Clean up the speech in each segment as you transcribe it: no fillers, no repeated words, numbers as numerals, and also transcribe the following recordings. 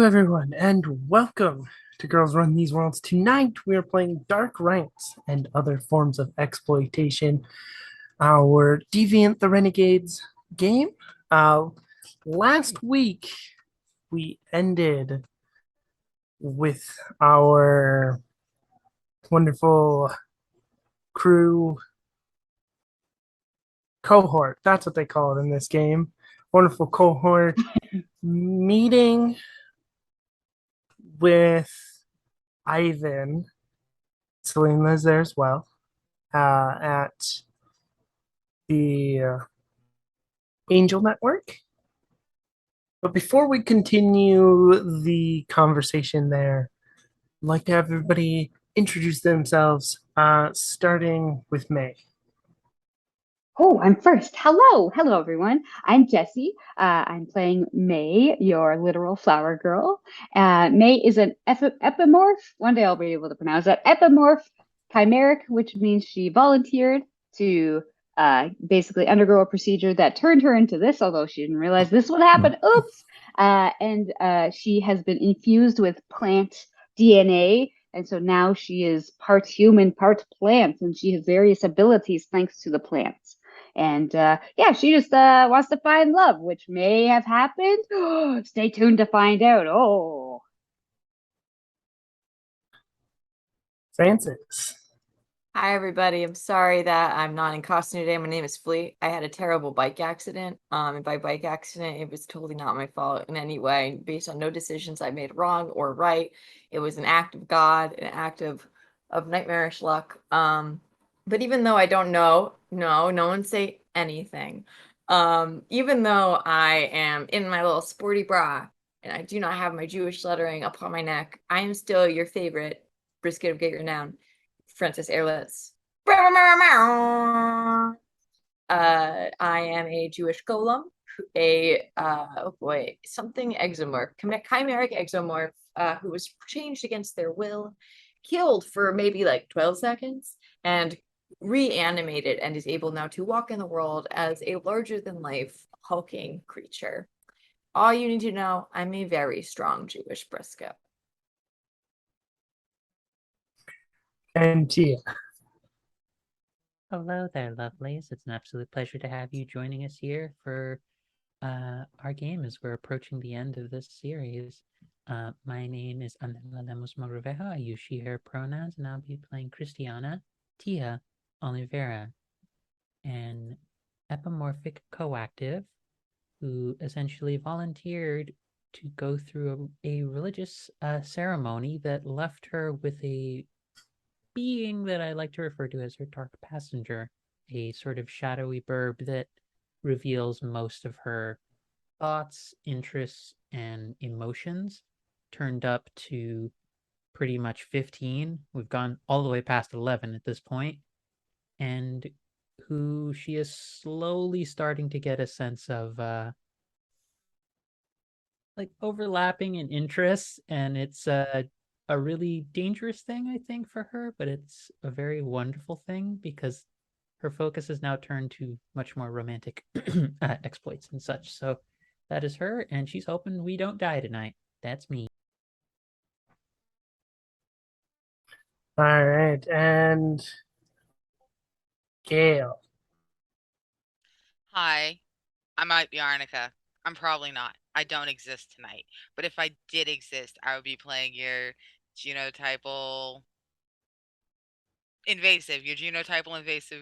everyone, and welcome to Girls Run These Worlds. Tonight we are playing Dark Rites and other forms of exploitation, our Deviant the Renegades game. Uh, Last week we ended with our wonderful crew cohort. That's what they call it in this game. Wonderful cohort meeting with Ivan. Selena's there as well. At the Angel Network. But before we continue the conversation there, I'd like to have everybody introduce themselves, starting with May. Oh, I'm first. Hello, everyone. I'm Jessie. I'm playing May, your literal flower girl. May is an epimorph. One day I'll be able to pronounce that. Epimorph chimeric, which means she volunteered to basically undergo a procedure that turned her into this, although she didn't realize this would happen. Oops. And she has been infused with plant DNA. And so now she is part human, part plant, and she has various abilities thanks to the plants. And yeah, she just wants to find love, which may have happened. Stay tuned to find out. Oh, Francis. Hi, everybody. I'm sorry that I'm not in costume today. My name is Fleet. I had a terrible bike accident. And by bike accident, it was totally not my fault in any way, based on no decisions I made wrong or right. It was an act of God, an act of nightmarish luck. But even though I don't know, no one say anything. Even though I am in my little sporty bra and I do not have my Jewish lettering upon my neck, I am still your favorite brisket of Get Your Noun. Francis Airlets. I am a Jewish golem, something exomorph, chimeric exomorph, who was changed against their will, killed for maybe like 12 seconds, and reanimated and is able now to walk in the world as a larger than life hulking creature. All you need to know, I'm a very strong Jewish brisket. And Tia. Hello there, lovelies. It's an absolute pleasure to have you joining us here for our game as we're approaching the end of this series. My name is Anela Lemos Mogrovejo. I use she, her pronouns, and I'll be playing Cristiana Tia Oliveira, an epimorphic coactive who essentially volunteered to go through a religious ceremony that left her with a being that I like to refer to as her dark passenger, a sort of shadowy burb that reveals most of her thoughts, interests, and emotions, turned up to pretty much 15. We've gone all the way past 11 at this point, and who she is slowly starting to get a sense of like overlapping in interests, and it's a really dangerous thing, I think, for her, but it's a very wonderful thing because her focus is now turned to much more romantic exploits and such. So that is her, and she's hoping we don't die tonight. That's me. All right, and Gail. Hi, I might be Arnica. I'm probably not. I don't exist tonight. But if I did exist, I would be playing your genotypal invasive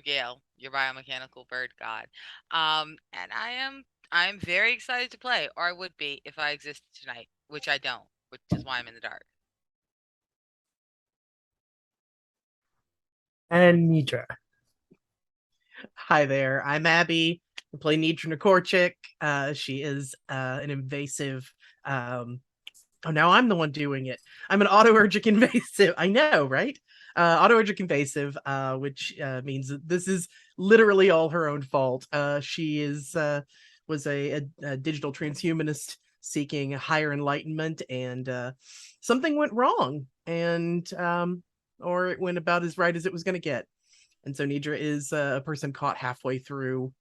Gale, your biomechanical bird god. And I'm very excited to play, or I would be if I existed tonight, which I don't, which is why I'm in the dark. And Nidra. Hi there, I'm Abby. I play Nidra Nikorchik. She is an invasive. Oh, now I'm the one doing it. I'm an autoergic invasive. I know, right? Autoergic invasive, which means that this is literally all her own fault. She was a digital transhumanist seeking higher enlightenment, and something went wrong, and or it went about as right as it was going to get. And so Nidra is a person caught halfway through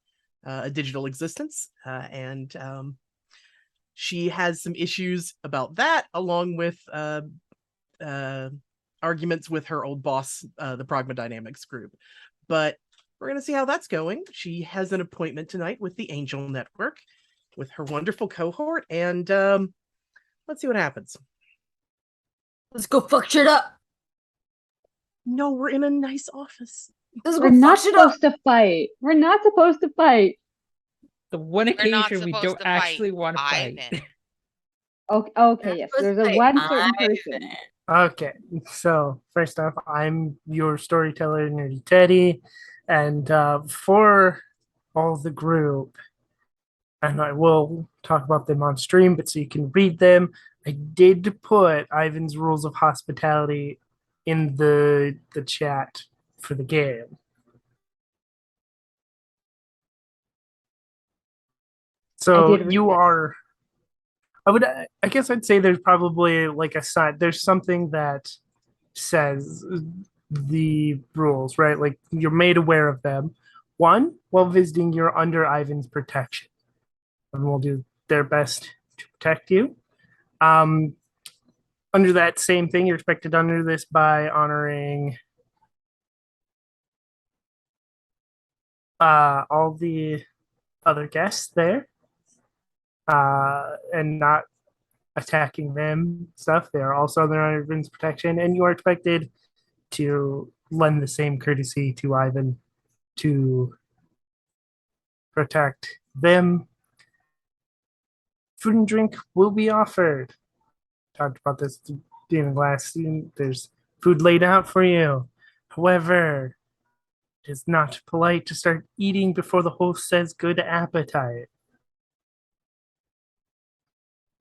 a digital existence, and she has some issues about that, along with arguments with her old boss, the Pragma Dynamics group. But we're going to see how that's going. She has an appointment tonight with the Angel Network with her wonderful cohort, and let's see what happens. Let's go fuck shit up. No, we're in a nice office. Let's We're go not fuck shit up. supposed to fight. We're not supposed to fight. The one We're not occasion we supposed don't to fight actually want to fight. Ivan. Okay, yes. There's a one certain person. Okay, so first off, I'm your storyteller, Nerdy Teddy, and for all the group, and I will talk about them on stream, but so you can read them. I did put Ivan's rules of hospitality in the chat for the game. So I did read you it. are. I guess I'd say there's probably like a side. There's something that says the rules, right? Like you're made aware of them. One, while visiting, you're under Ivan's protection, and will do their best to protect you. Under that same thing, you're expected under this by honoring all the other guests there, and not attacking them stuff. They are also under Ivan's protection, and you are expected to lend the same courtesy to Ivan to protect them. Food and drink will be offered. Talked about this in last scene. There's food laid out for you. However, it is not polite to start eating before the host says good appetite.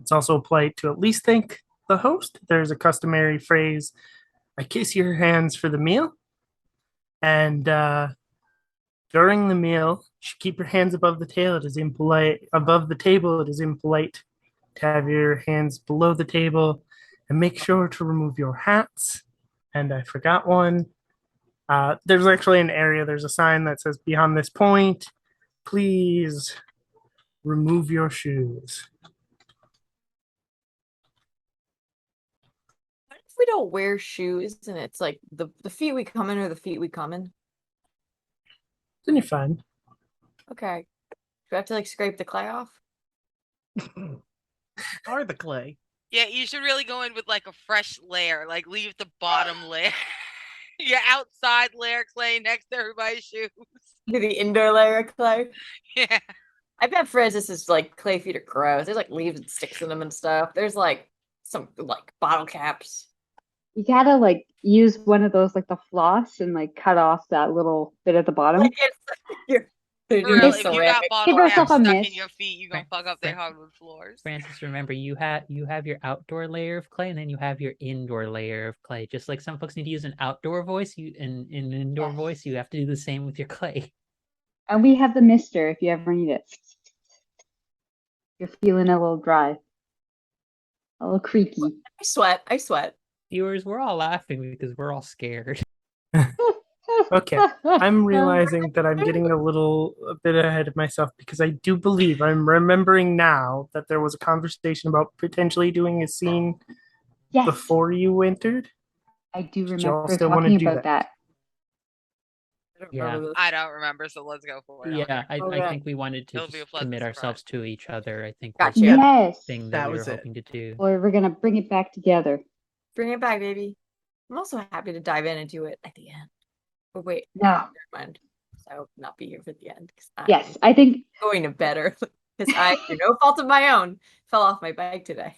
It's also polite to at least thank the host. There's a customary phrase, I kiss your hands for the meal. And during the meal, you should keep your hands above the table. It is impolite. Above the table, it is impolite to have your hands below the table. And make sure to remove your hats. And I forgot one. There's actually an area, there's a sign that says, beyond this point, please remove your shoes. What if we don't wear shoes and it's like the feet we come in or the feet we come in? Then you're fine. Okay. Do we have to like scrape the clay off? Or the clay. Yeah, you should really go in with like a fresh layer. Like leave the bottom layer. Your outside layer clay next to everybody's shoes. Do the indoor layer of clay? Yeah. I bet Francis's like clay feet are gross. There's like leaves and sticks in them and stuff. There's like some like bottle caps. You gotta like use one of those like the floss and like cut off that little bit at the bottom. Like it's you're For doing real, this if you got ceramic. bottle Give yourself caps a stuck miss. in your feet, you're gonna fuck up their hardwood floors. Francis, remember you have your outdoor layer of clay, and then you have your indoor layer of clay. Just like some folks need to use an outdoor voice, you in an indoor Yes. voice, you have to do the same with your clay. And we have the mister if you ever need it. You're feeling a little dry. A little creaky. I sweat. Viewers, we're all laughing because we're all scared. Okay, I'm realizing that I'm getting a bit ahead of myself because I do believe I'm remembering now that there was a conversation about potentially doing a scene Yes, before you entered. I do Did y'all remember still wanna talking do about that. I don't Yeah. remember this. I don't remember, so let's go for it. Yeah, I Okay. think we wanted to It'll be a just pleasant commit surprise. ourselves to each other. I think Gotcha. was the Yes. thing That that we were was it. hoping to do. Or we're gonna bring it back together. Bring it back, baby. I'm also happy to dive in and do it at the end. But wait, No. never mind. So I will not be here for the end because I'm Yes, I think going to better because I, through no fault of my own, fell off my bike today.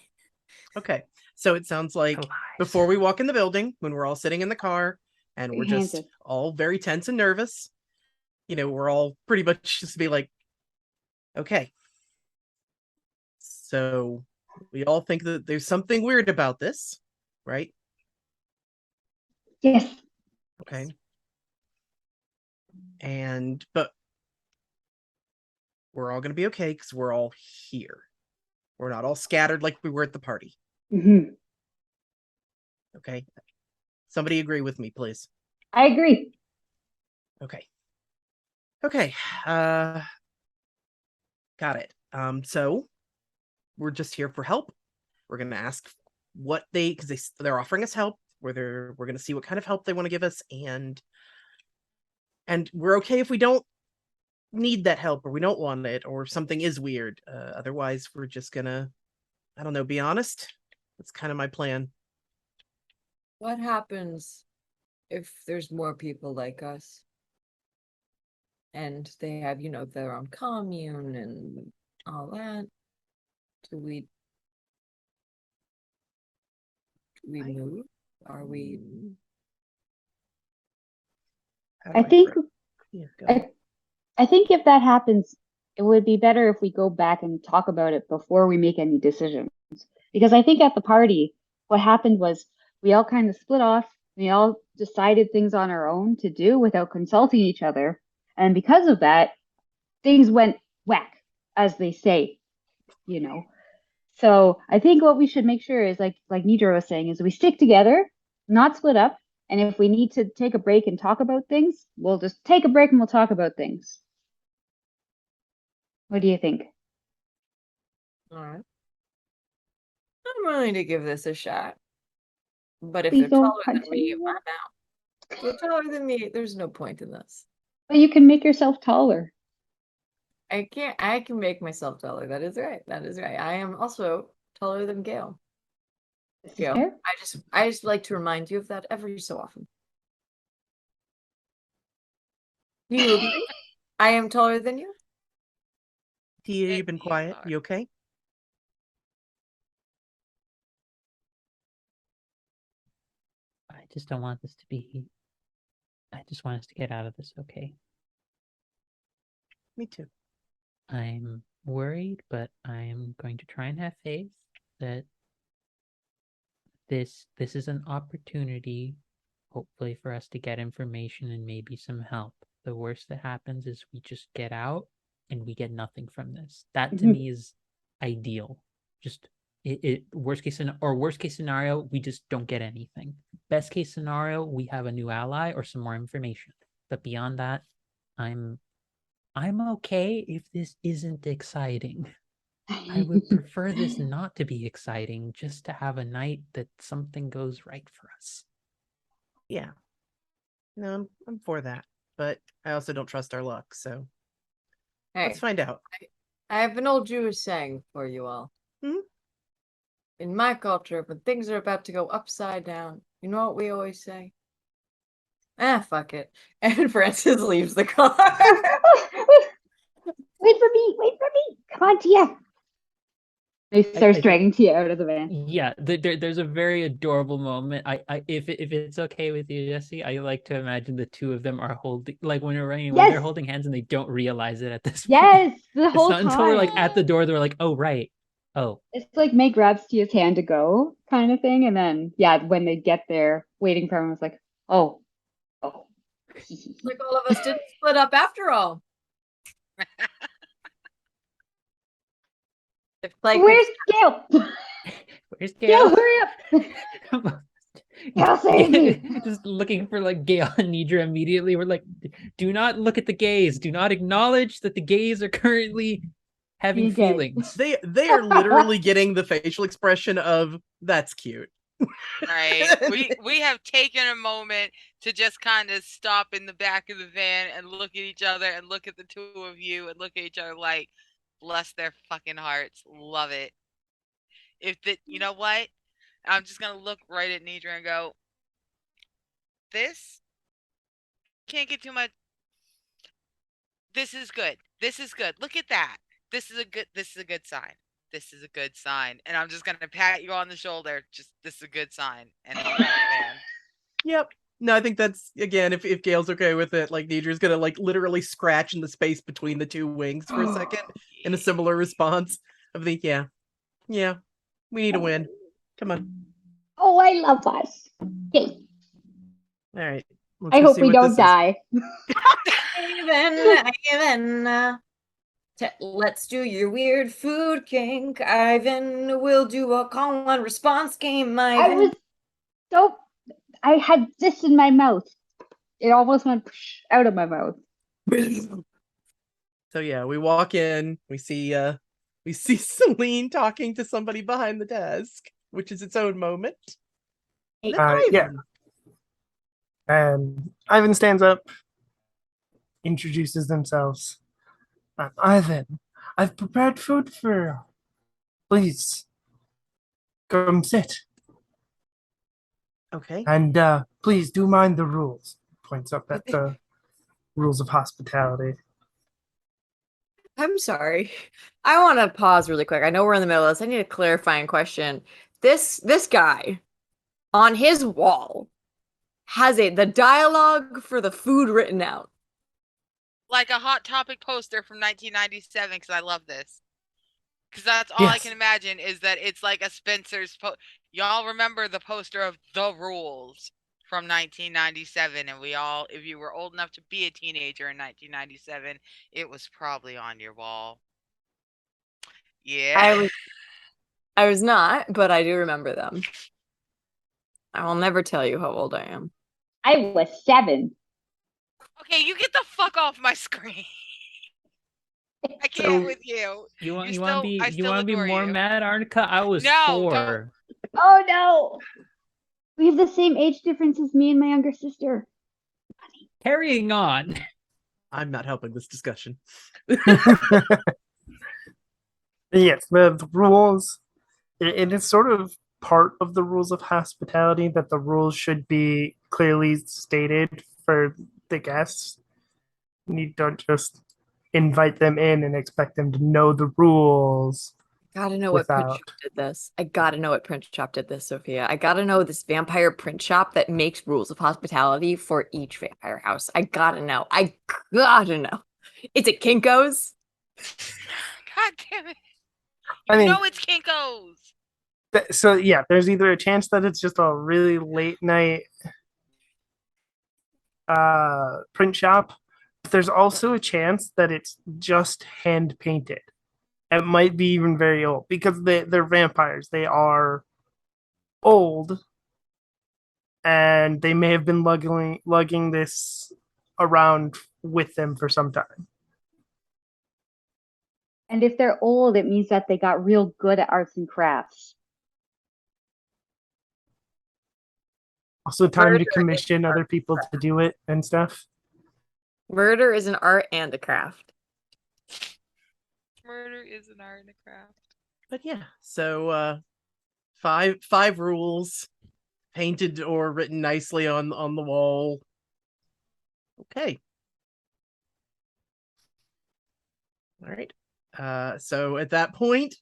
Okay, so it sounds like before we walk in the building, when we're all sitting in the car and we're just Handed. all very tense and nervous, we're all pretty much just be like, okay. So we all think that there's something weird about this, right? yes. Okay. But we're all going to be okay because we're all here. We're not all scattered like we were at the party. Hmm. Okay. Somebody agree with me, please. I agree. Okay. Okay. Got it. So we're just here for help. We're gonna ask what because they're offering us help. We're gonna see what kind of help they want to give us, and we're okay if we don't need that help or we don't want it or something is weird. Otherwise, we're just gonna, I don't know, be honest. That's kind of my plan. What happens if there's more people like us? And they have, their own commune and all that. Do we move? Are we? How do I think yeah, go ahead. I think if that happens, it would be better if we go back and talk about it before we make any decisions. Because I think at the party, what happened was we all kind of split off. We all decided things on our own to do without consulting each other. And because of that, things went whack, as they say, So I think what we should make sure is like Nidra was saying, is we stick together, not split up. And if we need to take a break and talk about things, we'll just take a break and we'll talk about things. What do you think? All right. I'm willing to give this a shot. But if Please they're don't taller than punch me, anyone. I'm out. If they're taller than me, there's no point in this. But you can make yourself taller. I can make myself taller. That is right. I am also taller than Gail. This is Gail. fair. I just like to remind you of that every so often. You agree? I am taller than you? Tia, Yeah, you've been you quiet. are. You okay? I just don't want this to be. I just want us to get out of this, okay? Me too. I'm worried, but I'm going to try and have faith that this is an opportunity, hopefully, for us to get information and maybe some help. The worst that happens is we just get out and we get nothing from this. That to me is ideal. Just worst case scenario, we just don't get anything. Best case scenario, we have a new ally or some more information. But beyond that, I'm okay if this isn't exciting. I would prefer this not to be exciting, just to have a night that something goes right for us. Yeah. No, I'm for that. But I also don't trust our luck, so Hey, let's find out. I have an old Jewish saying for you all. Hmm? In my culture, when things are about to go upside down, you know what we always say? Fuck it. And Francis leaves the car. Wait for me. Come on, Tia. They starts dragging Tia out of the van. Yeah, there's a very adorable moment. If it's okay with you, Jessie, I like to imagine the two of them are holding, like when when they're holding hands and they don't realize it at this point. Yes, the whole It's not time. until we're like at the door, they're like, oh right, oh. It's like May grabs Tia's hand to go kind of thing, and then when they get there, waiting for him, it's like, oh. Like all of us didn't split up after all. Where's Gail? Where's Gail? Gail, hurry up! Gail, save me! Just looking for like Gail and Nidra immediately. We're like, do not look at the gays. Do not acknowledge that the gays are currently having feelings. They are literally getting the facial expression of that's cute. Right. We have taken a moment to just kind of stop in the back of the van and look at each other and look at the two of you and look at each other like, bless their fucking hearts. Love it. You know what? I'm just gonna look right at Nidra and go, this can't get too much. This is good. Look at that. This is a good sign. This is a good sign. And I'm just gonna pat you on the shoulder. Just, this is a good sign. And hop out the van. Yep. No, I think that's, again, if Gail's okay with it, like Nidra's gonna like literally scratch in the space between the two wings for a second in a similar response. I think, yeah, we need a win. Come on. Oh, I love us. Okay. All right. I hope we don't die. Ivan, let's do your weird food kink. Ivan, we'll do a call and response game, Ivan. I had this in my mouth. It almost went out of my mouth. So yeah, we walk in, we see We see Celine talking to somebody behind the desk, which is its own moment. And then Yeah. Ivan. And Ivan stands up, introduces themselves. I'm Ivan. I've prepared food for you. Please, come sit. Okay. And please do mind the rules. Points up at the rules of hospitality. I'm sorry. I want to pause really quick. I know we're in the middle of this. I need a clarifying question. This guy on his wall has the dialogue for the food written out. Like a Hot Topic poster from 1997, because I love this. Because that's all I Yes. can imagine is that it's like a Spencer's y'all remember the poster of The Rules from 1997, and we all, if you were old enough to be a teenager in 1997, it was probably on your wall. Yeah. I was not, but I do remember them. I will never tell you how old I am. I was 7. Okay, you get the fuck off my screen. I can't with you. You want I you want to be still adore more you. mad, Arnica? I was No, 4. Oh no! We have the same age difference as me and my younger sister. Carrying on. I'm not helping this discussion. Yes, the rules. It is sort of part of the rules of hospitality that the rules should be clearly stated for the guests. You don't just invite them in and expect them to know the rules. Gotta know what print shop did this. I gotta know what print shop did this, Sophia. I gotta know this vampire print shop that makes rules of hospitality for each vampire house. I gotta know. I gotta know. Is it Kinko's? God damn it. I mean, it's Kinko's. So yeah, there's either a chance that it's just a really late night print shop, but there's also a chance that it's just hand painted. It might be even very old because they're vampires. They are old, and they may have been lugging this around with them for some time. And if they're old, it means that they got real good at arts and crafts. Also, time to commission other people to do it and stuff. Murder is an art and a craft. Murder is an art and a craft. But yeah, so 5 rules painted or written nicely on the wall. Okay. All right. So at that point,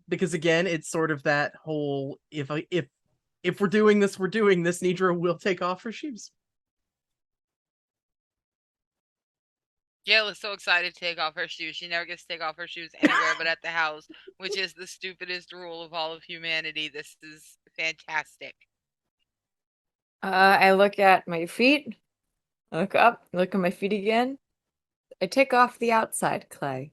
because again, it's sort of that whole if we're doing this, Nidra will take off her shoes. Gail is so excited to take off her shoes. She never gets to take off her shoes anywhere but at the house, which is the stupidest rule of all of humanity. This is fantastic. I look at my feet. I look up. Look at my feet again. I take off the outside clay.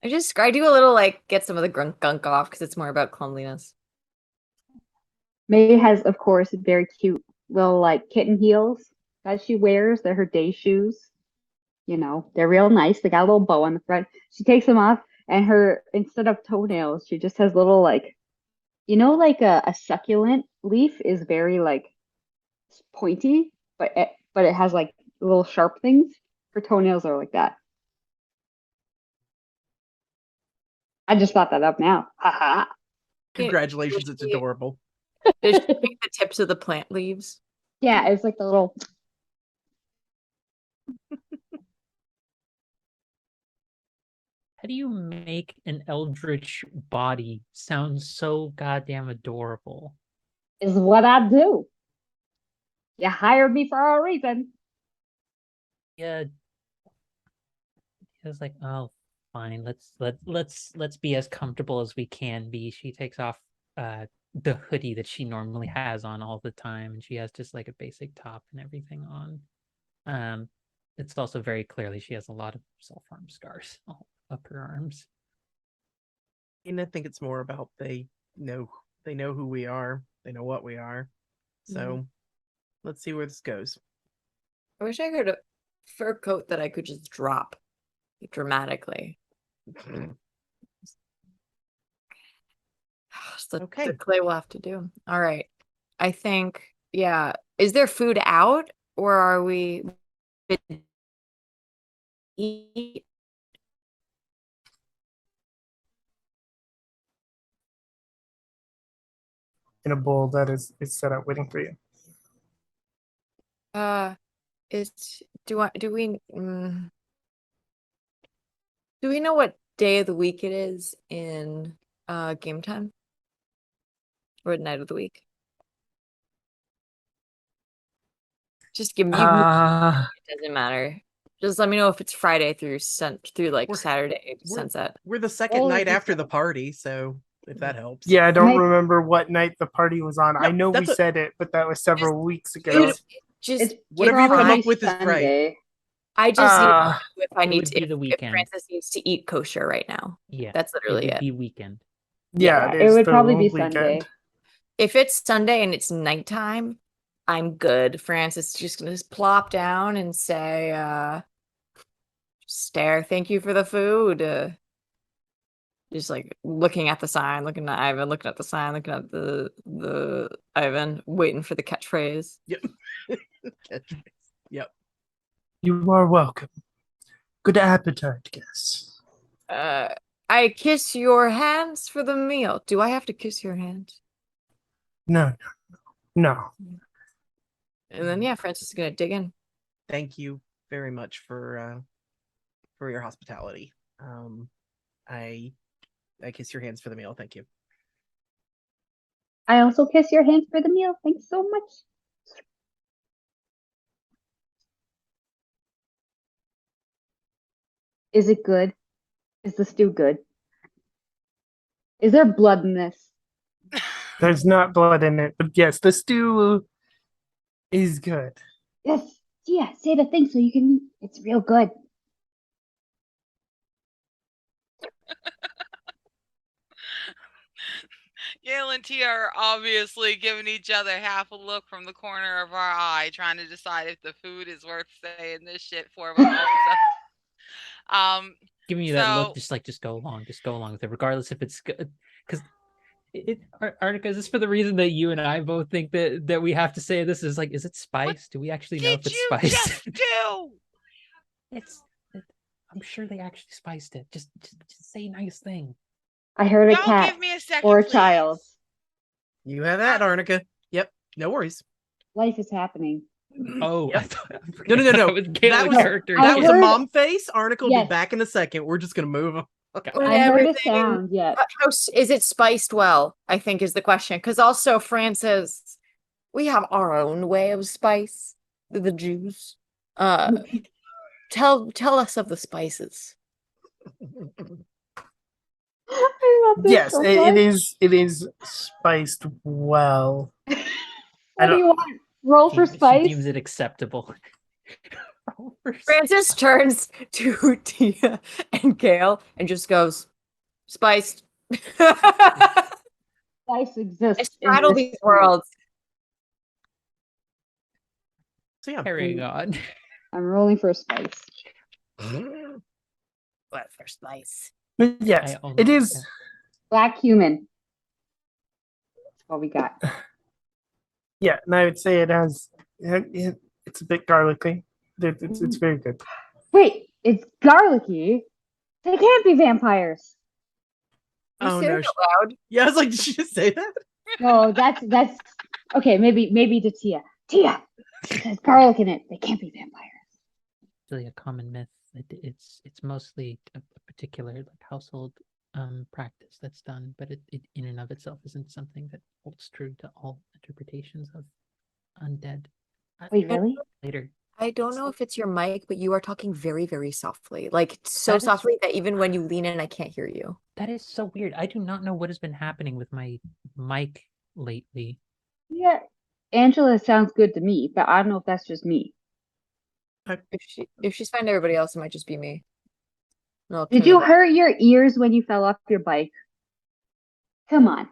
I do a little get some of the gunk off because it's more about cleanliness. May has, of course, very cute little kitten heels that she wears. They're her day shoes. You know, they're real nice. They got a little bow on the front. She takes them off, and instead of toenails, she just has little a succulent leaf is very pointy, but it has little sharp things. Her toenails are like that. I just thought that up now. Haha. Congratulations, it's adorable. Does she pick the tips of the plant leaves? Yeah, it's like the little. How do you make an eldritch body sound so goddamn adorable? Is what I do. You hired me for a reason. Yeah. It was like, oh, fine. Let's be as comfortable as we can be. She takes off the hoodie that she normally has on all the time, and she has just a basic top and everything on. It's also very clearly she has a lot of self-harm scars all up her arms. And I think it's more about they know who we are. They know what we are. So let's see where this goes. I wish I could fur coat that I could just drop dramatically. So Okay. the clay will have to do. All right. I think, yeah. Is there food out, or are we eat? In a bowl that is set up waiting for you. It's do we know what day of the week it is in game time? Or night of the week? Just give me, it doesn't matter. Just let me know if it's Friday through We're- Saturday we're- sunset. We're the second Well, night you after said- the party, so if that helps. Yeah, I don't Make- remember what night the party was on. I No, know we that's a- said it, but that was several weeks ago. Dude, just It's Whatever you come probably up with is right. Sunday. I just need to Uh, know if I it need would to be if, the if weekend. Francis needs to eat kosher right now. Yeah, That's it literally would it. be weekend. yeah, it is would the probably be weekend. Sunday. If it's Sunday and it's nighttime, I'm good. Francis is just gonna just plop down and say, stare, thank you for the food. Just like looking at the sign, looking at Ivan, looking at the sign, looking at the Ivan, waiting for the catchphrase. Yep. Yep. You are welcome. Good appetite, guess. I kiss your hands for the meal. Do I have to kiss your hands? No. And then yeah, Francis is gonna dig in. Thank you very much for your hospitality. I kiss your hands for the meal. Thank you. I also kiss your hands for the meal. Thanks so much. Is it good? Is the stew good? Is there blood in this? There's not blood in it, but yes, the stew is good. Yes. Yeah, say the thing so you can. It's real good. Gail and Tia are obviously giving each other half a look from the corner of our eye, trying to decide if the food is worth saying this shit for. But also, Giving you that look, So- just go along with it, regardless if it's good. Because Arnica, is this for the reason that you and I both think that we have to say this is like, is it spiced? Do we actually know if did it's you spiced? just do? I'm sure they actually spiced it. Just say a nice thing. I heard a Y'all cat give me a second, or a please. child. You have that, Arnica. Yep. No worries. Life is happening. Oh, Yep. I No. that was Galen's That was- character. I That was a heard- mom face. Arnica will Yes. be back in a second. We're just gonna move on. I heard a Everything- sound yet. Is it spiced well? I think is the question. Because also, Francis, we have our own way of spice. The Jews. Tell us of the spices. I love this Yes, so it much. is spiced well. What do you want? Roll for She spice? deems it acceptable. Roll for Francis turns to Tia and Gail and just goes, spiced. I Spice exists. in straddle this these story. worlds. So yeah. carrying on. I'm rolling for spice. What for spice? But yes, I only- it is. Black human. That's all we got. Yeah, and I would say it has. It's a bit garlicky. It's very good. Wait, it's garlicky. They can't be vampires. You Oh say no. it out loud. Yeah, I was like, did she just say that? No, that's okay. Maybe to Tia. Tia, it has garlic in it. They can't be vampires. Really a common myth. It's mostly a particular like household practice that's done, but it in and of itself isn't something that holds true to all interpretations of undead. Wait, really? Later. I don't know if it's your mic, but you are talking very, very softly. Like so That is- softly that even when you lean in, I can't hear you. That is so weird. I do not know what has been happening with my mic lately. Yeah, Angela sounds good to me, but I don't know if that's just me. If she's fine to everybody else, it might just be me. No, Did you hurt your ears when you fell off your bike? Come on.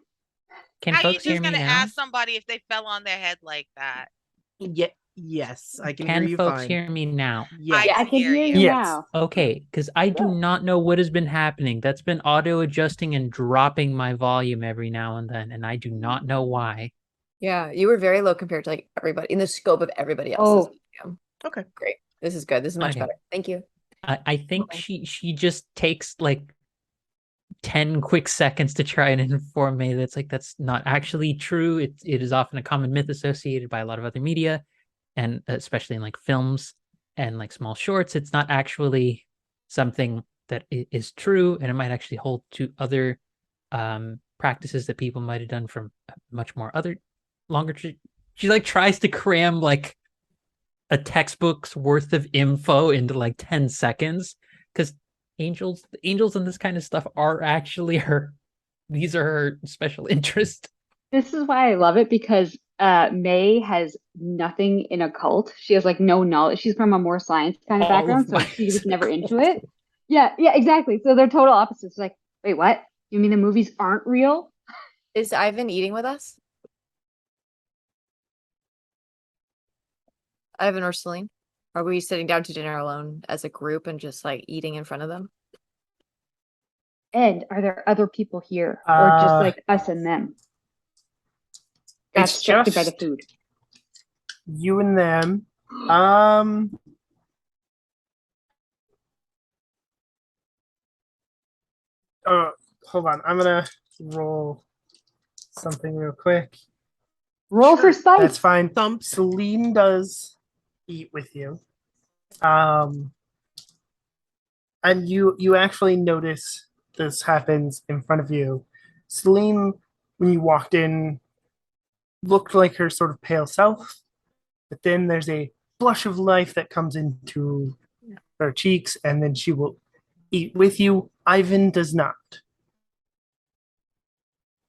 Can How you folks hear just me gonna now? ask somebody if they fell on their head like that? Yeah. Yes, I can Can hear you folks fine. hear me now? Yes. I can hear you Yes. now. Okay, because I do not know what has been happening. That's been auto adjusting and dropping my volume every now and then, and I do not know why. Yeah, you were very low compared to like everybody in the scope of everybody else's. Oh. volume. Okay. Great. This is good. This is much Okay. better. Thank you. I think Okay. she just takes like 10 quick seconds to try and inform me that's not actually true. It is often a common myth associated by a lot of other media, and especially in like films and like small shorts. It's not actually something that is true, and it might actually hold to other practices that people might have done from much more other longer. She like tries to cram like a textbook's worth of info into like 10 seconds because angels and this kind of stuff are actually these are her special interest. This is why I love it because May has nothing in occult. She has like no knowledge. She's from a more science kind of All background, of so my she was never into it. Yeah, exactly. So they're total opposites. Like, wait, what? You mean the movies aren't real? Is Ivan eating with us? Ivan or Celine? Are we sitting down to dinner alone as a group and just like eating in front of them? And are there other people here, or just like us and them? That's It's distracted by the just food. you and them. Hold on. I'm gonna roll something real quick. Roll for spice. That's fine. Thump. Celine does eat with you. And you actually notice this happens in front of you. Celine, when you walked in, looked like her sort of pale self, but then there's a blush of life that comes into her cheeks, and then she will eat with you. Ivan does not.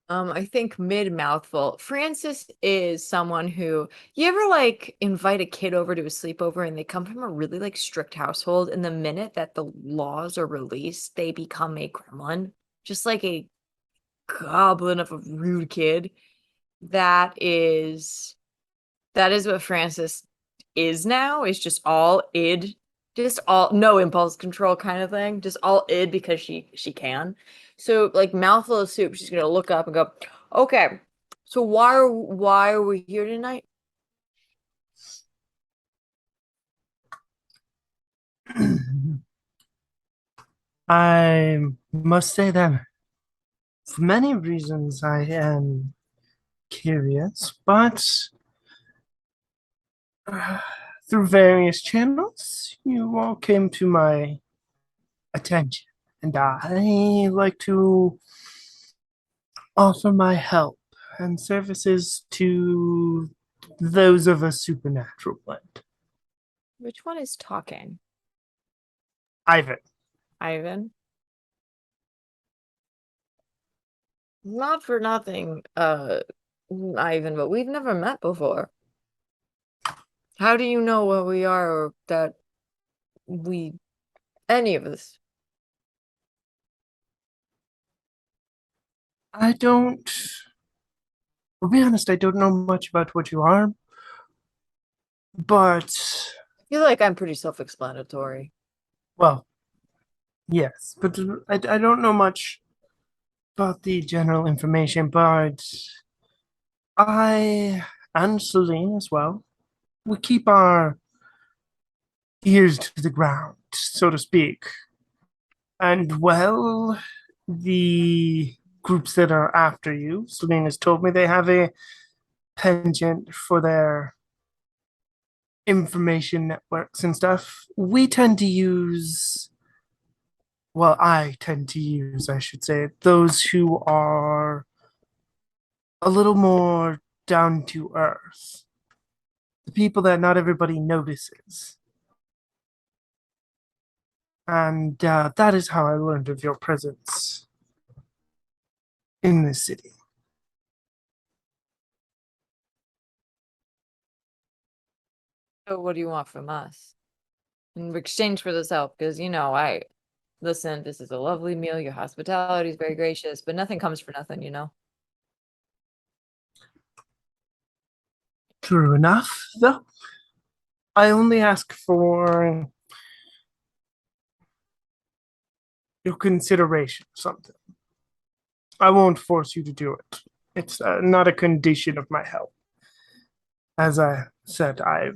I think mid mouthful. Francis is someone who you ever like invite a kid over to a sleepover and they come from a really like strict household, and the minute that the laws are released, they become a gremlin, just like a goblin of a rude kid. That is what Francis is now. Is just all id, just all no impulse control kind of thing, just all id because she can. So like mouthful of soup, she's gonna look up and go, okay, so why are we here tonight? I must say that for many reasons I am curious, but uh, through various channels, you all came to my attention, and I like to offer my help and services to those of a supernatural blend. Which one is talking? Ivan. Ivan? Not for nothing, Ivan, but we've never met before. How do you know what we are or that we any of this? I don't, I'll be honest, I don't know much about what you are, but, I feel like I'm pretty self-explanatory. well, yes, but I don't know much about the general information, but I and Celine as well, we keep our ears to the ground, so to speak. And well, the groups that are after you, Celine has told me they have a penchant for their information networks and stuff. We tend to use, well, I tend to use, I should say, those who are a little more down to earth. The people that not everybody notices. And that is how I learned of your presence in this city. So what do you want from us in exchange for this help? Because listen, this is a lovely meal. Your hospitality is very gracious, but nothing comes for nothing, you know. True enough, though. I only ask for your consideration of something. I won't force you to do it. It's not a condition of my help. As I said, I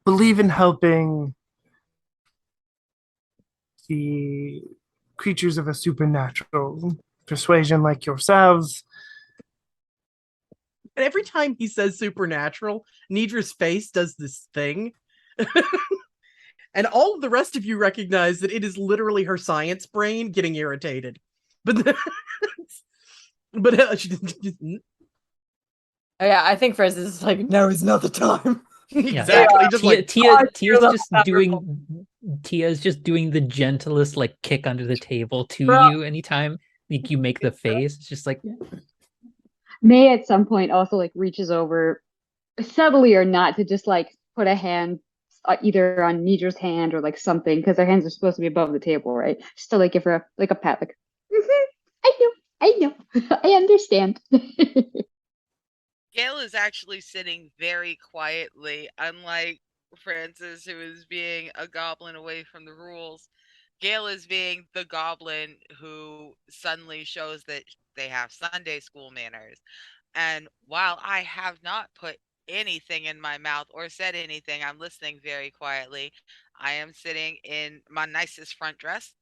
believe in helping the creatures of a supernatural persuasion like yourselves. And every time he says supernatural, Nidra's face does this thing. And all of the rest of you recognize that it is literally her science brain getting irritated. But she just, Oh, yeah, I think Francis is like, no, it's not the time. exactly. Yeah, Just like Tia's the just doing the gentlest like kick under the table to Bro. you anytime like, you make the face. It's just like May at some point also like reaches over, subtly or not, to just like put a hand either on Nidra's hand or like something, because their hands are supposed to be above the table, right? Just to like give her a pat, like, I know, I understand. Gail is actually sitting very quietly, unlike Francis, who is being a goblin away from the rules. Gail is being the goblin who suddenly shows that they have Sunday school manners. And while I have not put anything in my mouth or said anything, I'm listening very quietly. I am sitting in my nicest front dress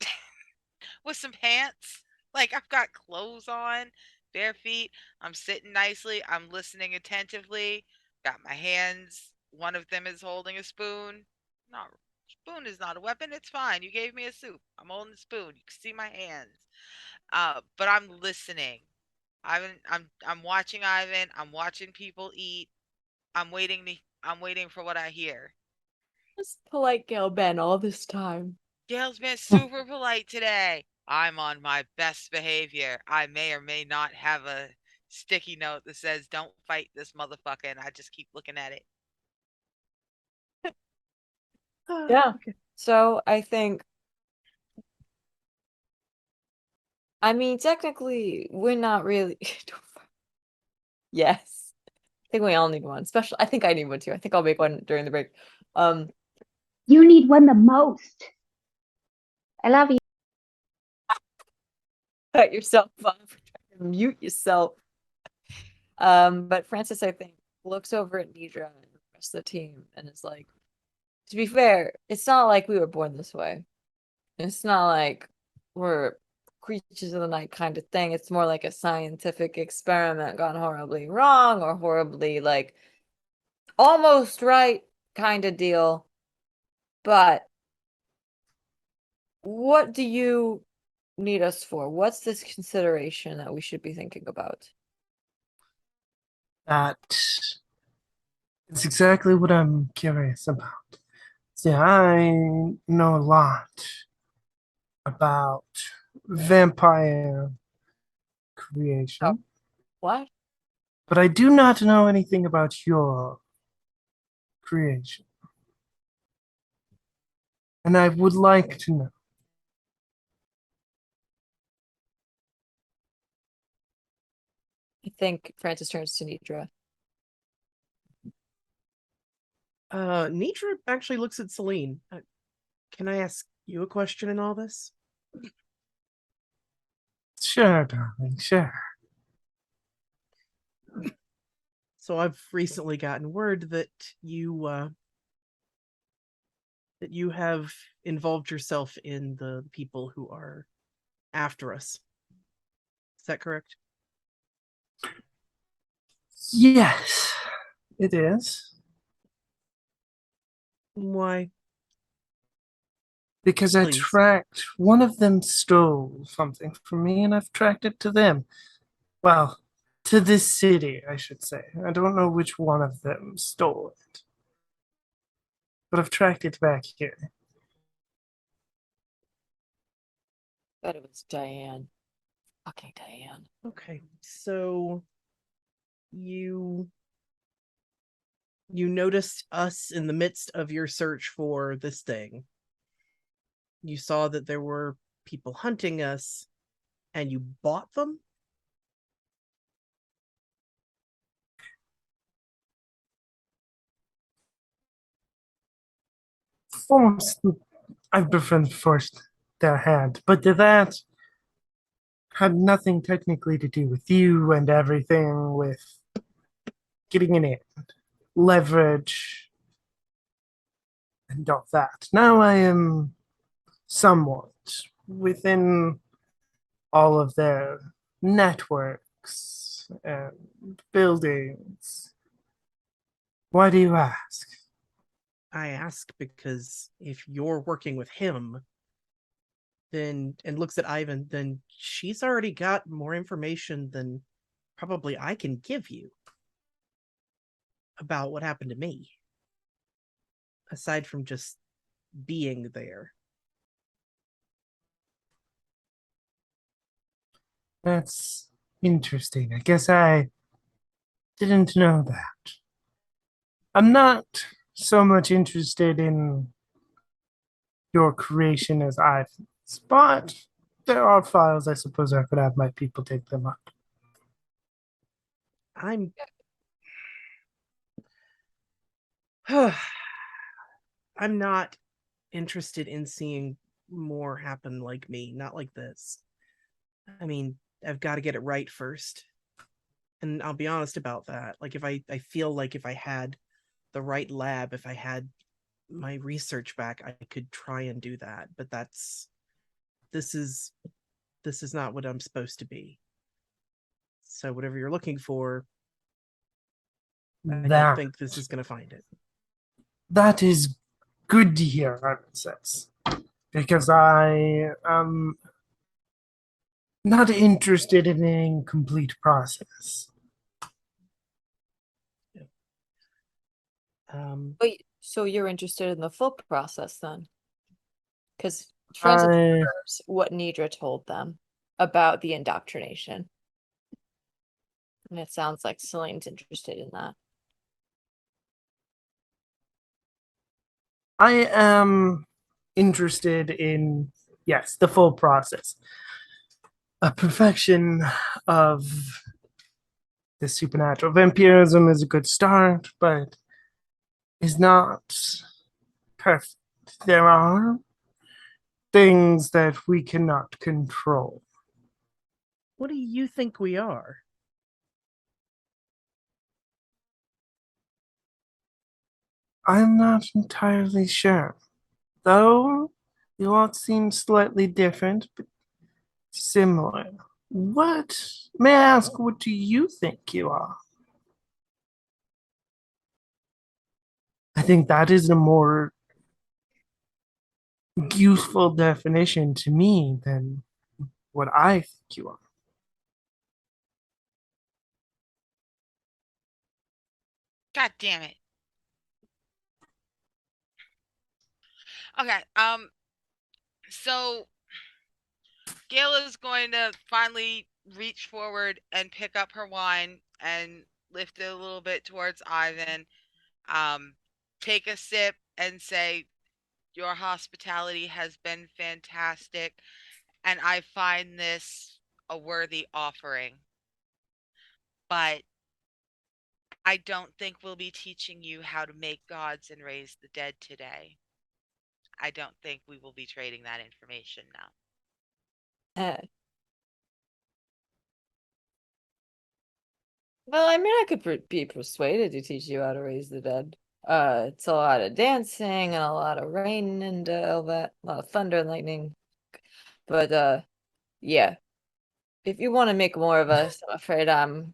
with some pants. Like I've got clothes on, bare feet. I'm sitting nicely. I'm listening attentively. Got my hands. One of them is holding a spoon. No, spoon is not a weapon. It's fine. You gave me a soup. I'm holding the spoon. You can see my hands. But I'm listening. I'm watching Ivan. I'm watching people eat. I'm waiting for what I hear. This polite Gail Ben all this time. Gail's been super polite today. I'm on my best behavior. I may or may not have a sticky note that says don't fight this motherfucker, and I just keep looking at it. Yeah. So I think, I mean, technically, we're not really. Yes. I think we all need one. Especially, I think I need one too. I think I'll make one during the break. You need one the most. I love you. Cut yourself off. Mute yourself. But Francis, I think, looks over at Nidra and the rest of the team and is like, to be fair, it's not like we were born this way. It's not like we're creatures of the night kind of thing. It's more like a scientific experiment gone horribly wrong or horribly like almost right kind of deal. But what do you need us for? What's this consideration that we should be thinking about? That is exactly what I'm curious about. See, I know a lot about vampire creation, What? but I do not know anything about your creation. And I would like to know. I think Francis turns to Nidra. Nitra actually looks at Celine. Can I ask you a question in all this? Sure, darling, sure. So I've recently gotten word that you have involved yourself in the people who are after us. Is that correct? Yes, it is. Why? Because I Please. tracked, one of them stole something from me and I've tracked it to them. Well, to this city, I should say. I don't know which one of them stole it. But I've tracked it back here. Bet it was Diane. Fucking Diane. Okay, so you noticed us in the midst of your search for this thing. You saw that there were people hunting us, and you bought them? forced, I've been forced their hand, but that had nothing technically to do with you and everything with getting in, leverage, and all that. Now I am somewhat within all of their networks and buildings. Why do you ask? I ask because if you're working with him, then and looks at Ivan, then she's already got more information than probably I can give you about what happened to me. Aside from just being there. That's interesting. I guess I didn't know that. I'm not so much interested in your creation as Ivan's, but there are files I suppose I could have my people take them up. I'm I'm not interested in seeing more happen like me, not like this. I mean, I've got to get it right first. And I'll be honest about that. Like if I feel like if I had the right lab, if I had my research back, I could try and do that. But this is not what I'm supposed to be. So whatever you're looking for, I don't think this is going to find it. That is good to hear, Ivan says, because I am not interested in an incomplete process. Wait, so you're interested in the full process then? Because Francis remembers what Nidra told them about the indoctrination. And it sounds like Celine's interested in that. I am interested in, yes, the full process. A perfection of the supernatural. Vampirism is a good start, but is not perfect. There are things that we cannot control. What do you think we are? I'm not entirely sure. Though you all seem slightly different, but similar. What, may I ask, what do you think you are? I think that is a more useful definition to me than what I think you are. God damn it. Okay, so Gail is going to finally reach forward and pick up her wine and lift it a little bit towards Ivan. Take a sip and say, "Your hospitality has been fantastic, and I find this a worthy offering. But I don't think we'll be teaching you how to make gods and raise the dead today. I don't think we will be trading that information now." Well, I mean, I could be persuaded to teach you how to raise the dead. It's a lot of dancing and a lot of rain and all that, a lot of thunder and lightning. But yeah, if you want to make more of us, I'm afraid I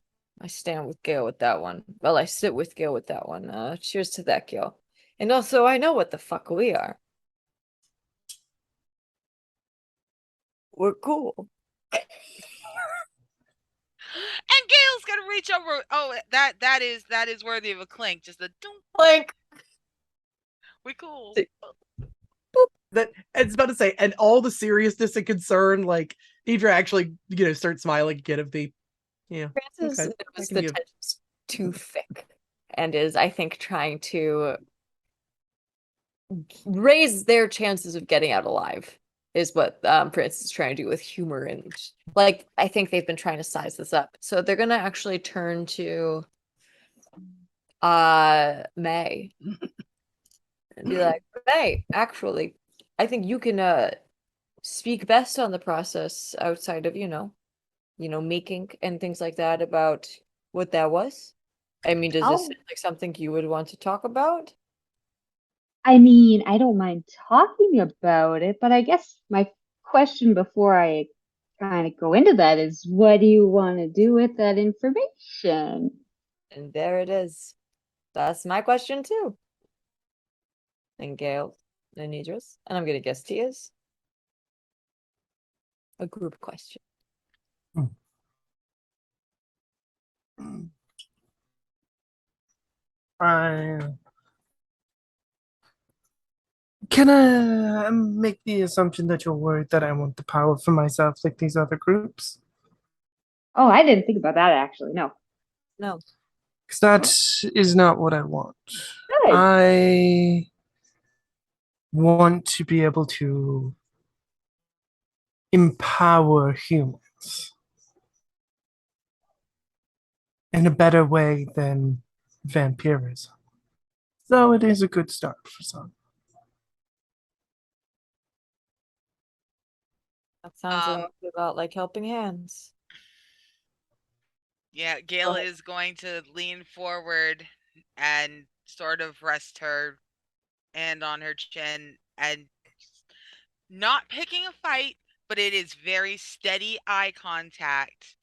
stand with Gale with that one. Well, I sit with Gale with that one. Cheers to that, Gale. And also, I know what the fuck we are. We're cool. And Gail's gonna reach over. Oh, that is worthy of a clink. Just a dunk. Clink. We cool. That it's about to say, and all the seriousness and concern, like Deidre actually, starts smiling again of the, yeah. Francis Okay, knows I can the give- tension's too thick and is, I think, trying to raise their chances of getting out alive is what Francis is trying to do with humor. And like, I think they've been trying to size this up. So they're gonna actually turn to May. and be like, hey, actually, I think you can speak best on the process outside of, making and things like that about what that was. I mean, does this Oh, sound like something you would want to talk about? I mean, I don't mind talking about it, but I guess my question before I kind of go into that is, what do you want to do with that information? And there it is. That's my question too. And Gail and Idris, and I'm gonna guess Tia's. A group question. I can I make the assumption that you're worried that I want the power for myself like these other groups? Oh, I didn't think about that actually. No. No. Because that is not what I want. Good. I want to be able to empower humans in a better way than vampirism. Though it is a good start for some. That sounds Um, about like helping hands. Yeah, Gail is going to lean forward and sort of rest her hand on her chin and not picking a fight, but it is very steady eye contact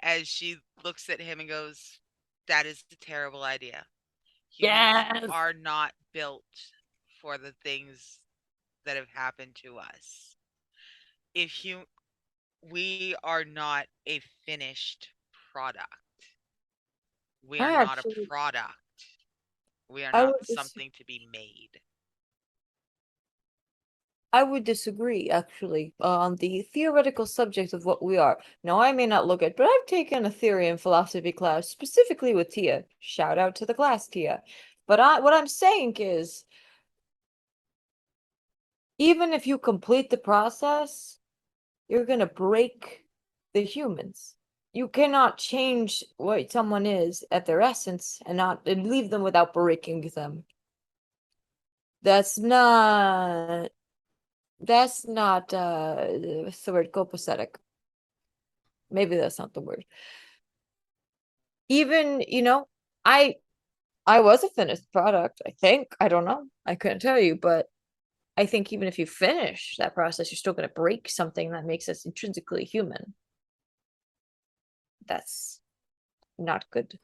as she looks at him and goes, that is a terrible idea. Humans Yes. are not built for the things that have happened to us. If you we are not a finished product. We are I not a actually, product. We are I not would something to be made. I would disagree actually on the theoretical subject of what we are. Now I may not look at, but I've taken a theory and philosophy class specifically with Tia. Shout out to the class, Tia. But what I'm saying is, even if you complete the process, you're gonna break the humans. You cannot change what someone is at their essence and leave them without breaking them. That's not what's the word, copacetic. Maybe that's not the word. Even, I was a finished product, I think. I don't know. I couldn't tell you, but I think even if you finish that process, you're still going to break something that makes us intrinsically human. That's not good.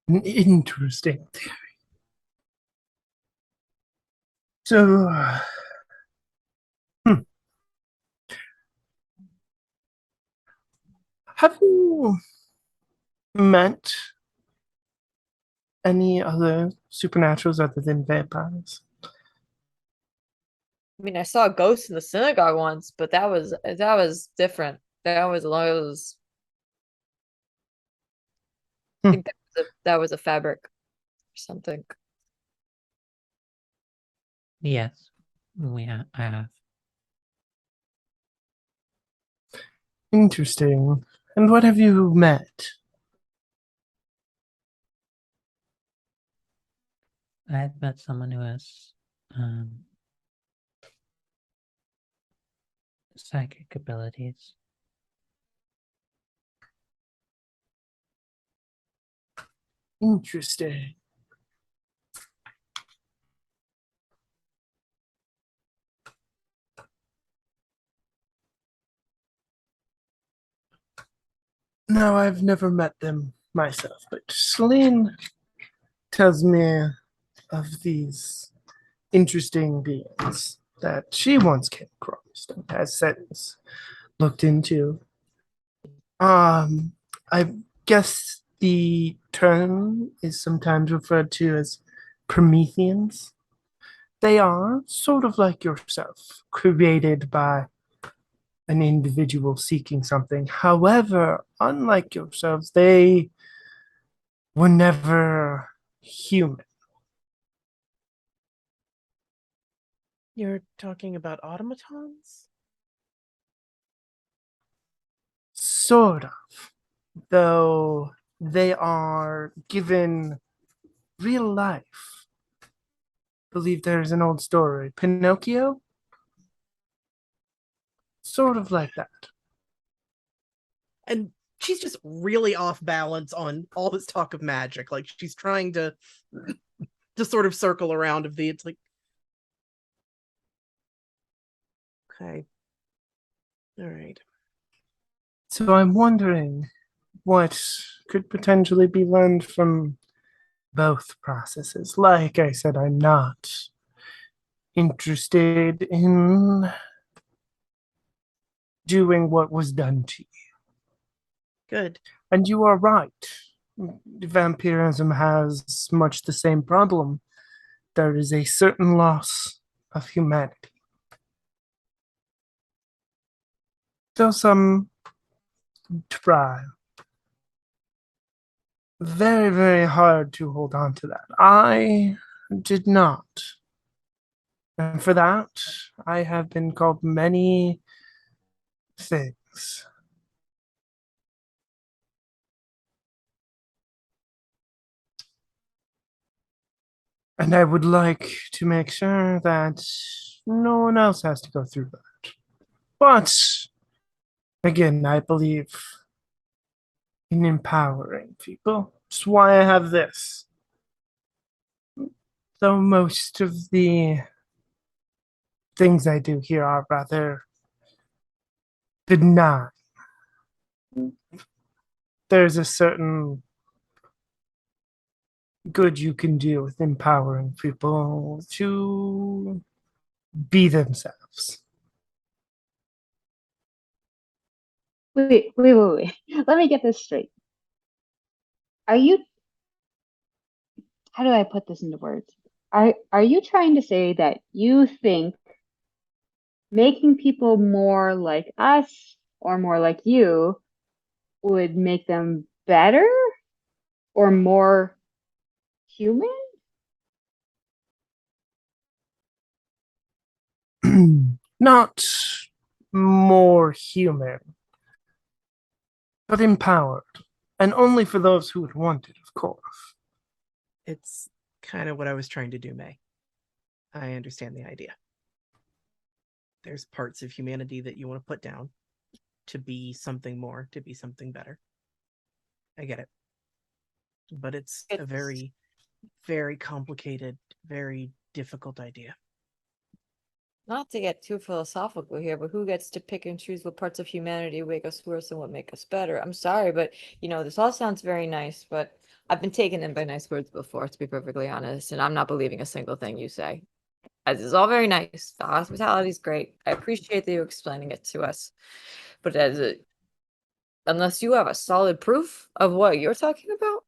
An interesting theory. So, have you met any other supernaturals other than vampires? I mean, I saw a ghost in the synagogue once, but that was different. That was long as I think that was a fabric or something. Yes, I have. Interesting. And what have you met? I've met someone who has psychic abilities. Interesting. No, I've never met them myself, but Celine tells me of these interesting beings that she once came across and has since looked into. I guess the term is sometimes referred to as Prometheans. They are sort of like yourself, created by an individual seeking something. However, unlike yourselves, they were never human. You're talking about automatons? Sort of, though they are given real life, believe there's an old story. Pinocchio? Sort of like that. And she's just really off balance on all this talk of magic. Like she's trying to sort of circle around of the it's like okay. All right. So I'm wondering what could potentially be learned from both processes. Like I said, I'm not interested in doing what was done to you. Good. And you are right. Vampirism has much the same problem. There is a certain loss of humanity. Though some try very, very hard to hold on to that. I did not. And for that, I have been called many things. And I would like to make sure that no one else has to go through that. But again, I believe in empowering people. That's why I have this. Though most of the things I do here are rather benign. There's a certain good you can do with empowering people to be themselves. Wait. Let me get this straight. Are you, how do I put this into words? Are you trying to say that you think making people more like us or more like you would make them better or more human? Not more human, but empowered. And only for those who would want it, of course. It's kind of what I was trying to do, May. I understand the idea. There's parts of humanity that you want to put down to be something more, to be something better. I get it. But it's a very, very complicated, very difficult idea. Not to get too philosophical here, but who gets to pick and choose what parts of humanity make us worse and what make us better? I'm sorry, but this all sounds very nice, but I've been taken in by nice words before, to be perfectly honest, and I'm not believing a single thing you say. As is all very nice. The hospitality is great. I appreciate that you explaining it to us. But unless you have a solid proof of what you're talking about,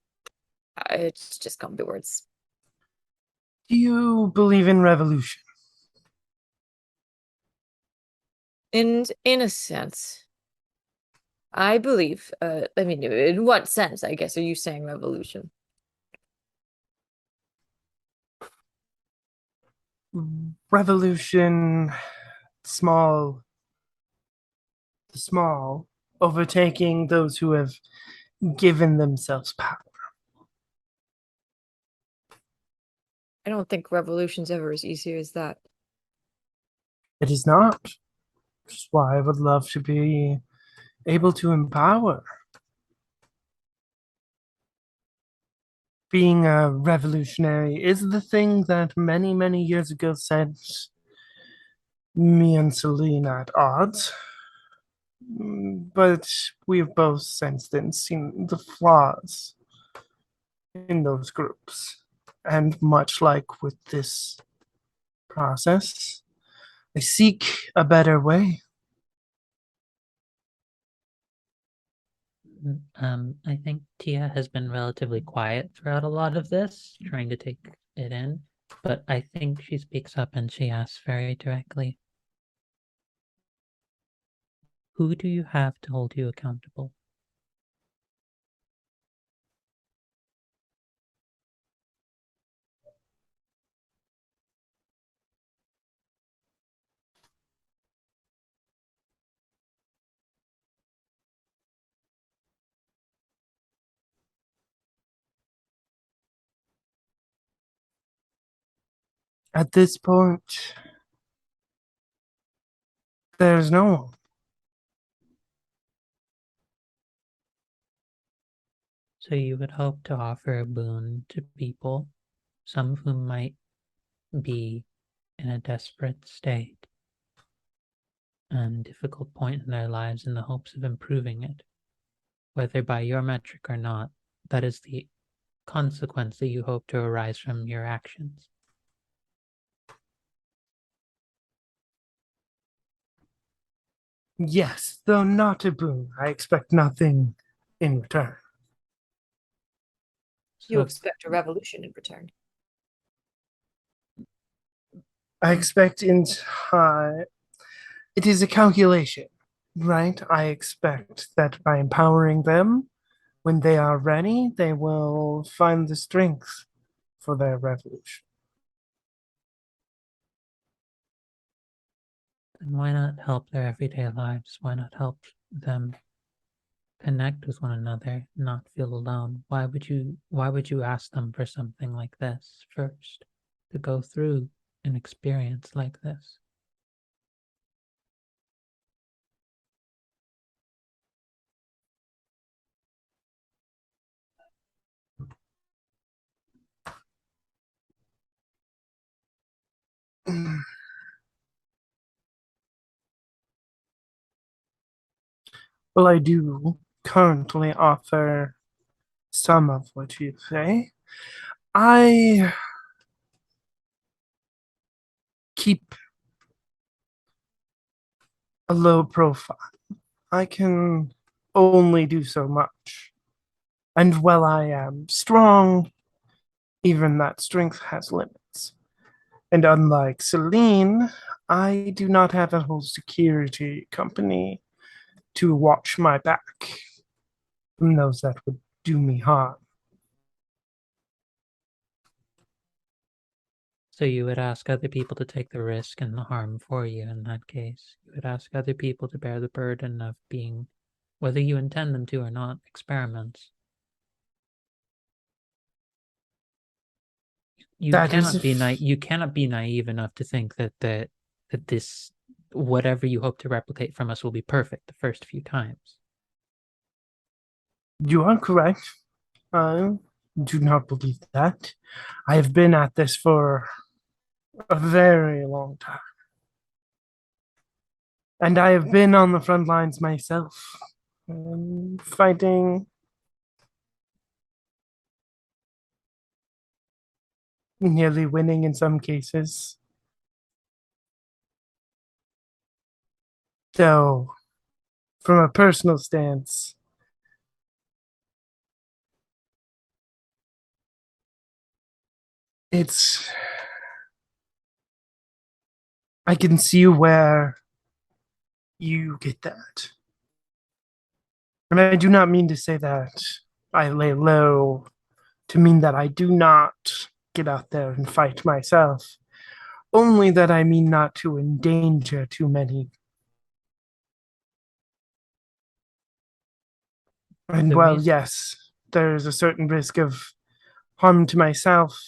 it's just come to words. Do you believe in revolution? In a sense, I believe. I mean, in what sense? I guess are you saying revolution? Revolution, small, the small, overtaking those who have given themselves power. I don't think revolution's ever as easy as that. It is not. Which is why I would love to be able to empower. Being a revolutionary is the thing that many, many years ago said me and Celine at odds. But we've both since then seen the flaws in those groups. And much like with this process, I seek a better way. I think Tia has been relatively quiet throughout a lot of this, trying to take it in, but I think she speaks up and she asks very directly, who do you have to hold you accountable? At this point, there's no one. So you would hope to offer a boon to people, some of whom might be in a desperate state and difficult point in their lives in the hopes of improving it. Whether by your metric or not, that is the consequence that you hope to arise from your actions. Yes, though not a boon. I expect nothing in return. You So expect a revolution in return. I expect it is a calculation, right? I expect that by empowering them, when they are ready, they will find the strength for their revolution. then why not help their everyday lives? Why not help them connect with one another, not feel alone? Why would you ask them for something like this first? To go through an experience like this? Well, I do currently offer some of what you say. I keep a low profile. I can only do so much. And while I am strong, even that strength has limits. And unlike Celine, I do not have a whole security company to watch my back from those that would do me harm. So you would ask other people to take the risk and the harm for you in that case. You would ask other people to bear the burden of being, whether you intend them to or not, experiments. You That cannot is be if you cannot be naive enough to think that this whatever you hope to replicate from us will be perfect the first few times. you are correct. I do not believe that. I have been at this for a very long time. And I have been on the front lines myself, fighting, nearly winning in some cases. Though, from a personal stance, it's. I can see where you get that. And I do not mean to say that I lay low to mean that I do not get out there and fight myself. Only that I mean not to endanger too many. And The well, reason yes, there is a certain risk of harm to myself.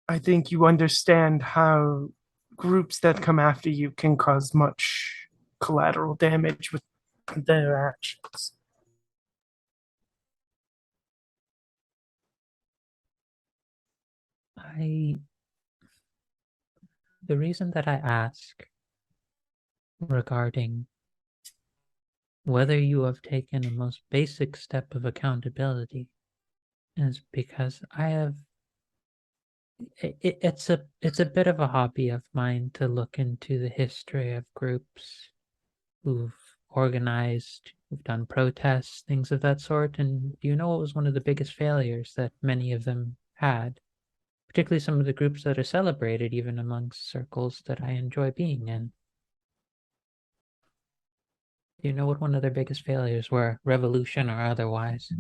I think you understand how groups that come after you can cause much collateral damage with their actions. I the reason that I ask regarding whether you have taken a most basic step of accountability is because I have it's a bit of a hobby of mine to look into the history of groups who've organized, who've done protests, things of that sort. And do you know what was one of the biggest failures that many of them had? Particularly some of the groups that are celebrated even amongst circles that I enjoy being in. Do you know what one of their biggest failures were, revolution or otherwise?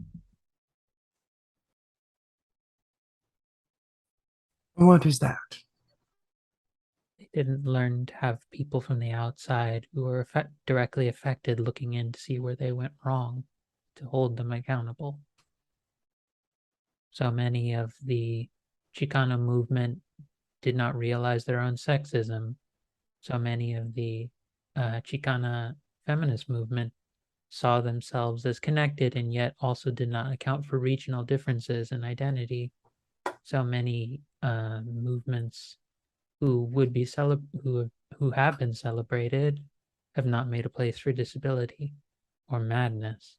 What is that? They didn't learn to have people from the outside who were directly affected looking in to see where they went wrong, to hold them accountable. So many of the Chicano movement did not realize their own sexism. So many of the Chicana feminist movement saw themselves as connected and yet also did not account for regional differences in identity. So many movements who would be who have been celebrated have not made a place for disability or madness,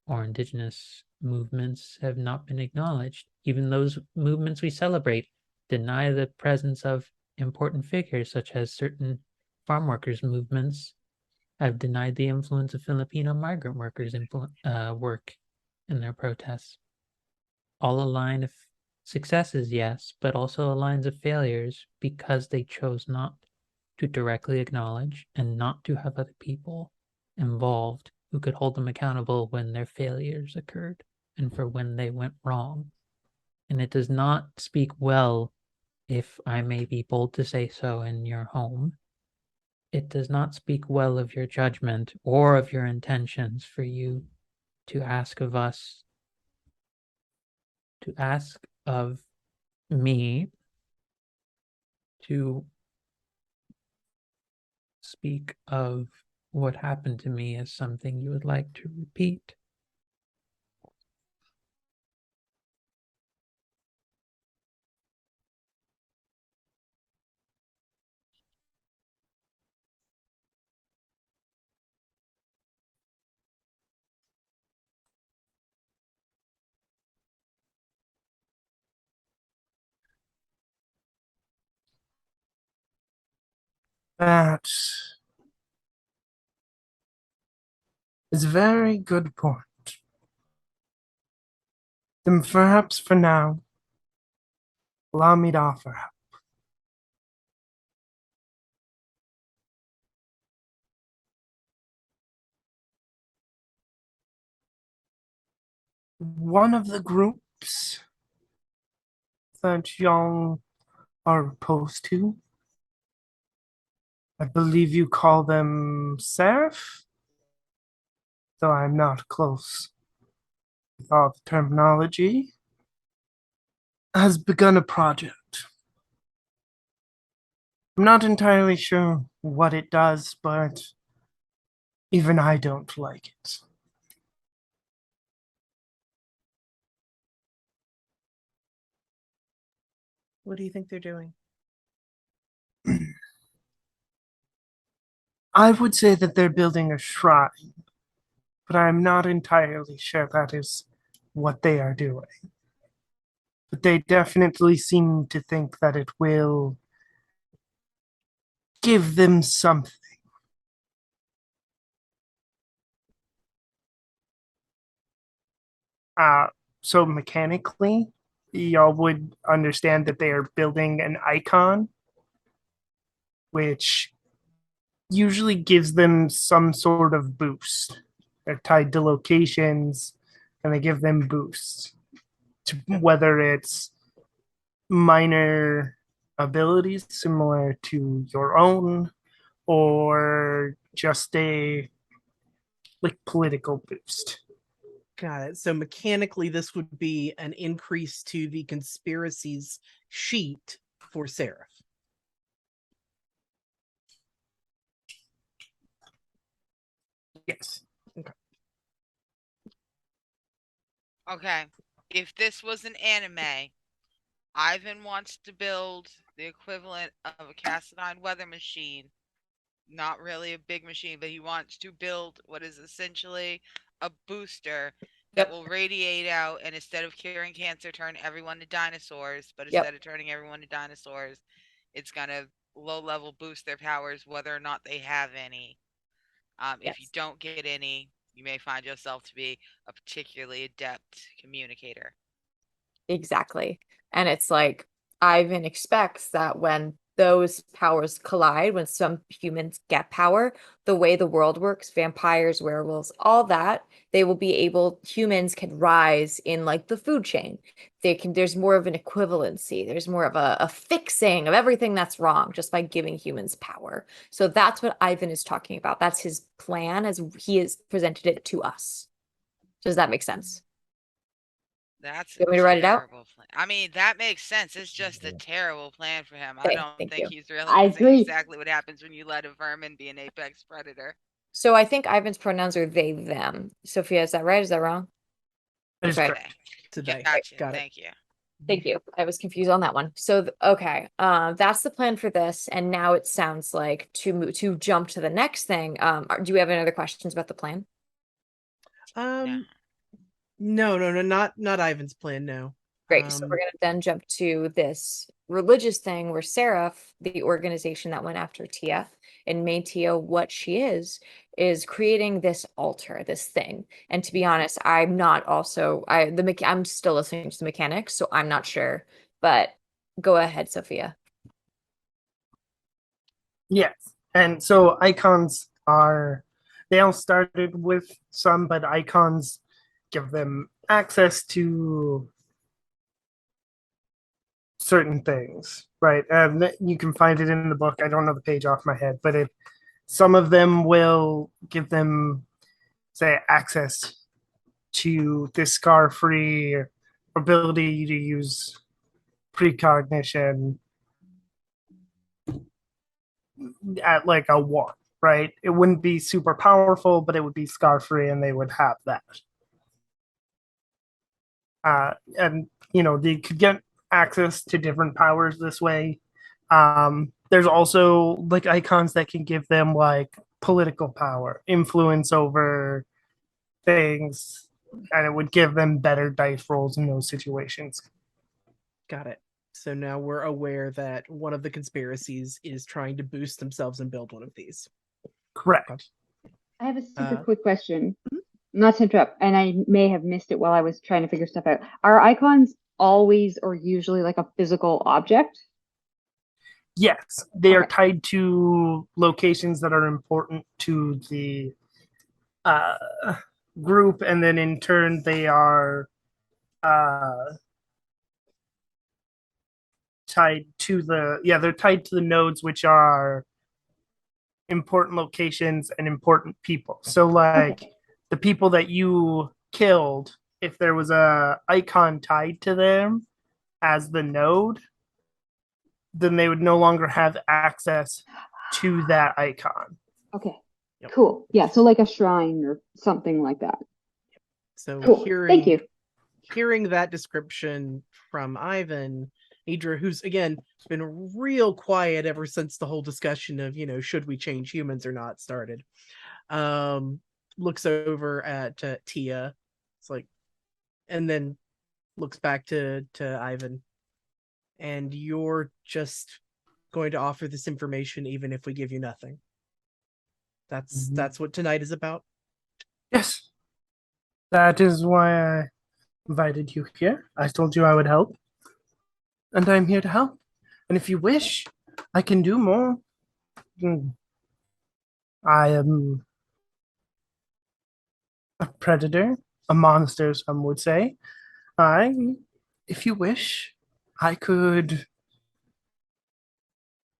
or indigenous movements have not been acknowledged. Even those movements we celebrate deny the presence of important figures, such as certain farm workers movements have denied the influence of Filipino migrant workers' work in their protests. All a line of successes, yes, but also a lines of failures because they chose not to directly acknowledge and not to have other people involved who could hold them accountable when their failures occurred and for when they went wrong. And it does not speak well, if I may be bold to say so, in your home. It does not speak well of your judgment or of your intentions for you to ask of us, to ask of me to speak of what happened to me as something you would like to repeat. That is a very good point. Then perhaps for now, allow me to offer help. One of the groups that y'all are opposed to, I believe you call them Seraph, though I'm not close with all the terminology, has begun a project. I'm not entirely sure what it does, but even I don't like it. What do you think they're doing? I would say that they're building a shrine, but I'm not entirely sure that is what they are doing. But they definitely seem to think that it will give them something. Uh, so mechanically, y'all would understand that they are building an icon, which usually gives them some sort of boost. They're tied to locations, and they give them boosts. Whether it's minor abilities similar to your own, or just a like political boost. Got it. So mechanically, this would be an increase to the conspiracies sheet for Seraph. Yes. Okay. If this was an anime, Ivan wants to build the equivalent of a cast iron weather machine. Not really a big machine, but he wants to build what is essentially a booster that Yep. will radiate out, and instead of curing cancer, turn everyone to dinosaurs. But Yep. instead of turning everyone to dinosaurs, it's gonna low level boost their powers, whether or not they have any. If you Yes. don't get any, you may find yourself to be a particularly adept communicator. Exactly. And it's like Ivan expects that when those powers collide, when some humans get power, the way the world works, vampires, werewolves, all that, they will be able, humans can rise in like the food chain. There's more of an equivalency. There's more of a fixing of everything that's wrong just by giving humans power. So that's what Ivan is talking about. That's his plan as he has presented it to us. Does that make sense? That's You a want me to write it out? terrible plan. I mean, that makes sense. It's just a terrible plan for him. I Okay, don't thank think you. he's I realizing agree. exactly what happens when you let a vermin be an apex predator. So I think Ivan's pronouns are they, them. Sophia, is that right? Is that wrong? That is Okay. correct. Today. Gotcha. Got it. Thank you. Thank you. I was confused on that one. So okay, that's the plan for this. And now it sounds like to jump to the next thing. Do we have any other questions about the plan? No, not Ivan's plan. No. Great. So we're gonna then jump to this religious thing where Seraph, the organization that went after Tia and made Tia what she is creating this altar, this thing. And to be honest, I'm not also I'm still listening to the mechanics, so I'm not sure. But go ahead, Sophia. Yes. And so icons they all started with some, but icons give them access to certain things, right? And you can find it in the book. I don't know the page off my head, but some of them will give them, say, access to this scar-free ability to use precognition at like a 1, right? It wouldn't be super powerful, but it would be scar-free, and they would have that. And they could get access to different powers this way. There's also like icons that can give them like political power, influence over things, and it would give them better dice rolls in those situations. Got it. So now we're aware that one of the conspiracies is trying to boost themselves and build one of these. Correct. I have a super quick question. Not to interrupt, and I may have missed it while I was trying to figure stuff out. Are icons always or usually like a physical object? Yes, they are Okay. tied to locations that are important to the group, and then in turn they are tied to they're tied to the nodes, which are important locations and important people. So like Okay. the people that you killed, if there was a icon tied to them as the node, then they would no longer have access to that icon. Okay. Yep. Cool. Yeah. So like a shrine or something like that. So Cool. Thank you. Hearing that description from Ivan, Nidra, who's again been real quiet ever since the whole discussion of, should we change humans or not started, looks over at Tia. It's like, and then looks back to Ivan. And you're just going to offer this information even if we give you nothing. That's what tonight is about. Yes. That is why I invited you here. I told you I would help. And I'm here to help. And if you wish, I can do more. I am a predator, a monster, some would say. If you wish, I could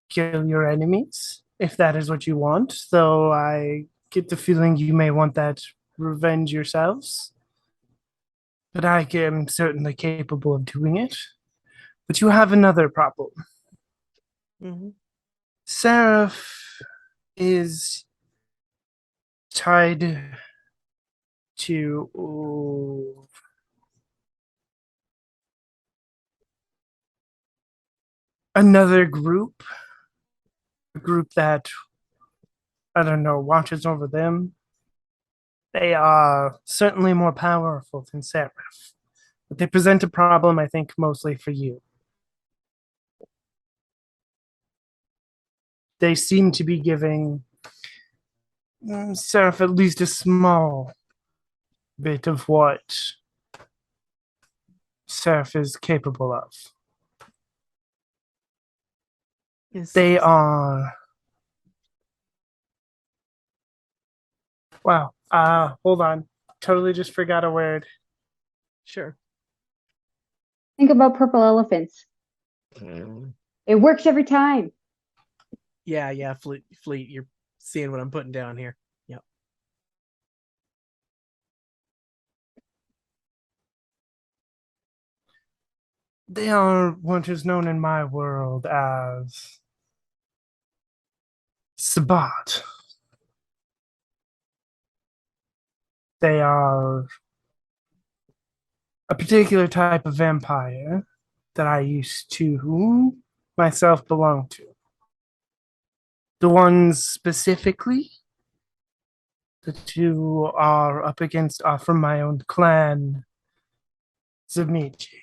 kill your enemies, if that is what you want. Though I get the feeling you may want that revenge yourselves. But I am certainly capable of doing it. But you have another problem. Seraph is tied to another group, a group that, I don't know, watches over them. They are certainly more powerful than Seraph, but they present a problem, I think, mostly for you. They seem to be giving Seraph at least a small bit of what Seraph is capable of. They are... Wow. Hold on. Totally just forgot a word. Sure. Think about purple elephants. It works every time. Yeah, Fleet, you're seeing what I'm putting down here. Yep. They are what is known in my world as Sabat. They are a particular type of vampire that I used to myself belong to. The ones specifically that you are up against are from my own clan, Zamichi.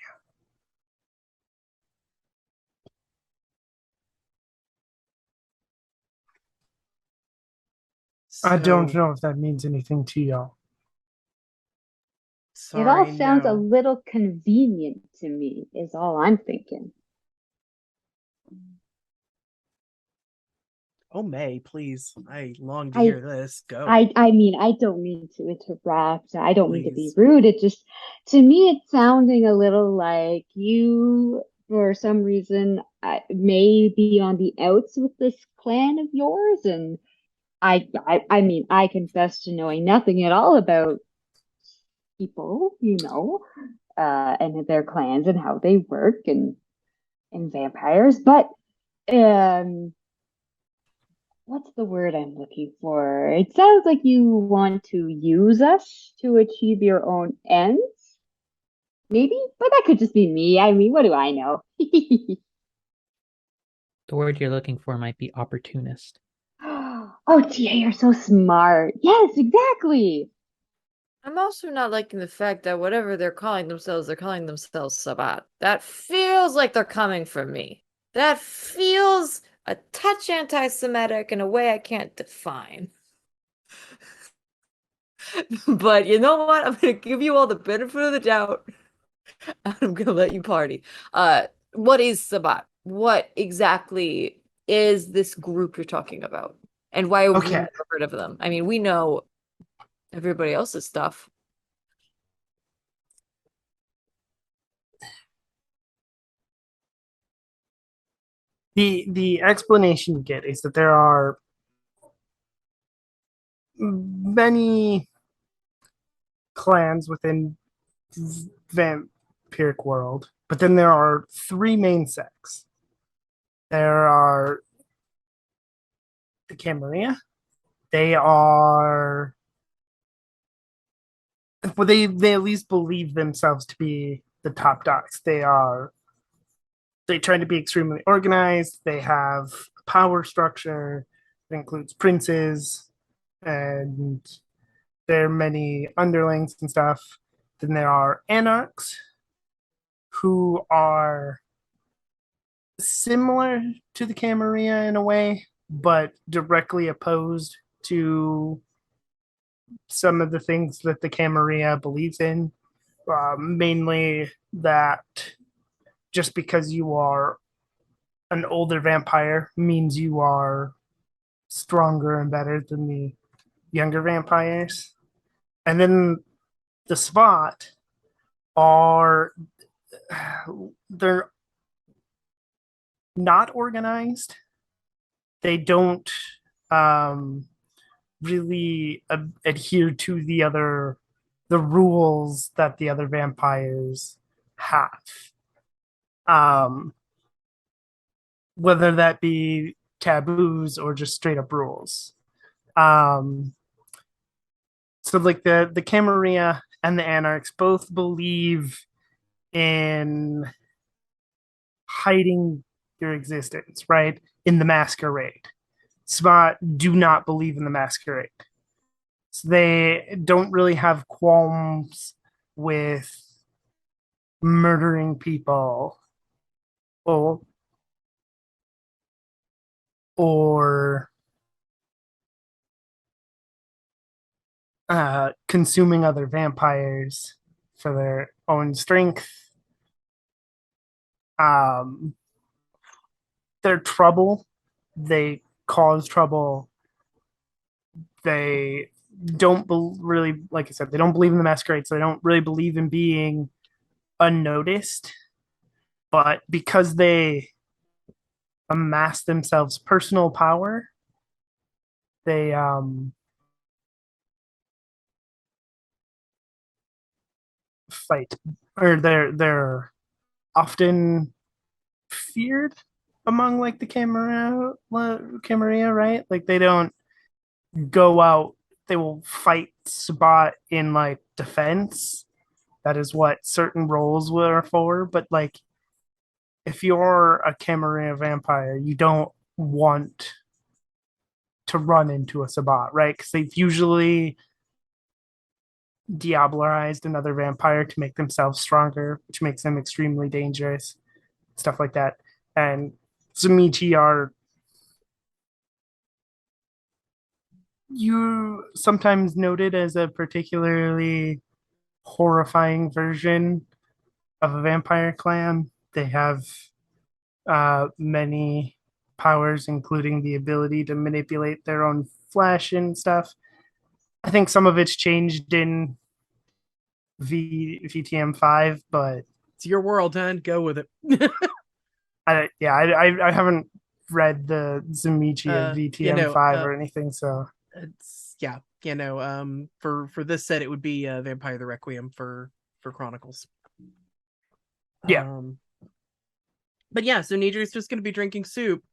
I don't So know if that means anything to y'all. It all sorry, sounds a no. little convenient to me, is all I'm thinking. Oh, May, please. I long to I hear this. Go, I mean, I don't mean to interrupt. I don't mean to be please. rude. It just, to me, it's sounding a little like you, for some reason, may be on the outs with this clan of yours. And I mean, I confess to knowing nothing at all about people, and their clans and how they work and vampires. But um, what's the word I'm looking for? It sounds like you want to use us to achieve your own ends, maybe, but that could just be me. I mean, what do I know? The word you're looking for might be opportunist. Oh, TA, you're so smart. Yes, exactly. I'm also not liking the fact that whatever they're calling themselves Sabat. That feels like they're coming from me. That feels a touch anti-Semitic in a way I can't define. But you know what? I'm gonna give you all the benefit of the doubt. I'm gonna let you party. What is Sabat? What exactly is this group you're talking about? And why have we Okay. never heard of them? I mean, we know everybody else's stuff. The explanation you get is that there are many clans within vampiric world, but then there are three main sects. There are the Camarilla. They are well, they at least believe themselves to be the top dogs. They try to be extremely organized. They have a power structure that includes princes and there are many underlings and stuff. Then there are anarchs who are similar to the Camarilla in a way, but directly opposed to some of the things that the Camarilla believes in. Mainly that just because you are an older vampire means you are stronger and better than the younger vampires. And then the spot are they're not organized. They don't um, really adhere to the rules that the other vampires have. Um, whether that be taboos or just straight up rules. Um, so like the Camarilla and the Anarchs both believe in hiding your existence, right? In the masquerade. Spot do not believe in the masquerade. So they don't really have qualms with murdering people or or consuming other vampires for their own strength. Um, they're trouble. They cause trouble. They don't really, like I said, they don't believe in the masquerade, so they don't really believe in being unnoticed. But because they amass themselves personal power, they fight or they're often feared among like the Camarilla, right? Like they don't go out, they will fight Sabat in like defense. That is what certain roles were for. But like if you're a Camarilla vampire, you don't want to run into a Sabat, right? Because they've usually diablerized another vampire to make themselves stronger, which makes them extremely dangerous, stuff like that. And Zamichi are you sometimes noted as a particularly horrifying version of a vampire clan. They have many powers, including the ability to manipulate their own flesh and stuff. I think some of it's changed in VTM5, but It's your world, man. Go with it. I haven't read the Zamichi of VTM5 uh, or anything, so it's yeah, for this set it would be Vampire the Requiem for Chronicles. Yeah. But yeah, so Nidri's just gonna be drinking soup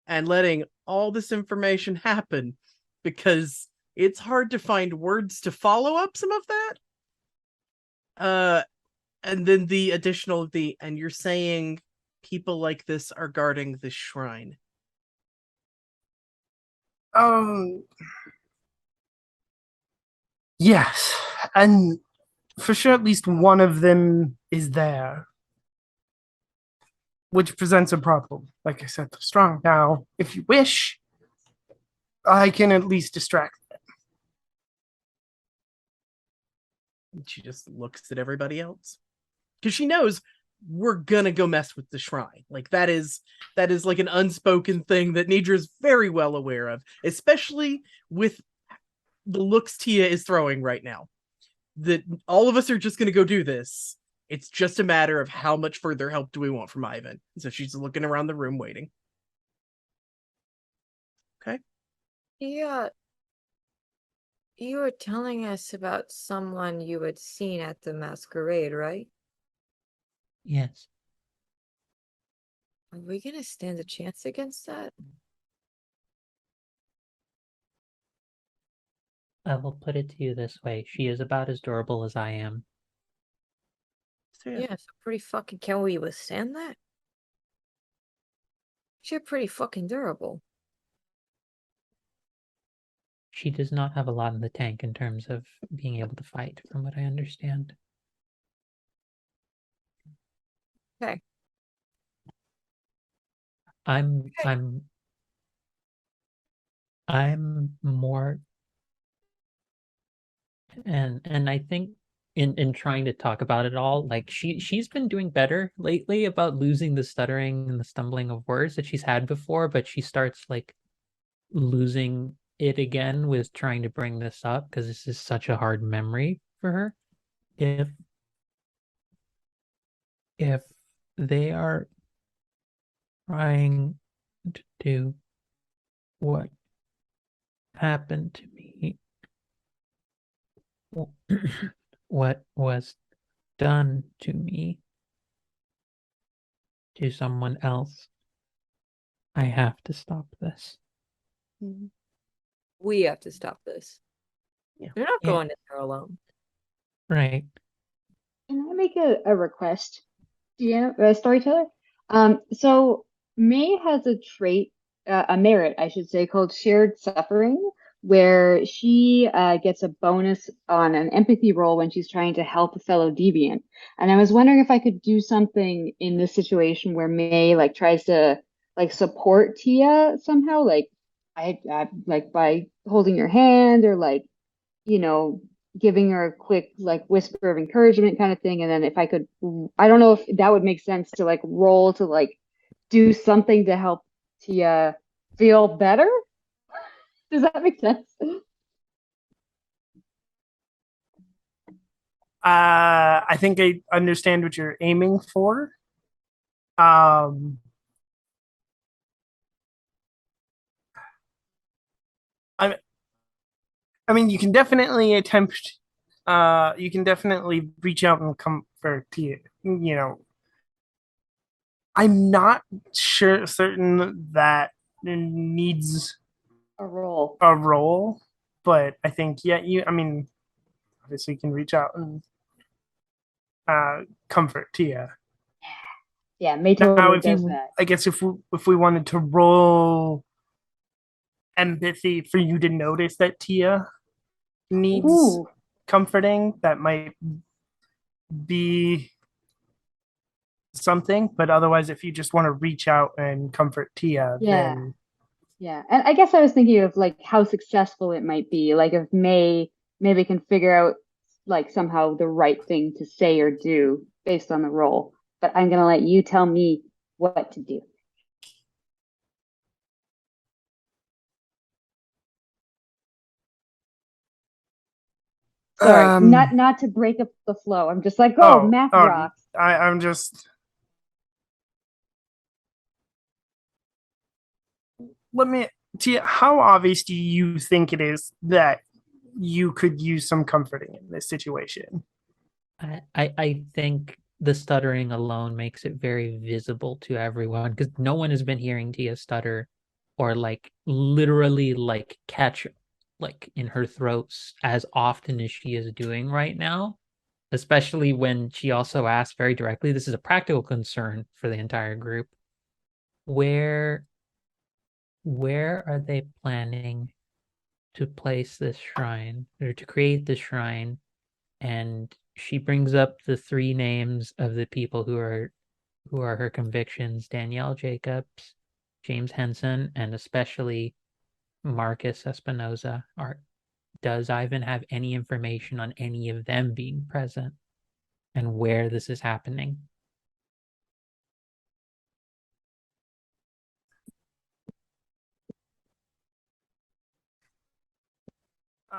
and letting all this information happen because it's hard to find words to follow up some of that. And then the additional and you're saying people like this are guarding the shrine. Yes, and for sure at least one of them is there, which presents a problem. Like I said, they're strong. Now, if you wish, I can at least distract them. She just looks at everybody else because she knows we're gonna go mess with the shrine. Like that is like an unspoken thing that Nidra is very well aware of, especially with the looks Tia is throwing right now. That all of us are just gonna go do this. It's just a matter of how much further help do we want from Ivan. So she's looking around the room waiting. Okay. Yeah. You were telling us about someone you had seen at the masquerade, right? Yes. Are we gonna stand a chance against that? I will put it to you this way. She is about as durable as I am. So, Yeah, so pretty fucking. Can we withstand that? She's pretty fucking durable. She does not have a lot in the tank in terms of being able to fight, from what I understand. Okay. I'm more, and I think in trying to talk about it all, like she's been doing better lately about losing the stuttering and the stumbling of words that she's had before, but she starts like losing it again with trying to bring this up because this is such a hard memory for her. If they are trying to do what happened to me, what was done to me to someone else, I have to stop this. We have to stop this. Yeah. You're not Yeah. going in there alone. Right. Can I make a request, Storyteller? So May has a trait, a merit, I should say, called shared suffering, where she gets a bonus on an empathy roll when she's trying to help a fellow deviant. And I was wondering if I could do something in this situation where May like tries to like support Tia somehow, like I like by holding your hand or like you know, giving her a quick like whisper of encouragement kind of thing. And then if I could, I don't know if that would make sense to like roll to like do something to help Tia feel better. Does that make sense? I think I understand what you're aiming for. I I mean, you can definitely attempt. You can definitely reach out and comfort Tia. You know, I'm not certain that it needs A roll. a roll, but I think I mean, obviously you can reach out and comfort Tia. Yeah, May Now, totally does that. I guess if we wanted to roll empathy for you to notice that Tia needs Ooh, comforting, that might be something. But otherwise, if you just want to reach out and comfort Tia, yeah. then Yeah, and I guess I was thinking of like how successful it might be. Like if May maybe can figure out like somehow the right thing to say or do based on the role. But I'm gonna let you tell me what to do. Sorry, not to break up the flow. I'm just like, oh, math rocks. I'm just let me Tia, how obvious do you think it is that you could use some comforting in this situation? I think the stuttering alone makes it very visible to everyone because no one has been hearing Tia stutter or like literally like catch like in her throat as often as she is doing right now, especially when she also asked very directly, this is a practical concern for the entire group. Where are they planning to place this shrine or to create this shrine? And she brings up the three names of the people who are her convictions: Danielle Jacobs, James Henson, and especially Marcus Espinoza. Does Ivan have any information on any of them being present and where this is happening?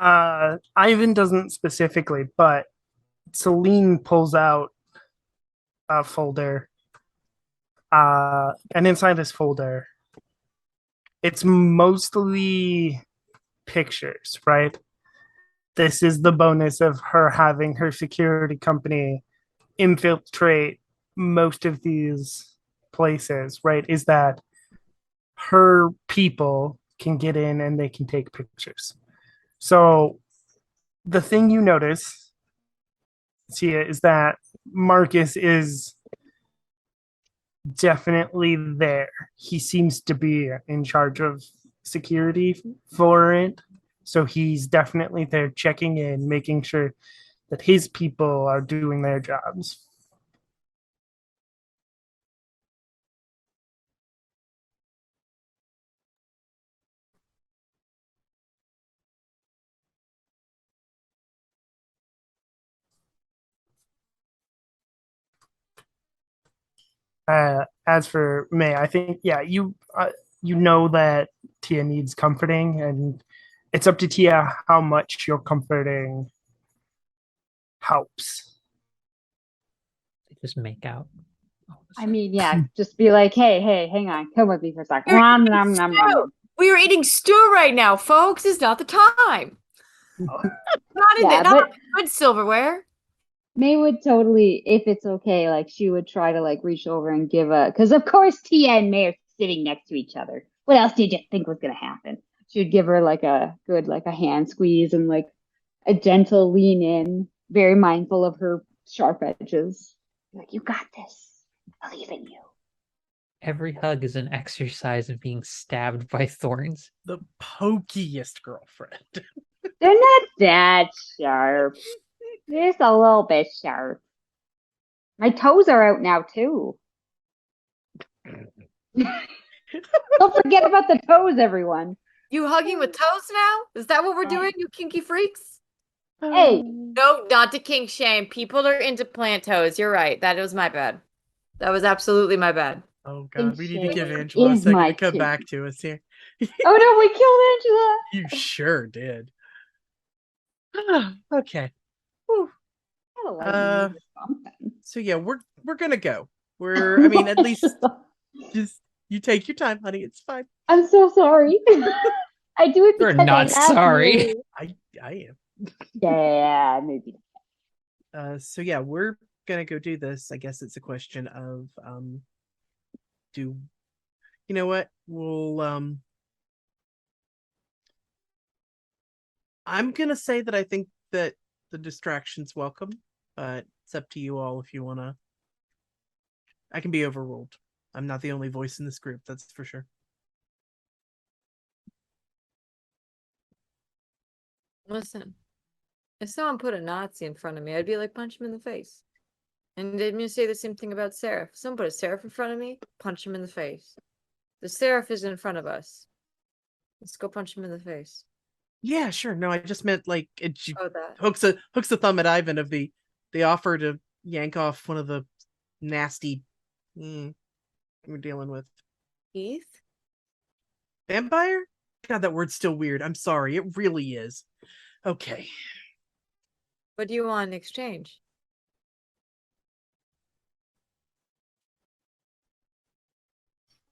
Ivan doesn't specifically, but Celine pulls out a folder. And inside this folder, it's mostly pictures, right? This is the bonus of her having her security company infiltrate most of these places, right? Is that her people can get in and they can take pictures. So the thing you notice, Tia, is that Marcus is definitely there. He seems to be in charge of security for it. So he's definitely there checking in, making sure that his people are doing their jobs. As for May, I think you know that Tia needs comforting, and it's up to Tia how much your comforting helps. They just make out. I mean, yeah, just be like, hey, hang on, come with me for a second. You're Nom, eating nom, nom, nom, stew. nom. We are eating stew right now, folks. It's not the time. Not in Yeah, not but good silverware. May would totally, if it's okay, like she would try to like reach over and give a, because of course Tia and May are sitting next to each other. What else did you think was gonna happen? She would give her like a good, like a hand squeeze and like a gentle lean in, very mindful of her sharp edges. Like, you got this. I believe in you. Every hug is an exercise in being stabbed by thorns. The pokiest girlfriend. They're not that sharp. Just a little bit sharp. My toes are out now too. Don't forget about the toes, everyone. You hugging with toes now? Is that what we're doing, you kinky freaks? Hey, No, not to kink shame. People are into plant toes. You're right. That was my bad. That was absolutely my bad. Oh god, we need to give shame Angela a is second my to come kink. back to us here. Oh no, we killed Angela. You sure did. Okay. Whew. I like you something. So yeah, we're gonna go. I mean, at least just you take your time, honey. It's fine. I'm so sorry. I do it You're because not I love sorry. you. I am. Yeah, maybe. So yeah, we're gonna go do this. I guess it's a question of do. You know what? We'll I'm gonna say that I think that the distraction's welcome, but it's up to you all if you wanna. I can be overruled. I'm not the only voice in this group, that's for sure. Listen, if someone put a Nazi in front of me, I'd be like, punch him in the face. And didn't you say the same thing about Seraph? If someone put a Seraph in front of me, punch him in the face. The Seraph is in front of us. Let's go punch him in the face. Yeah, sure. No, I just meant like she Oh, that. hooks a thumb at Ivan of the offer to yank off one of the nasty we're dealing with. Heath? Vampire? God, that word's still weird. I'm sorry. It really is. Okay. What do you want in exchange?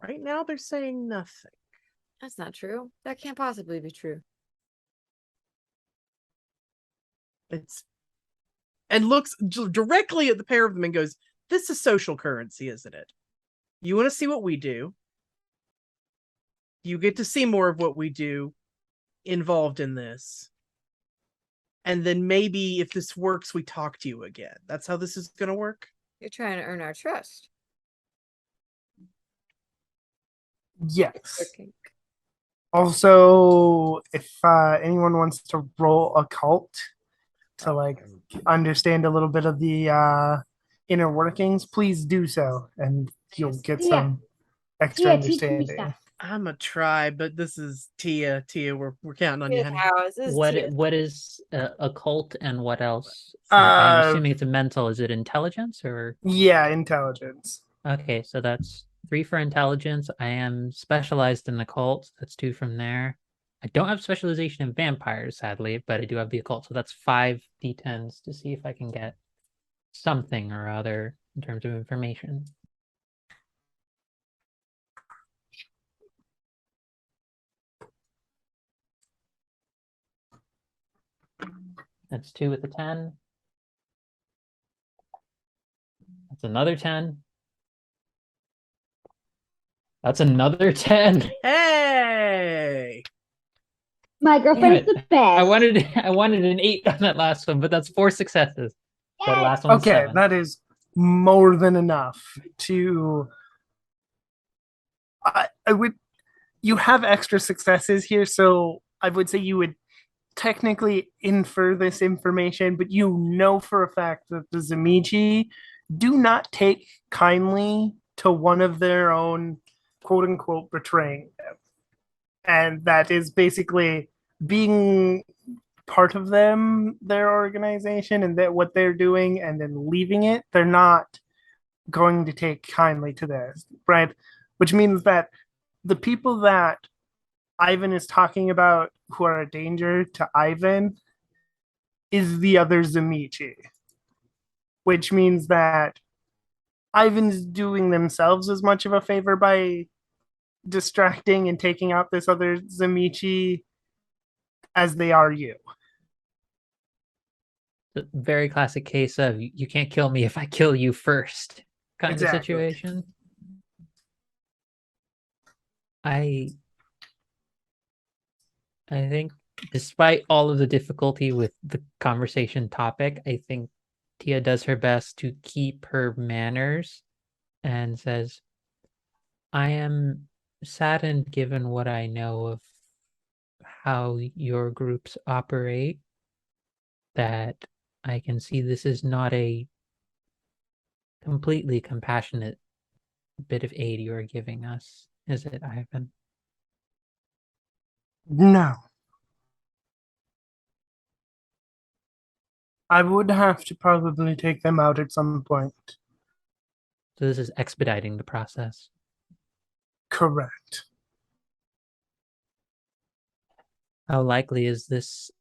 Right now they're saying nothing. That's not true. That can't possibly be true. It's and looks directly at the pair of them and goes, "This is social currency, isn't it? You want to see what we do? You get to see more of what we do involved in this. And then maybe if this works, we talk to you again. That's how this is going to work." You're trying to earn our trust. Yes. Okay. Also, if anyone wants to roll occult to like understand a little bit of the inner workings, please do so, and you'll get Yeah. some extra Yeah, teach me understanding. stuff. I'm a try, but this is Tia. Tia, we're counting on you, honey. What is occult and what else? I'm assuming it's a mental. Is it intelligence or? Yeah, intelligence. Okay, so that's 3 for intelligence. I am specialized in occult. That's 2 from there. I don't have specialization in vampires, sadly, but I do have the occult. So that's 5 d10s to see if I can get something or other in terms of information. That's 2 with the 10. That's another 10. That's another 10. Hey! My girlfriend is the best. I wanted an 8 on that last one, but that's 4 successes. That last one's Okay, 7. that is more than enough to. I would. You have extra successes here, so I would say you would technically infer this information, but you know for a fact that the Zamichi do not take kindly to one of their own, quote unquote, betraying them. And that is basically being part of them, their organization, and that what they're doing, and then leaving it. They're not going to take kindly to this, right? Which means that the people that Ivan is talking about who are a danger to Ivan is the other Zamichi, which means that Ivan's doing themselves as much of a favor by distracting and taking out this other Zamichi as they are you. The very classic case of you can't kill me if I kill you first kind Exactly. of situation. I think despite all of the difficulty with the conversation topic, I think Tia does her best to keep her manners and says, I am saddened given what I know of how your groups operate, that I can see this is not a completely compassionate bit of aid you are giving us, is it, Ivan? No. I would have to probably take them out at some point. So this is expediting the process. Correct. How likely is this?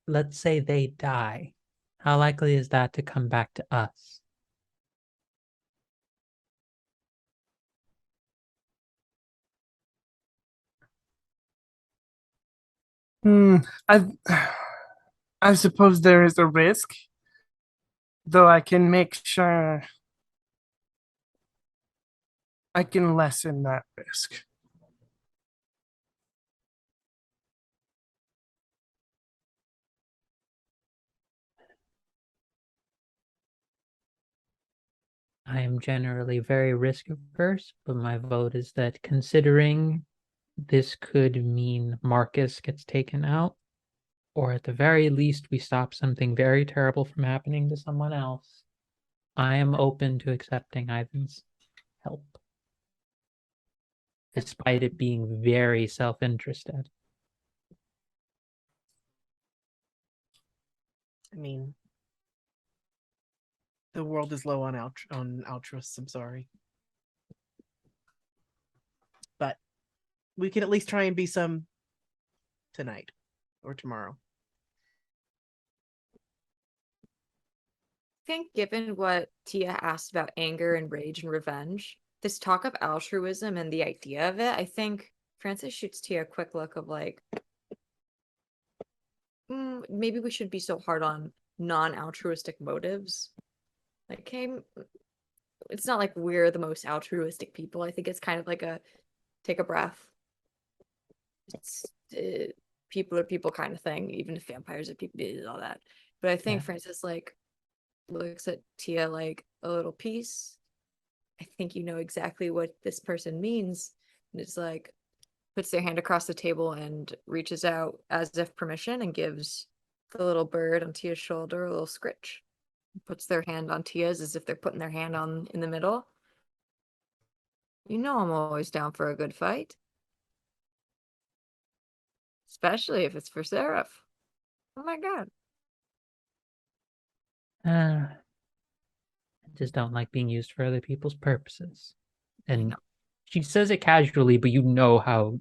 Let's say they die. How likely is that to come back to us? I I suppose there is a risk, though I can make sure I can lessen that risk. I am generally very risk averse, but my vote is that considering this could mean Marcus gets taken out, or at the very least we stop something very terrible from happening to someone else, I am open to accepting Ivan's help, despite it being very self-interested. I mean, the world is low on altruists. I'm sorry, but we can at least try and be some tonight or tomorrow. I think given what Tia asked about anger and rage and revenge, this talk of altruism and the idea of it, I think Francis shoots Tia a quick look of like, maybe we shouldn't be so hard on non-altruistic motives. Like, hey, it's not like we're the most altruistic people. I think it's kind of like a take a breath. It's people are people kind of thing, even if vampires are people, all that. But I think Francis like looks at Tia like a little piece. I think you know exactly what this person means. And it's like puts their hand across the table and reaches out as if permission and gives the little bird on Tia's shoulder a little scritch. Puts their hand on Tia's as if they're putting their hand on in the middle. You know I'm always down for a good fight. Especially if it's for Seraph. Oh my god. I just don't like being used for other people's purposes. And she says it casually, but you know how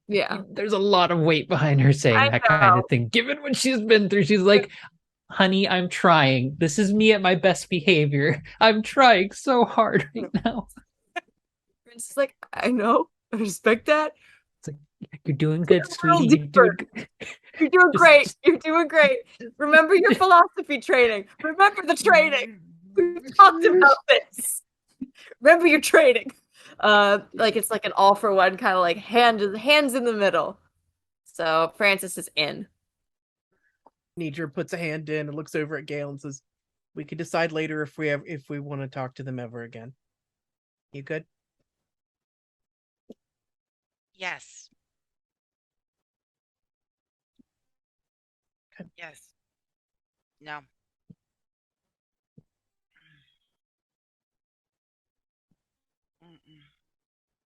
there's a lot of weight behind her saying that kind of thing. Given what she's been through, she's like, honey, I'm trying. This is me at my best behavior. I'm trying so hard right now. It's like, I know. I respect that. It's like, you're doing good, sweetie. You're doing good. You're doing great. You're doing great. Remember your philosophy training. Remember the training. We've talked about this. Remember your training. Like it's like an all for one kind of like hands in the middle. So Francis is in. Nidra puts a hand in and looks over at Gale and says, "We can decide later if we want to talk to them ever again. You good?" Yes. Yes. No.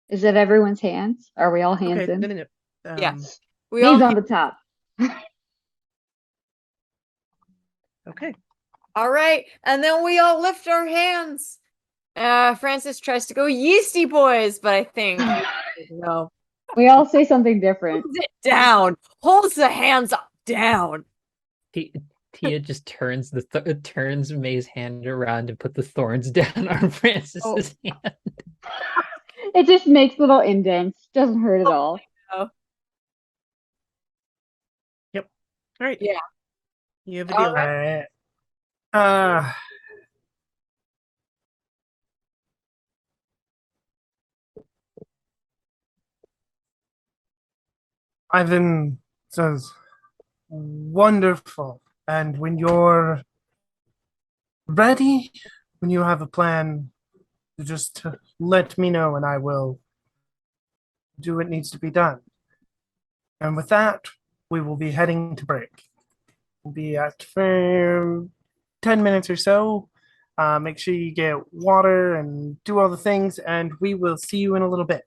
Is it everyone's hands? Are we all hands Okay, in? no. Yeah. May's on the top. Okay. All right. And then we all lift our hands. Francis tries to go yeasty boys, but I think no. We all say something different. Holds it down. Holds the hands up down. Tia just turns turns May's hand around and put the thorns down on Francis's hand. It just makes little indents. Doesn't hurt at all. Yep. All right. Yeah. You have a deal. Ivan says, wonderful. And when you're ready, when you have a plan, just let me know and I will do what needs to be done. And with that, we will be heading to break. We'll be at for 10 minutes or so. Make sure you get water and do all the things, and we will see you in a little bit.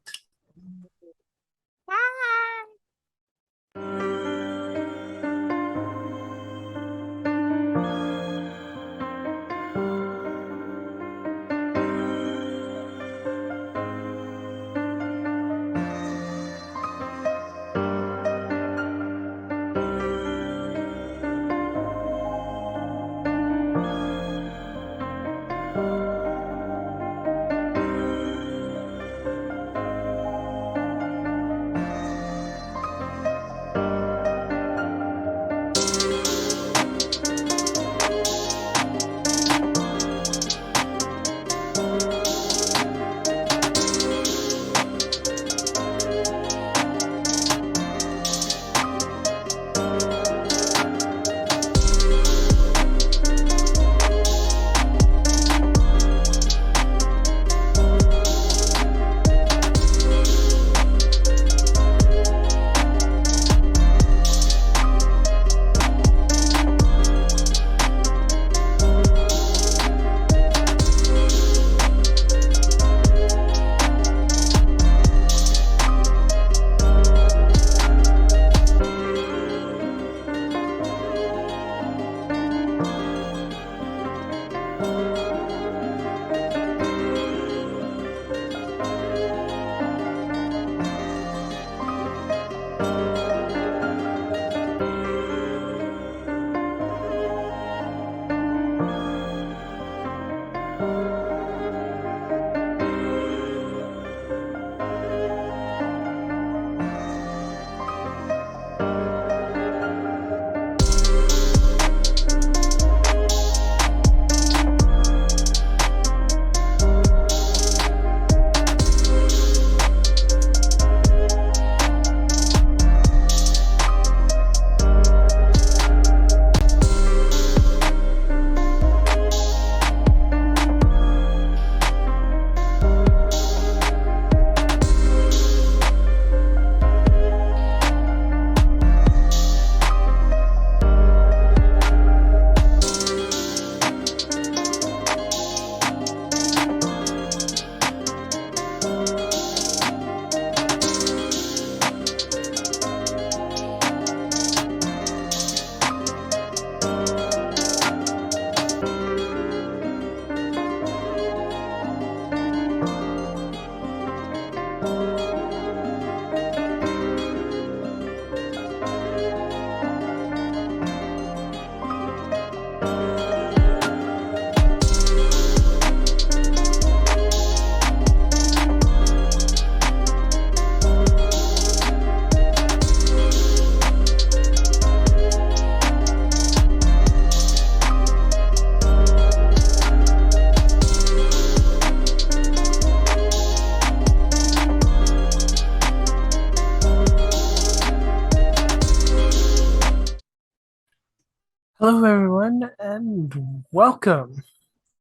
Hello, everyone, and welcome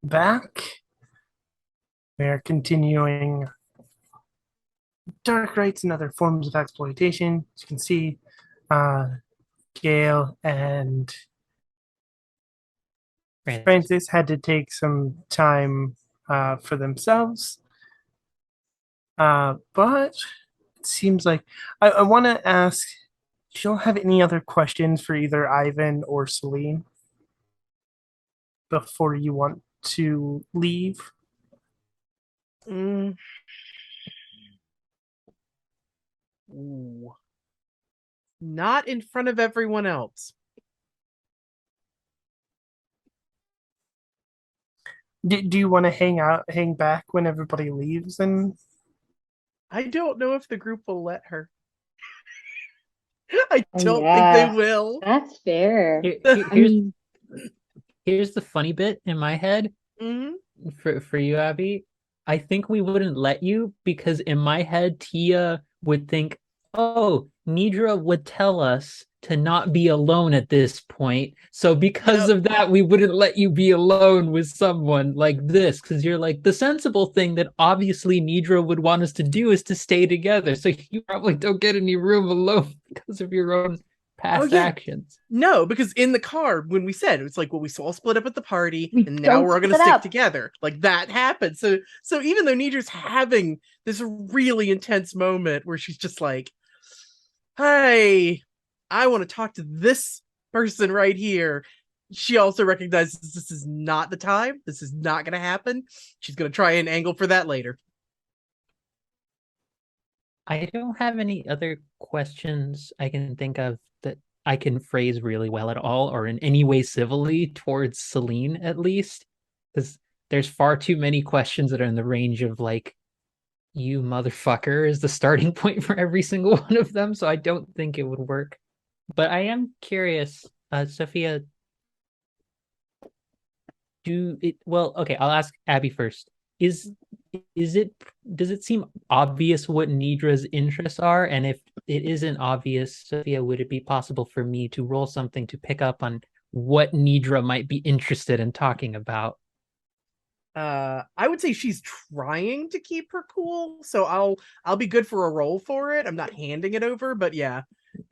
back. We are continuing Dark Rites and Other Forms of Exploitation. As you can see, Gail and Francis had to take some time for themselves. But it seems like I want to ask, do you all have any other questions for either Ivan or Celine before you want to leave? Ooh. Not in front of everyone else. Do you want to hang back when everybody leaves? And I don't know if the group will let her. I Oh, don't yeah. think they will. That's fair. Here- I mean, here's the funny bit in my head Mhm. for you, Abby. I think we wouldn't let you because in my head, Tia would think, oh, Nidra would tell us to not be alone at this point. So because Yep. of that, we wouldn't let you be alone with someone like this. Because you're like, the sensible thing that obviously Nidra would want us to do is to stay together. So you probably don't get any room alone because of your own past yeah. actions. No, because in the car, when we said, it's like, well, we all split up at the party, We and now don't we're going to split stick up. together. Like, that happened. So even though Nidra's having this really intense moment where she's just like, hey, I want to talk to this person right here, she also recognizes this is not the time. This is not going to happen. She's going to try and angle for that later. I don't have any other questions I can think of that I can phrase really well at all, or in any way civilly towards Celine, at least. Because there's far too many questions that are in the range of, like, you motherfucker is the starting point for every single one of them. So I don't think it would work. But I am curious, Sophia, okay, I'll ask Abby first. Is it does it seem obvious what Nidra's interests are? And if it isn't obvious, Sophia, would it be possible for me to roll something to pick up on what Nidra might be interested in talking about? I would say she's trying to keep her cool, so I'll be good for a roll for it. I'm not handing it over, but yeah.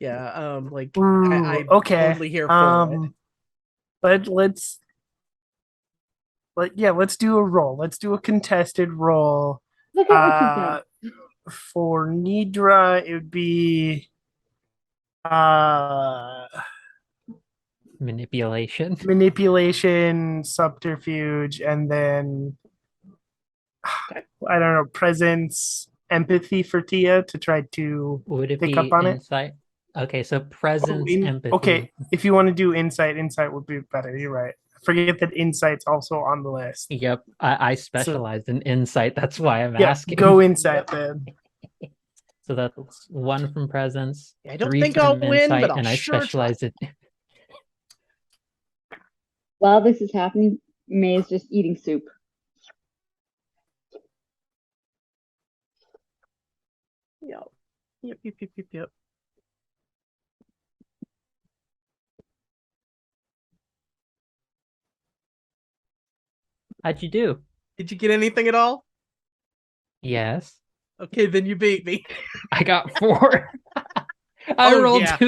Like, I'm okay. totally here for it. But let's do a roll. Let's do a contested roll. Look at what you've done. For Nidra, it would be Manipulation. manipulation, subterfuge, and then I don't know, presence, empathy for Tia to try to Would it pick be up on it? insight? Okay, so presence, empathy. Okay, if you want to do insight would be better. You're right. Forget that insight's also on the list. Yep, I specialized in insight. That's why I'm Yeah, asking. go insight then. So that's 1 from presence, I don't 3 think I'll from win, insight, but I'll and I sure try. specialized it. While this is happening, May is just eating soup. Yep. Yep. How'd you do? Did you get anything at all? Yes, Okay, then you beat me. I got 4. I Oh, rolled yeah.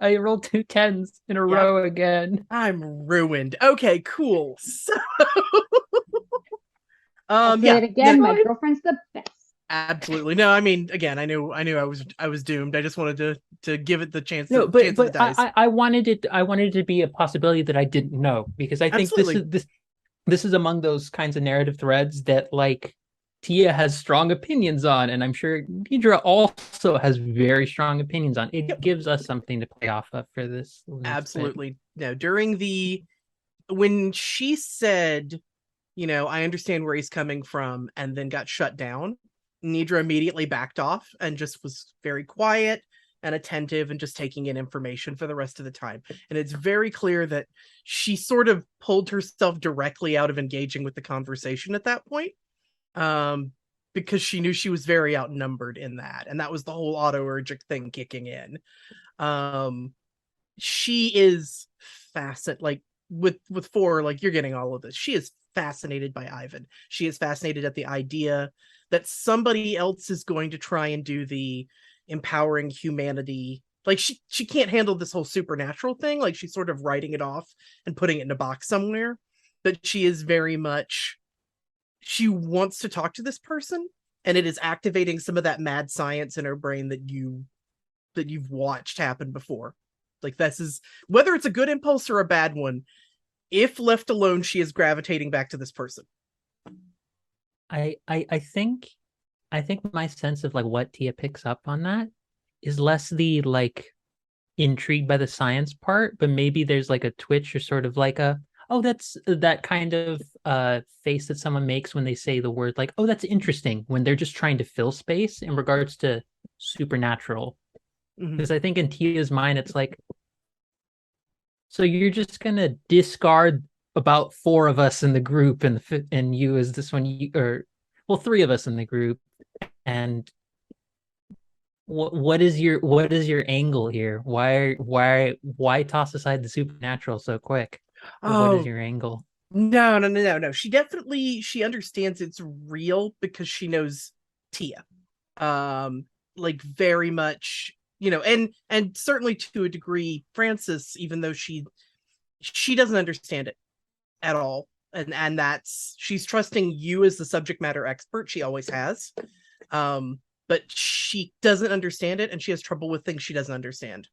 I rolled 2 10s in a Yep. row again. I'm ruined. Okay, cool. So, I'll say yeah, it again. no, My girlfriend's the best. absolutely. No, I mean, again, I knew I was doomed. I just wanted to give it the chance. No, Chance but of the dice. I wanted it to be a possibility that I didn't know, because I think Absolutely. this is among those kinds of narrative threads that like Tia has strong opinions on, and I'm sure Nidra also has very strong opinions on. It Yep. gives us something to play off of for this. next bit. Absolutely. No, when she said, I understand where he's coming from, and then got shut down, Nidra immediately backed off and just was very quiet and attentive and just taking in information for the rest of the time. And it's very clear that she sort of pulled herself directly out of engaging with the conversation at that point, because she knew she was very outnumbered in that. And that was the whole autoergic thing kicking in. She is fascinated, like with 4, like you're getting all of this. She is fascinated by Ivan. She is fascinated at the idea that somebody else is going to try and do the empowering humanity. Like she can't handle this whole supernatural thing. Like she's sort of writing it off and putting it in a box somewhere. But she is very much, she wants to talk to this person, and it is activating some of that mad science in her brain that you've watched happen before. Like this is, whether it's a good impulse or a bad one, if left alone, she is gravitating back to this person. I think my sense of like what Tia picks up on that is less the like intrigued by the science part, but maybe there's like a twitch or sort of like a, oh, that's that kind of face that someone makes when they say the word like, oh, that's interesting, when they're just trying to fill space in regards to supernatural. Because I think in Tia's mind, it's like, so you're just gonna discard about 4 of us in the group, and you as this one, or well, 3 of us in the group, and what is your angle here? Why toss aside the supernatural so quick? What is your angle? No. She understands it's real because she knows Tia. Like very much, and certainly to a degree, Frances, even though she doesn't understand it at all. And that's, she's trusting you as the subject matter expert. She always has. But she doesn't understand it, and she has trouble with things she doesn't understand.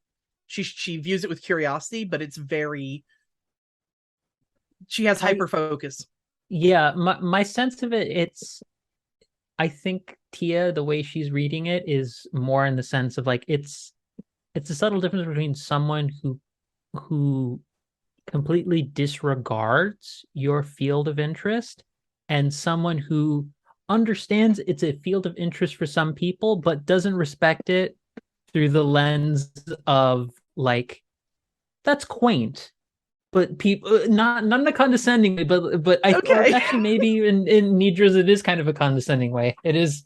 She views it with curiosity, but it's very, she has hyper focus. Yeah, my sense of it's, I think Tia, the way she's reading it, is more in the sense of like it's a subtle difference between someone who completely disregards your field of interest and someone who understands it's a field of interest for some people but doesn't respect it through the lens of like, that's quaint, but people not in a condescending way, but I Okay. actually maybe in Nidra's it is kind of a condescending way. It is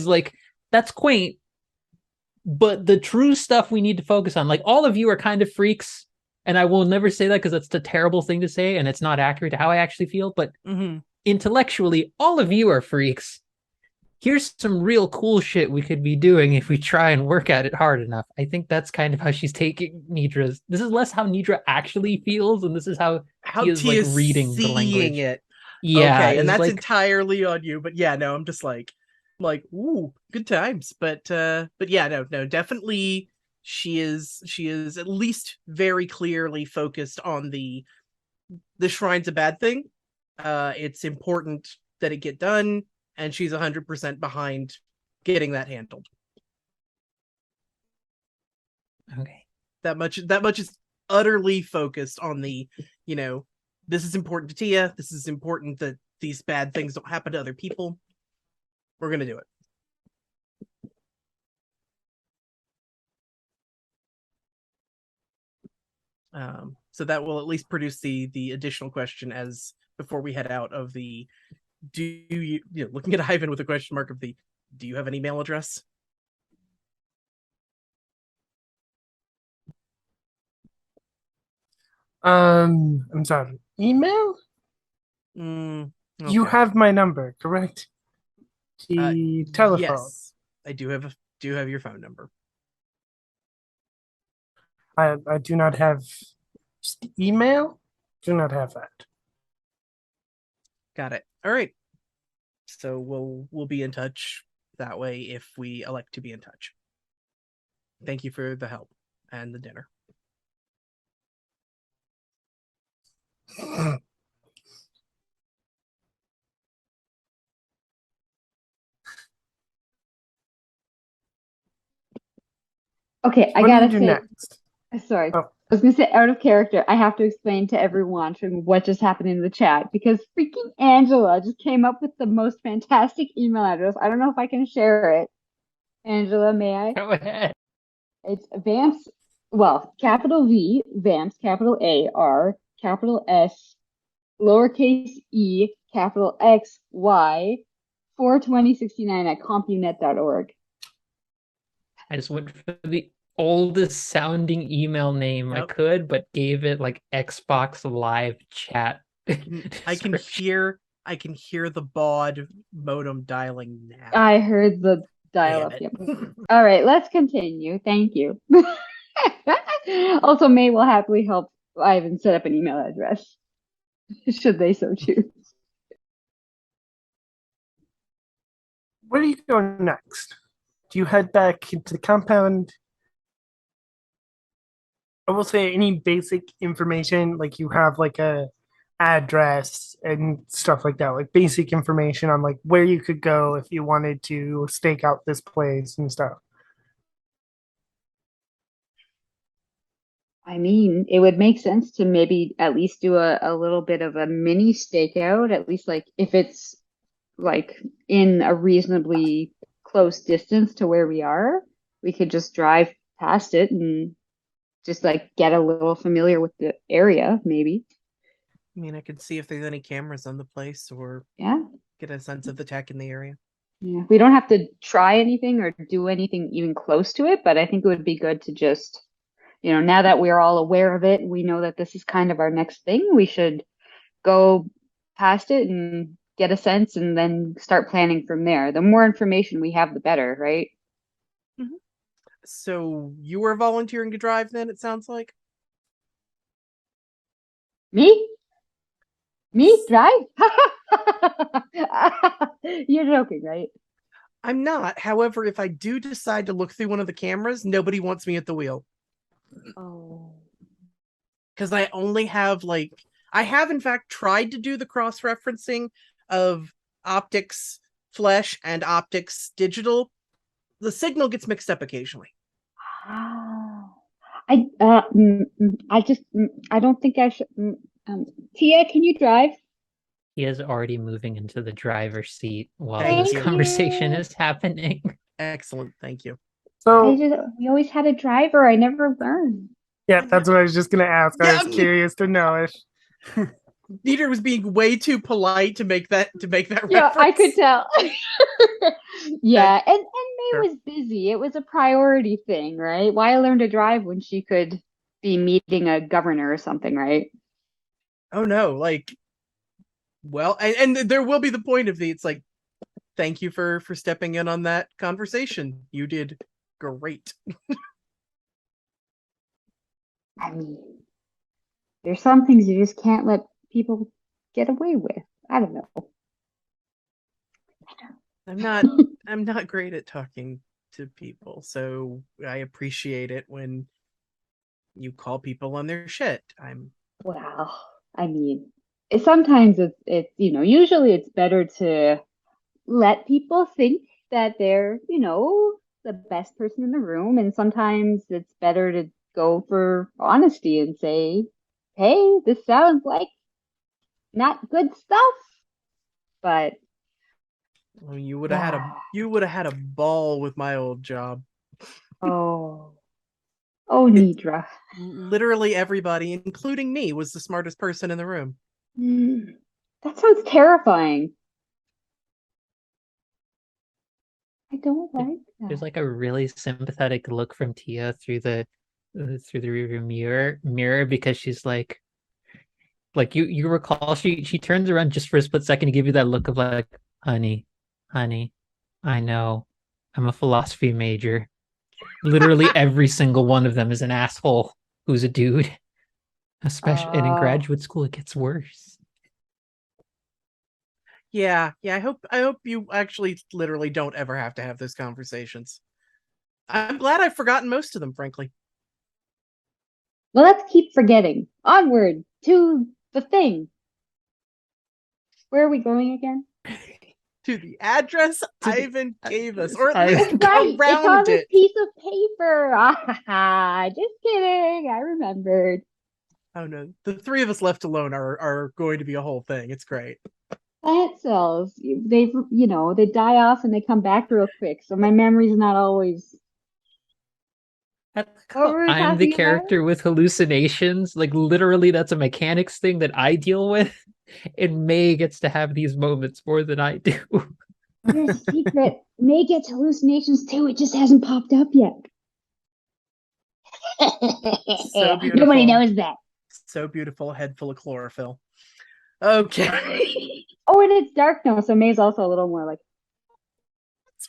like, that's quaint, but the true stuff we need to focus on, like all of you are kind of freaks, and I will never say that because that's the terrible thing to say and it's not accurate to how I actually feel, but intellectually all of you are freaks. Here's some real cool shit we could be doing if we try and work at it hard enough. I think that's kind of how she's taking Nidra's. This is less how Nidra actually feels, and this is how Tia's like reading the language. It. Yeah, okay, and that's like, entirely on you. But yeah, no, I'm just like, ooh, good times. But yeah, no, definitely she is at least very clearly focused on the shrine's a bad thing. It's important that it get done, and she's 100% behind getting that handled. Okay. That much is utterly focused on the, this is important to Tia. This is important that these bad things don't happen to other people. We're going to do it. So that will at least produce the additional question as before we head out of the, do you, looking at Ivan with a question mark of the, do you have an email address? I'm sorry. Email? Okay. You have my number, correct? The telephone. Yes, I do have your phone number. I do not have just email. Do not have that. Got it. All right. So we'll be in touch that way if we elect to be in touch. Thank you for the help and the dinner. Okay, I What do you gotta do say, next? sorry. Oh. I was gonna say out of character, I have to explain to everyone what just happened in the chat because freaking Angela just came up with the most fantastic email address. I don't know if I can share it. Angela, may I? Go ahead. It's Vamps, well, capital V, Vamps, capital A, R, capital S, lowercase e, capital X, Y, 42069 at compunet.org. I just went for the oldest sounding email name I could, but gave it like Xbox Live chat. I can hear the baud modem dialing now. I heard the dial up. Yep. All right, let's continue. Thank you. Also, May will happily help Ivan set up an email address, should they so choose. Where do you go next? Do you head back into the compound? I will say any basic information, like you have like a address and stuff like that, like basic information on like where you could go if you wanted to stake out this place and stuff. I mean, it would make sense to maybe at least do a little bit of a mini stakeout, at least like if it's like in a reasonably close distance to where we are, we could just drive past it and just like get a little familiar with the area, maybe. I mean, I could see if there's any cameras on the place or get a sense of the tech in the area. Yeah, we don't have to try anything or do anything even close to it, but I think it would be good to just, now that we're all aware of it, we know that this is kind of our next thing, we should go past it and get a sense and then start planning from there. The more information we have, the better, right? Mm-hmm. So you were volunteering to drive then, it sounds like? Me? Me? Drive? You're joking, right? I'm not. However, if I do decide to look through one of the cameras, nobody wants me at the wheel. Oh. Because I only have I have in fact tried to do the cross-referencing of optics flesh and optics digital. The signal gets mixed up occasionally. I don't think I should. Tia, can you drive? He is already moving into the driver's seat while Thank this you. conversation is happening. Excellent, thank you. So we always had a driver. I never learned. yeah, that's what I was just gonna ask. I was Yeah. curious to know if Dieter was being way too polite to make that Yeah, reference. I could tell. Yeah, and May Sure. was busy. It was a priority thing, right? Why learn to drive when she could be meeting a governor or something, right? Oh no, well, and there will be the point of it's thank you for stepping in on that conversation. You did great. I mean, there's some things you just can't let people get away with. I don't know. I'm not great at talking to people, so I appreciate it when you call people on their shit. Well, I mean, sometimes it's usually it's better to let people think that they're, the best person in the room. And sometimes it's better to go for honesty and say, hey, this sounds like not good stuff. But Well, you would have had a ball with my old job. oh, Nidra. Literally everybody, including me, was the smartest person in the room. That sounds terrifying. I don't like that. There's like a really sympathetic look from Tia through the rearview mirror because she's like you recall she turns around just for a split second to give you that look of like, honey, I know, I'm a philosophy major. Literally every single one of them is an asshole who's a dude. Especially and in graduate school it gets worse. Yeah. I hope you actually literally don't ever have to have those conversations. I'm glad I've forgotten most of them, frankly. Well, let's keep forgetting. Onward to the thing. Where are we going again? To the address Ivan gave us, or at That's least Right, it's on around this it. piece of paper. Just kidding. I remembered. Oh no, the three of us left alone are going to be a whole thing. It's great. Plant cells, they die off and they come back real quick. So my memory's not always. What were we I'm the talking about? character with hallucinations. Like literally, that's a mechanics thing that I deal with. And May gets to have these moments more than I do. Here's a secret. May gets hallucinations too. It just hasn't popped up yet. So beautiful. Nobody knows that. So beautiful, head full of chlorophyll. Okay. Oh, and it's dark now, so May's also a little more like,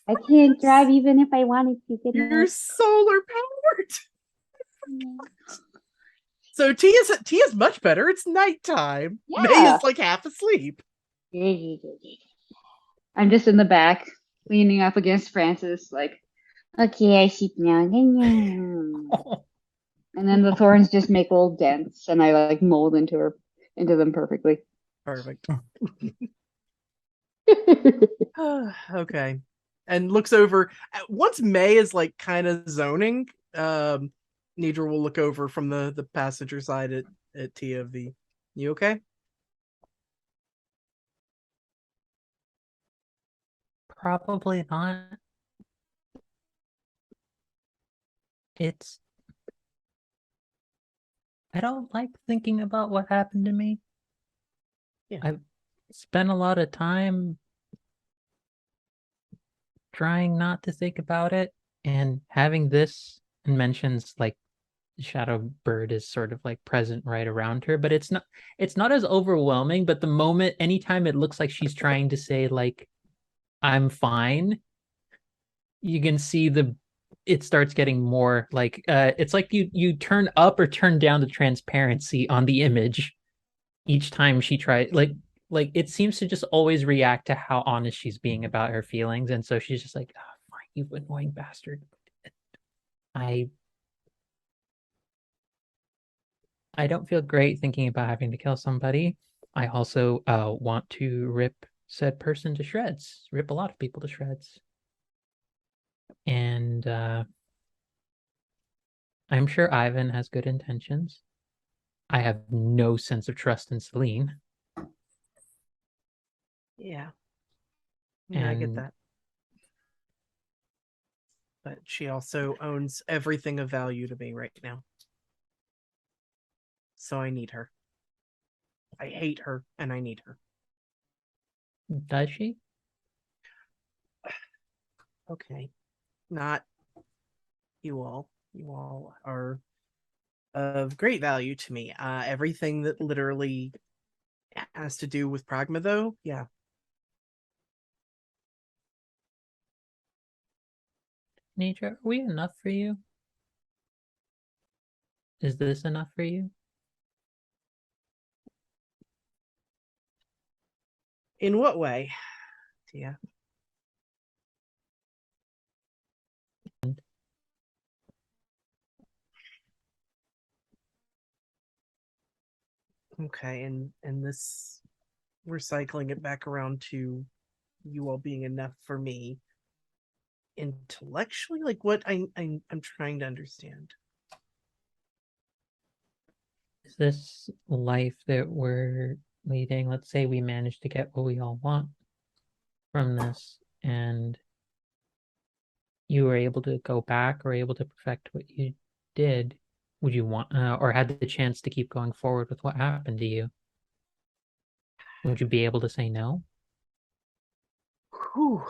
I can't drive even if I wanted to. You're solar powered. So Tia's much better. It's nighttime. Yeah. May is like half asleep. I'm just in the back, leaning up against Francis, like, okay, I sleep now. And then the thorns just make little dents, and I like mold into them perfectly. Perfect. Okay. And looks over. Once May is like kind of zoning, Nidra will look over from the passenger side at Tia of the. You okay? Probably not. I don't like thinking about what happened to me. Yeah. I've spent a lot of time trying not to think about it, and having this and mentions like Shadow Bird is sort of like present right around her, but it's not as overwhelming. But the moment, anytime it looks like she's trying to say like, I'm fine, you can see it starts getting more like it's like you turn up or turn down the transparency on the image each time she tries, like it seems to just always react to how honest she's being about her feelings. And so she's just like, oh, fine, you annoying bastard. I don't feel great thinking about having to kill somebody. I also want to rip said person to shreds, rip a lot of people to shreds. And I'm sure Ivan has good intentions. I have no sense of trust in Celine. Yeah. Yeah, I get And that. But she also owns everything of value to me right now. So I need her. I hate her and I need her. does she? Okay. Not you all. You all are of great value to me. Everything that literally has to do with Pragma, though, yeah. Nidra, are we enough for you? Is this enough for you? In what way? Yeah. Okay, and this, we're cycling it back around to you all being enough for me. intellectually? Like what I'm trying to understand. Is this life that we're leading? Let's say we manage to get what we all want from this, and you were able to go back or able to perfect what you did. Would you want, or had the chance to keep going forward with what happened to you? Would you be able to say no? Whew.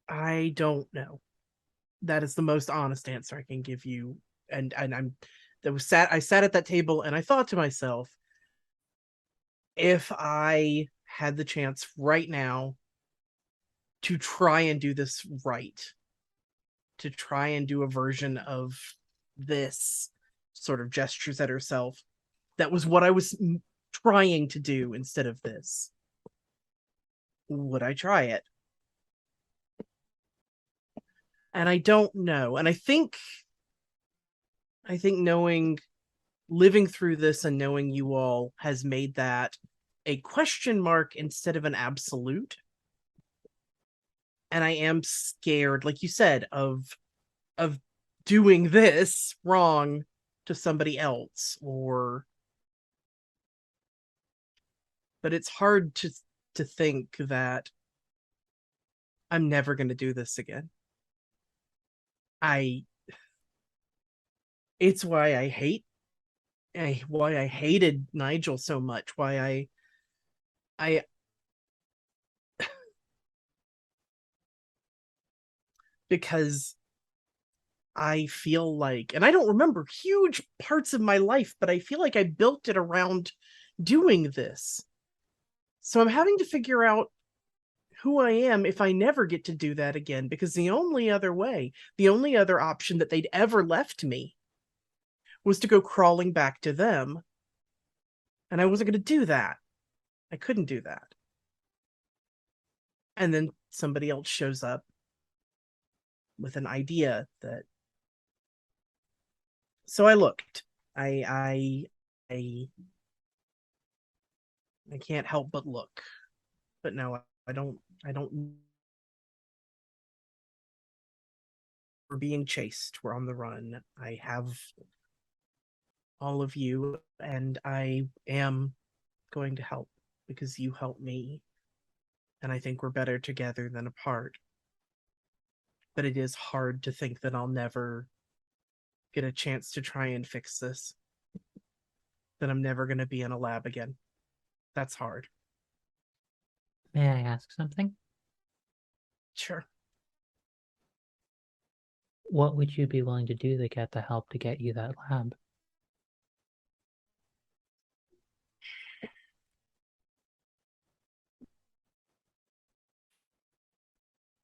I don't know. That is the most honest answer I can give you. And I sat at that table and I thought to myself, if I had the chance right now to try and do this right, to try and do a version of this, sort of gestures at herself, that was what I was trying to do instead of this, would I try it? And I don't know. And I think knowing, living through this and knowing you all has made that a question mark instead of an absolute. And I am scared, like you said, of doing this wrong to somebody else, or but it's hard to think that I'm never going to do this again. It's why I hated Nigel so much, why I because I feel like, and I don't remember huge parts of my life, but I feel like I built it around doing this. So I'm having to figure out who I am if I never get to do that again, because the only other option that they'd ever left me was to go crawling back to them. And I wasn't going to do that. I couldn't do that. And then somebody else shows up with an idea that. So I looked. I can't help but look. But no, I don't. We're being chased. We're on the run. I have all of you, and I am going to help because you helped me. And I think we're better together than apart. But it is hard to think that I'll never get a chance to try and fix this. That I'm never going to be in a lab again. That's hard. May I ask something? Sure. What would you be willing to do to get the help to get you that lab?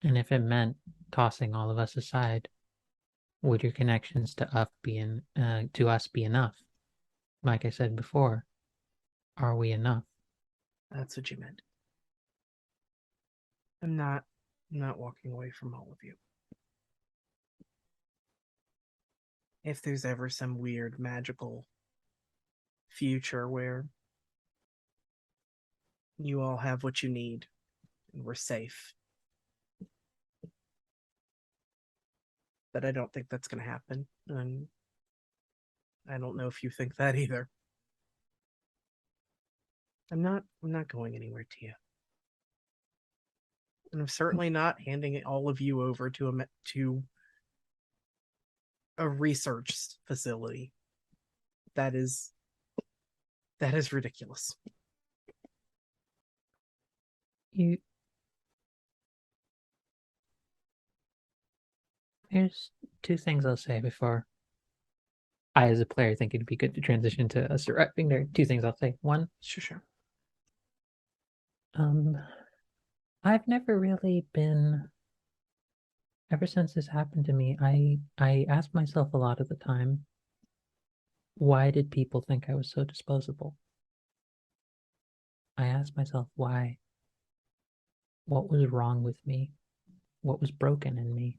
And if it meant tossing all of us aside, would your connections to us be enough? Like I said before, are we enough? That's what you meant. I'm not walking away from all of you. If there's ever some weird magical future where you all have what you need and we're safe. But I don't think that's going to happen. And I don't know if you think that either. I'm not going anywhere to you. And I'm certainly not handing all of you over to a research facility. That is ridiculous. There's two things I'll say before I, as a player, think it'd be good to transition to us directing. There are two things I'll say. One, Sure. I've never really been, ever since this happened to me, I ask myself a lot of the time, why did people think I was so disposable? I ask myself why. What was wrong with me? What was broken in me?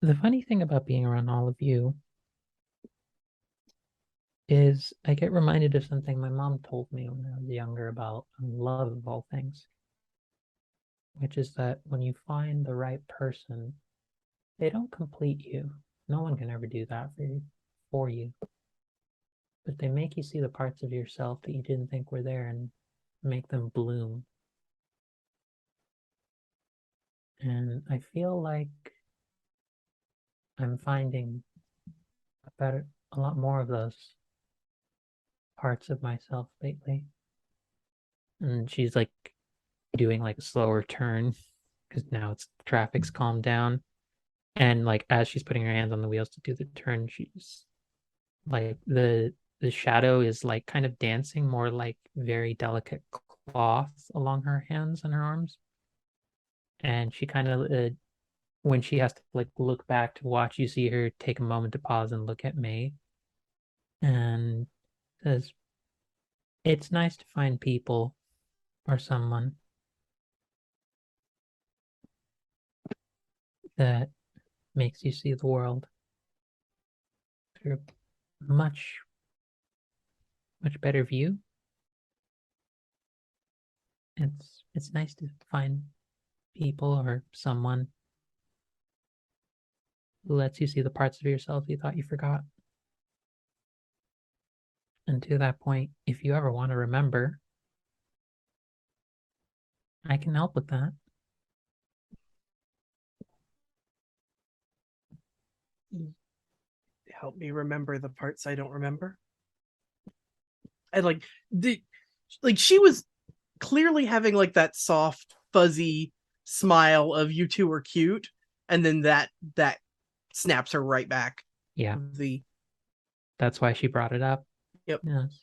The funny thing about being around all of you is I get reminded of something my mom told me when I was younger about love of all things, which is that when you find the right person, they don't complete you. No one can ever do that for you. But they make you see the parts of yourself that you didn't think were there and make them bloom. And I feel like I'm finding a lot more of those parts of myself lately. And she's like doing like a slower turn because now traffic's calmed down. And like as she's putting her hands on the wheels to do the turn, she's like the shadow is like kind of dancing more like very delicate cloth along her hands and her arms. And she kind of when she has to like look back to watch, you see her take a moment to pause and look at May and says, "It's nice to find people or someone that makes you see the world through a much better view. It's nice to find people or someone who lets you see the parts of yourself you thought you forgot. And to that point, if you ever want to remember, I can help with that." Help me remember the parts I don't remember. And like she was clearly having like that soft, fuzzy smile of you two are cute, and then that snaps her right back. Yeah. The That's why she brought it up. Yep. Yes.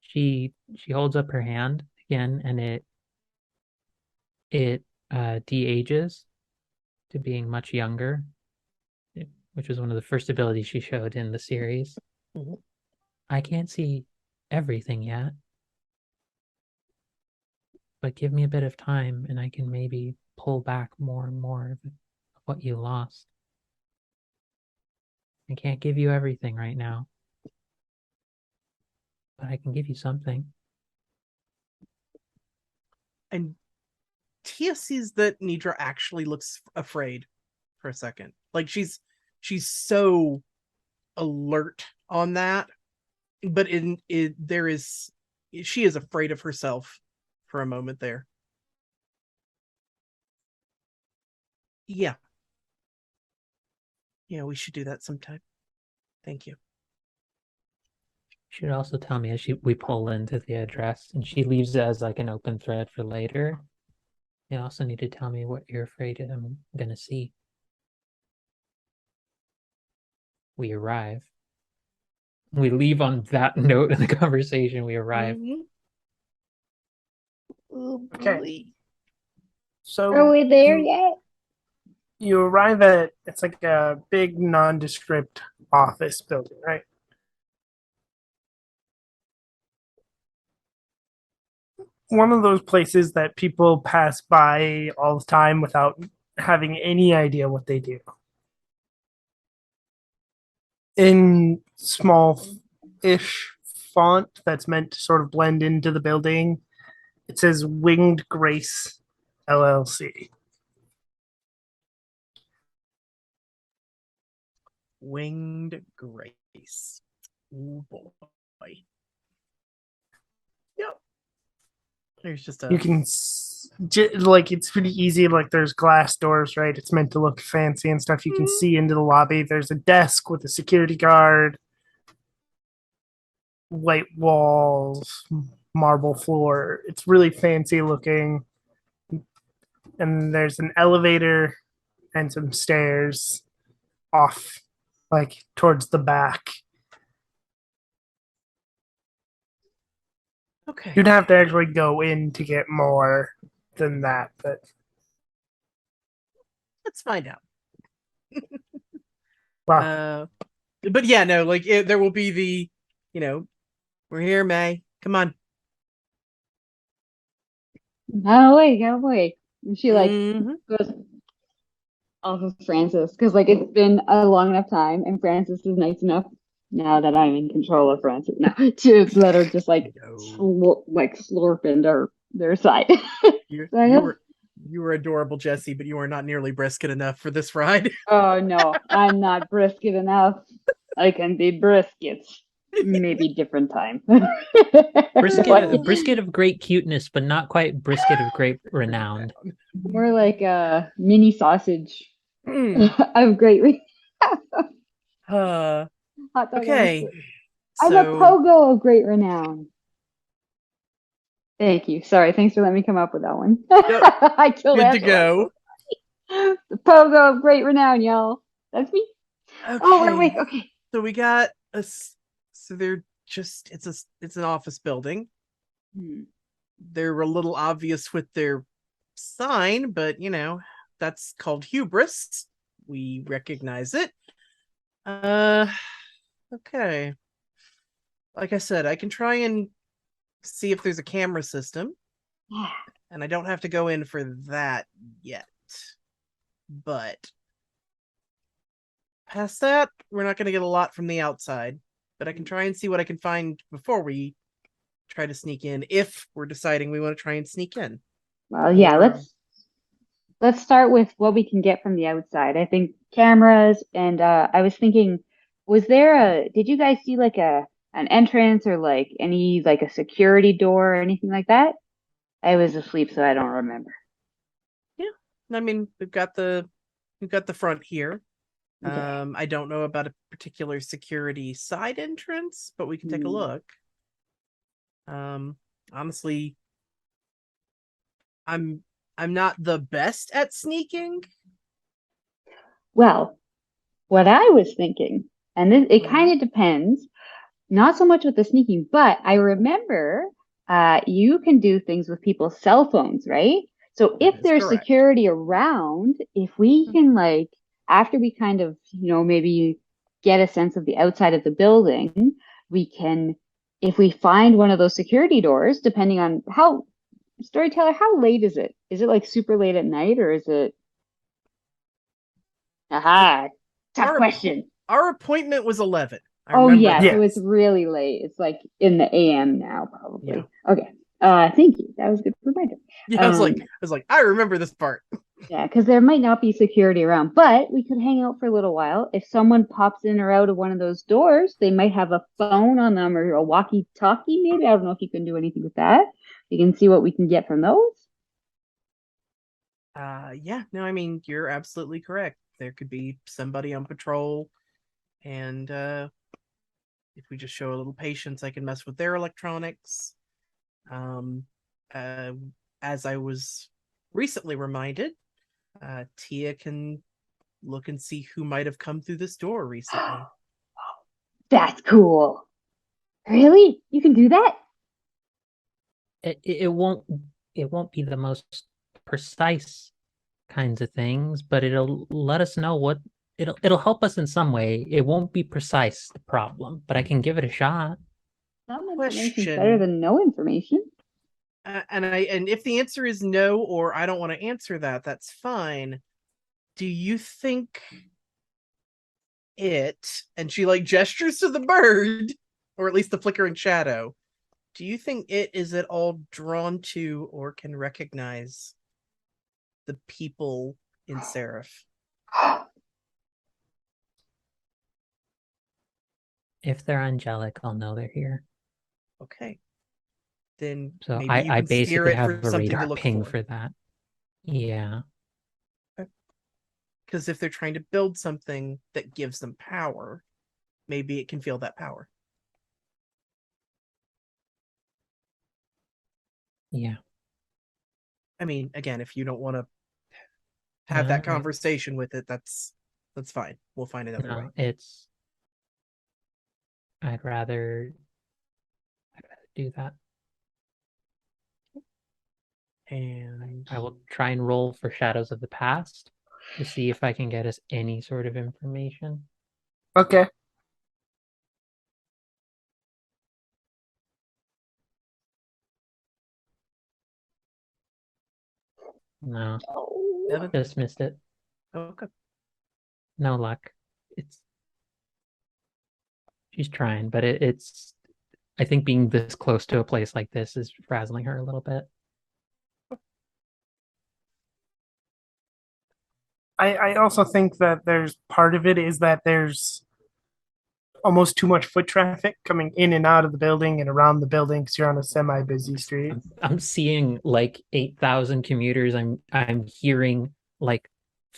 She holds up her hand again, and it de-ages to being much younger, which was one of the first abilities she showed in the series. Mhm. I can't see everything yet, but give me a bit of time and I can maybe pull back more and more of what you lost. I can't give you everything right now, but I can give you something. And Tia sees that Nidra actually looks afraid for a second. Like she's so alert on that, but she is afraid of herself for a moment there. Yeah, we should do that sometime. Thank you. She should also tell me as we pull into the address, and she leaves it as like an open thread for later. You also need to tell me what you're afraid I'm gonna see. We arrive. We leave on that note in the conversation. We arrive. Mm-hmm. Oh, Okay. Are So we there yet? you arrive at, it's like a big nondescript office building, right? One of those places that people pass by all the time without having any idea what they do. In small-ish font that's meant to sort of blend into the building, it says Winged Grace LLC. Winged Grace. Oh boy. Yep. There's just You can like it's pretty easy. Like there's glass doors, right? It's meant to look fancy and stuff. You can see into the lobby. There's a desk with a security guard, white walls, marble floor. It's really fancy looking. And there's an elevator and some stairs off, like towards the back. Okay. You'd have to actually go in to get more than that, but Let's find out. wow. But yeah, no, like there will be the, we're here, May. Come on. Gotta wait. And she like Mhm. goes off of Francis because like it's been a long enough time, and Francis is nice enough now that I'm in control of Francis now to let her just like No. slurp into their side. You So I you guess, were you were adorable, Jessie, but you are not nearly brisket enough for this ride. oh no, I'm not brisket enough. I can be briskets. Maybe different time. Like, Brisket of great cuteness, but not quite brisket of great renowned. more like a mini sausage Hmm. of great Uh, hot dog on a okay. stick. I'm a So pogo of great renown. Thank you. Sorry, thanks for letting me come up with that one. Yep. I killed Good to Angela. go. The pogo of great renown, y'all. That's me. Oh, we're Okay. awake. Okay. So we got so they're just it's an office building. Hmm. They're a little obvious with their sign, but that's called hubris. We recognize it. Okay. Like I said, I can try and see if there's a camera system, Yeah. and I don't have to go in for that yet. But past that, we're not going to get a lot from the outside. But I can try and see what I can find before we try to sneak in, if we're deciding we want to try and sneak in. Well, yeah, Or let's start with what we can get from the outside. I think cameras and I was thinking, did you guys see like an entrance or like any like a security door or anything like that? I was asleep, so I don't remember. yeah, I mean, we've got the front here. Okay. I don't know about a particular security side entrance, but we can take a Hmm. look. Honestly, I'm I'm not the best at sneaking. Well, what I was thinking, and it kind Mhm. of depends, not so much with the sneaking, but I remember you can do things with people's cell phones, right? So That if is there's correct. security around, if we can like, after we kind of, maybe get a sense of the outside of the building, we can, if we find one of those security doors, depending on Storyteller, how late is it? Is it like super late at night or is it, aha, tough Our question. our appointment was 11. I Oh remember yeah, that. so it's Yes. really late. It's like in the AM now, Yeah. probably. Okay. Thank you. That was a good reminder. Yeah, Um, I was like, I remember this part. yeah, because there might not be security around, but we could hang out for a little while. If someone pops in or out of one of those doors, they might have a phone on them or a walkie-talkie, maybe. I don't know if you can do anything with that. You can see what we can get from those. Yeah, no, I mean, you're absolutely correct. There could be somebody on patrol, and if we just show a little patience, I can mess with their electronics. Um, uh, as I was recently reminded, Tia can look and see who might have come through this door recently. That's cool. Really? You can do that? It won't be the most precise kinds of things, but it'll let us know what it'll help us in some way. It won't be precise, the problem, but I can give it a shot. Some information is better Question, than no information. and if the answer is no, or I don't want to answer that, that's fine. Do you think it, and she like gestures to the bird, or at least the flickering shadow, do you think it is at all drawn to or can recognize the people in Seraph? If they're angelic, I'll know they're here. Okay, then So maybe you I can steer basically it for have a something to radar look ping for. for that. Yeah. Because if they're trying to build something that gives them power, maybe it can feel that power. Yeah. I mean, again, if you don't want to have that No, conversation with it, that's fine. We'll find another way. it's I'd rather do that. And I will try and roll for Shadows of the Past to see if I can get us any sort of information. Okay. No, Oh. Evan, just missed it. Okay. No luck. She's trying, but it's I think being this close to a place like this is frazzling her a little bit. I also think that there's part of it is that there's almost too much foot traffic coming in and out of the building and around the building because you're on a semi-busy street. I'm seeing like 8,000 commuters. I'm hearing like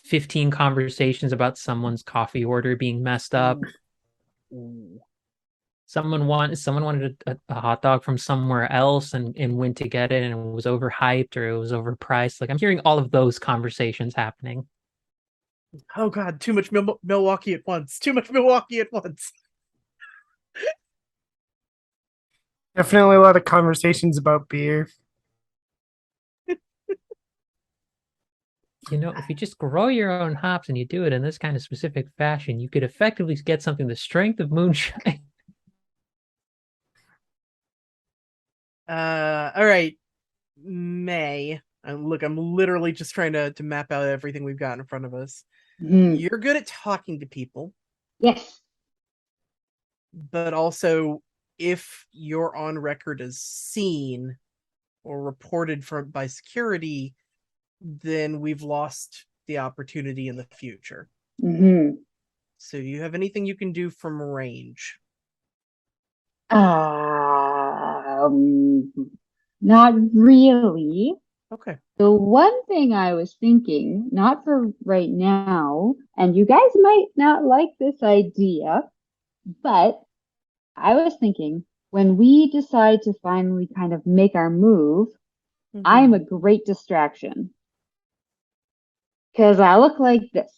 15 conversations about someone's coffee order being messed up. Someone wanted a hot dog from somewhere else and went to get it and it was overhyped or it was overpriced. Like I'm hearing all of those conversations happening. Oh God, too much Milwaukee at once. Too much Milwaukee at once. Definitely a lot of conversations about beer. If you just grow your own hops and you do it in this kind of specific fashion, you could effectively get something the strength of moonshine. All right, May. Look, I'm literally just trying to map out everything we've got in front of us. You're good at talking to people. Yes. But also, if you're on record as seen or reported by security, then we've lost the opportunity in the future. Mm-hmm. So do you have anything you can do from range? Not really. Okay. The one thing I was thinking, not for right now, and you guys might not like this idea, but I was thinking when we decide to finally kind of make our move, I'm a great distraction because I look like this.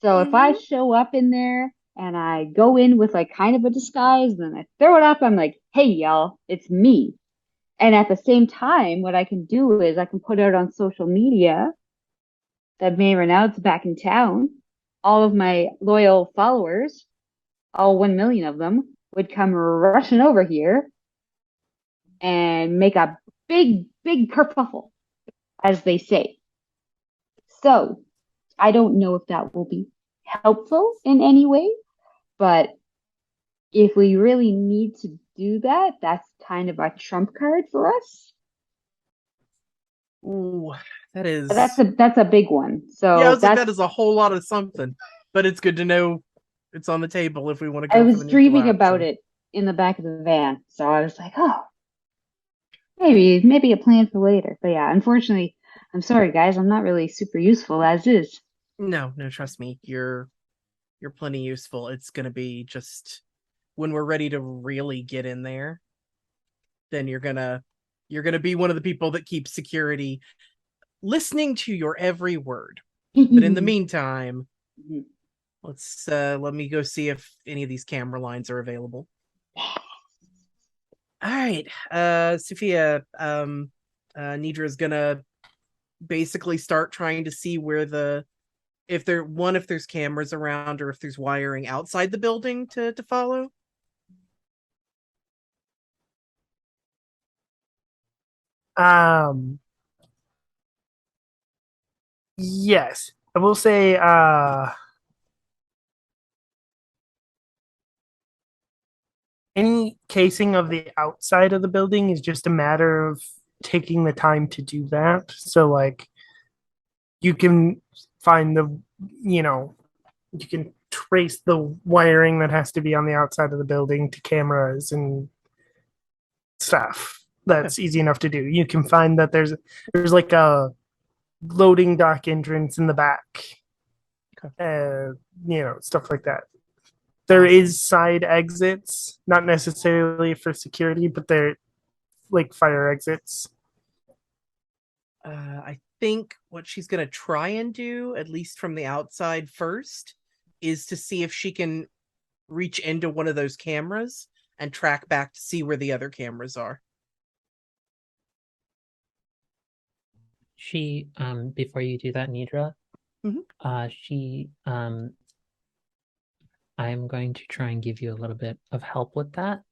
So if I show up in there and I go in with like kind of a disguise, then I throw it up, I'm like, hey, y'all, it's me. And at the same time, what I can do is I can put out on social media that May Renaud's back in town. All of my loyal followers, all 1 million of them, would come rushing over here and make a big, big kerfuffle, as they say. So I don't know if that will be helpful in any way, but if we really need to do that, that's kind of a trump card for us. Ooh, that is. That's a big one. So yeah, I was like, that is a whole lot of something. But it's good to know it's on the table if we want to go. I was dreaming about it in the back of the van, so I was like, oh, maybe a plan for later. But yeah, unfortunately, I'm sorry, guys, I'm not really super useful as is. No, trust me, you're plenty useful. It's gonna be just when we're ready to really get in there, then you're gonna be one of the people that keeps security listening to your every word. But in the meantime, let me go see if any of these camera lines are available. All right, Sophia, Nidra's gonna basically start trying to see where if there's cameras around or if there's wiring outside the building to follow. Yes, I will say any casing of the outside of the building is just a matter of taking the time to do that. So like you can find you can trace the wiring that has to be on the outside of the building to cameras and stuff. That's easy enough to do. You can find that there's like a loading dock entrance in the back. Stuff like that. There is side exits, not necessarily for security, but they're like fire exits. I think what she's going to try and do, at least from the outside first, is to see if she can reach into one of those cameras and track back to see where the other cameras are. She, before you do that, Nidra, I'm going to try and give you a little bit of help with that.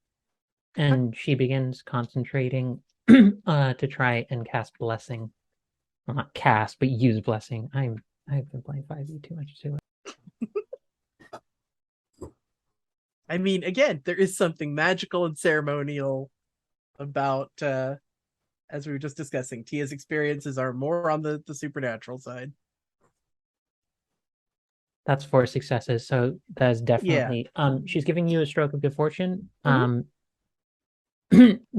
And she begins concentrating to try and cast blessing. Well, not cast, but use blessing. I'm I've been playing 5e too much too. I mean, again, there is something magical and ceremonial about, as we were just discussing, Tia's experiences are more on the supernatural side. That's 4 successes, so that's definitely she's giving you a stroke of good fortune.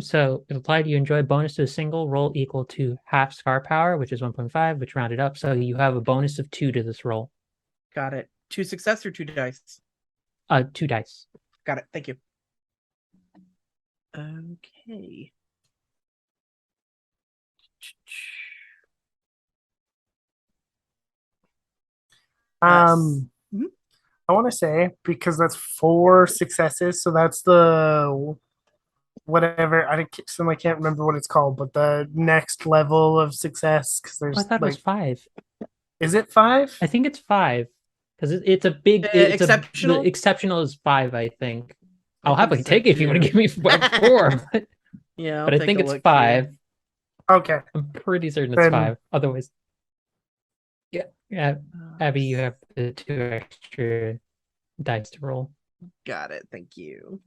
So if applied, you enjoy bonus to a single roll equal to half scar power, which is 1.5, which rounded up. So you have a bonus of 2 to this roll. Got it. 2 success or 2 dice? 2 dice. Got it. Thank you. Okay. Um, Mhm. I want to say because that's 4 successes, so that's the whatever. Suddenly can't remember what it's called, but the next level of success because Oh, I there's thought it was 5. is it 5? I think it's 5 because it's a big. Exceptional? The exceptional is 5, I think. I I'll think happily so, take it if you want to too. give me 4, Yeah, but I think it's 5. Okay, I'm pretty certain it's Then- 5. Otherwise, yeah. Abby, you have the 2 extra dice to roll. Got it. Thank you.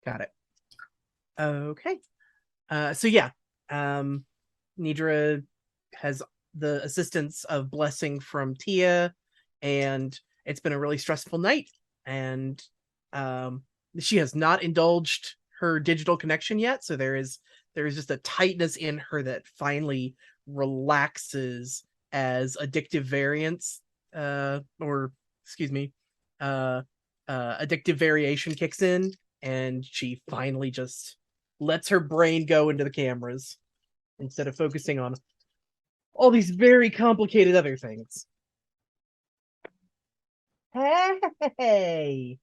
Got it. Okay. So yeah, Nidra has the assistance of blessing from Tia, and it's been a really stressful night. And she has not indulged her digital connection yet, so there is just a tightness in her that finally relaxes as addictive variance, addictive variation kicks in, and she finally just lets her brain go into the cameras instead of focusing on all these very complicated other things. Hey!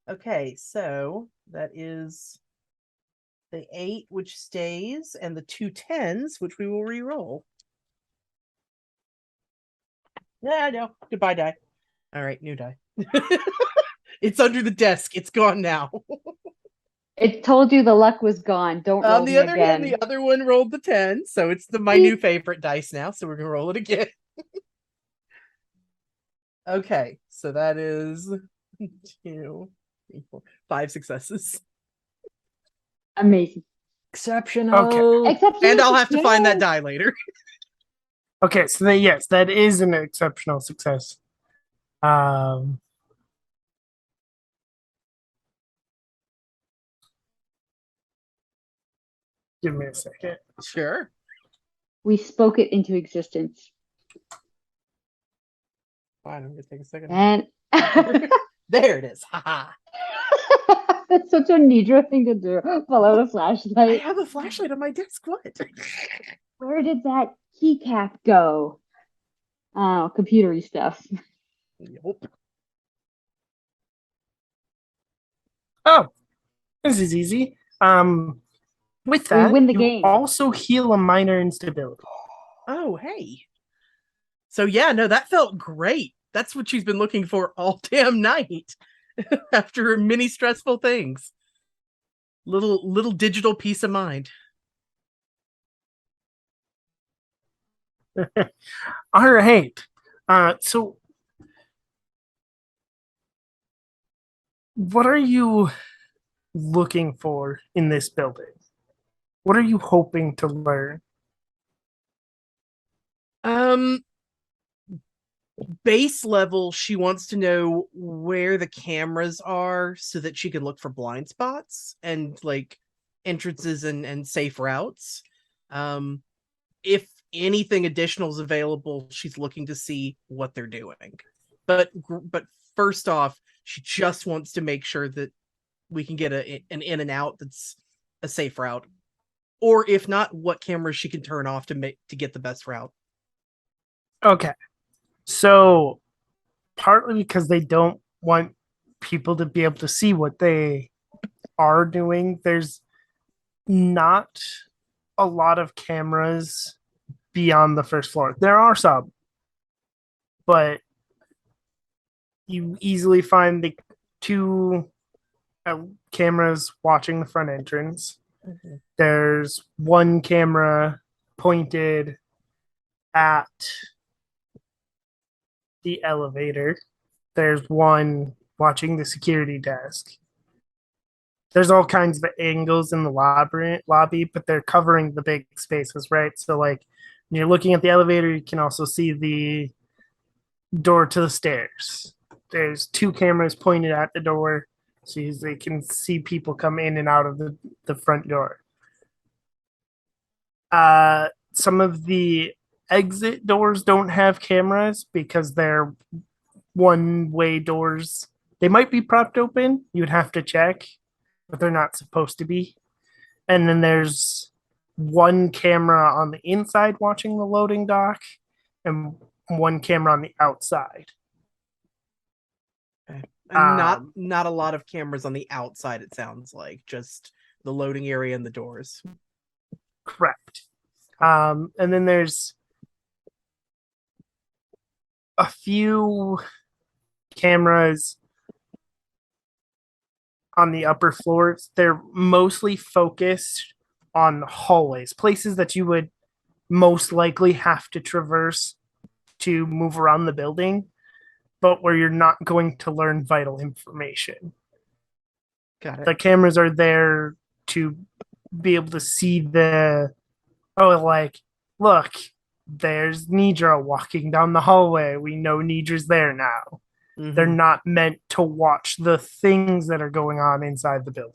Okay, so that is the 8, which stays, and the 2 10s, which we will re-roll. Yeah, no. Goodbye, die. All right, new die. It's under the desk. It's gone now. It told you the luck was gone. Don't roll On the me other again. hand, the other one rolled the 10, so it's my new favorite dice now, so we're going to roll it again. Okay, so that is 2, 3, 4, 5 successes. Amazing. Exceptional. Exceptional. And I'll have to find that Yay! die later. Okay, so then yes, that is an exceptional success. Give me a second. Sure. We spoke it into existence. Fine, I'm going to take a second. And There it is. Haha. that's such a Nidra thing to do. Pull out a I flashlight. have a flashlight on my desk. What? Where did that keycap go? Oh, computery stuff. Nope. Oh, this is easy. With We that, win the you game. also heal a minor instability. Oh, hey. So yeah, no, that felt great. That's what she's been looking for all damn night. After many stressful things. Little digital peace of mind. All right. So what are you looking for in this building? What are you hoping to learn? Base level, she wants to know where the cameras are so that she can look for blind spots and like entrances and safe routes. If anything additional is available, she's looking to see what they're doing. But first off, she just wants to make sure that we can get an in and out that's a safe route. Or if not, what cameras she can turn off to get the best route. Okay. So partly because they don't want people to be able to see what they are doing, there's not a lot of cameras beyond the first floor. There are some, but you easily find the two cameras watching the front entrance. There's one camera pointed at the elevator. There's one watching the security desk. There's all kinds of angles in the lobby, but they're covering the big spaces, right? So, like, when you're looking at the elevator, you can also see the door to the stairs. There's two cameras pointed at the door, so they can see people come in and out of the front door. Some of the exit doors don't have cameras because they're one-way doors. They might be propped open. You'd have to check, but they're not supposed to be. And then there's one camera on the inside watching the loading dock and one camera on the outside. Okay. And not a lot of cameras on the outside, it sounds like. Just the loading area and the doors. Correct. And then there's a few cameras on the upper floors. They're mostly focused on hallways, places that you would most likely have to traverse to move around the building, but where you're not going to learn vital information. Got it. The cameras are there to be able to see look, there's Nidra walking down the hallway. We know Nidra's there now. Mm-hmm. They're not meant to watch the things that are going on inside the building.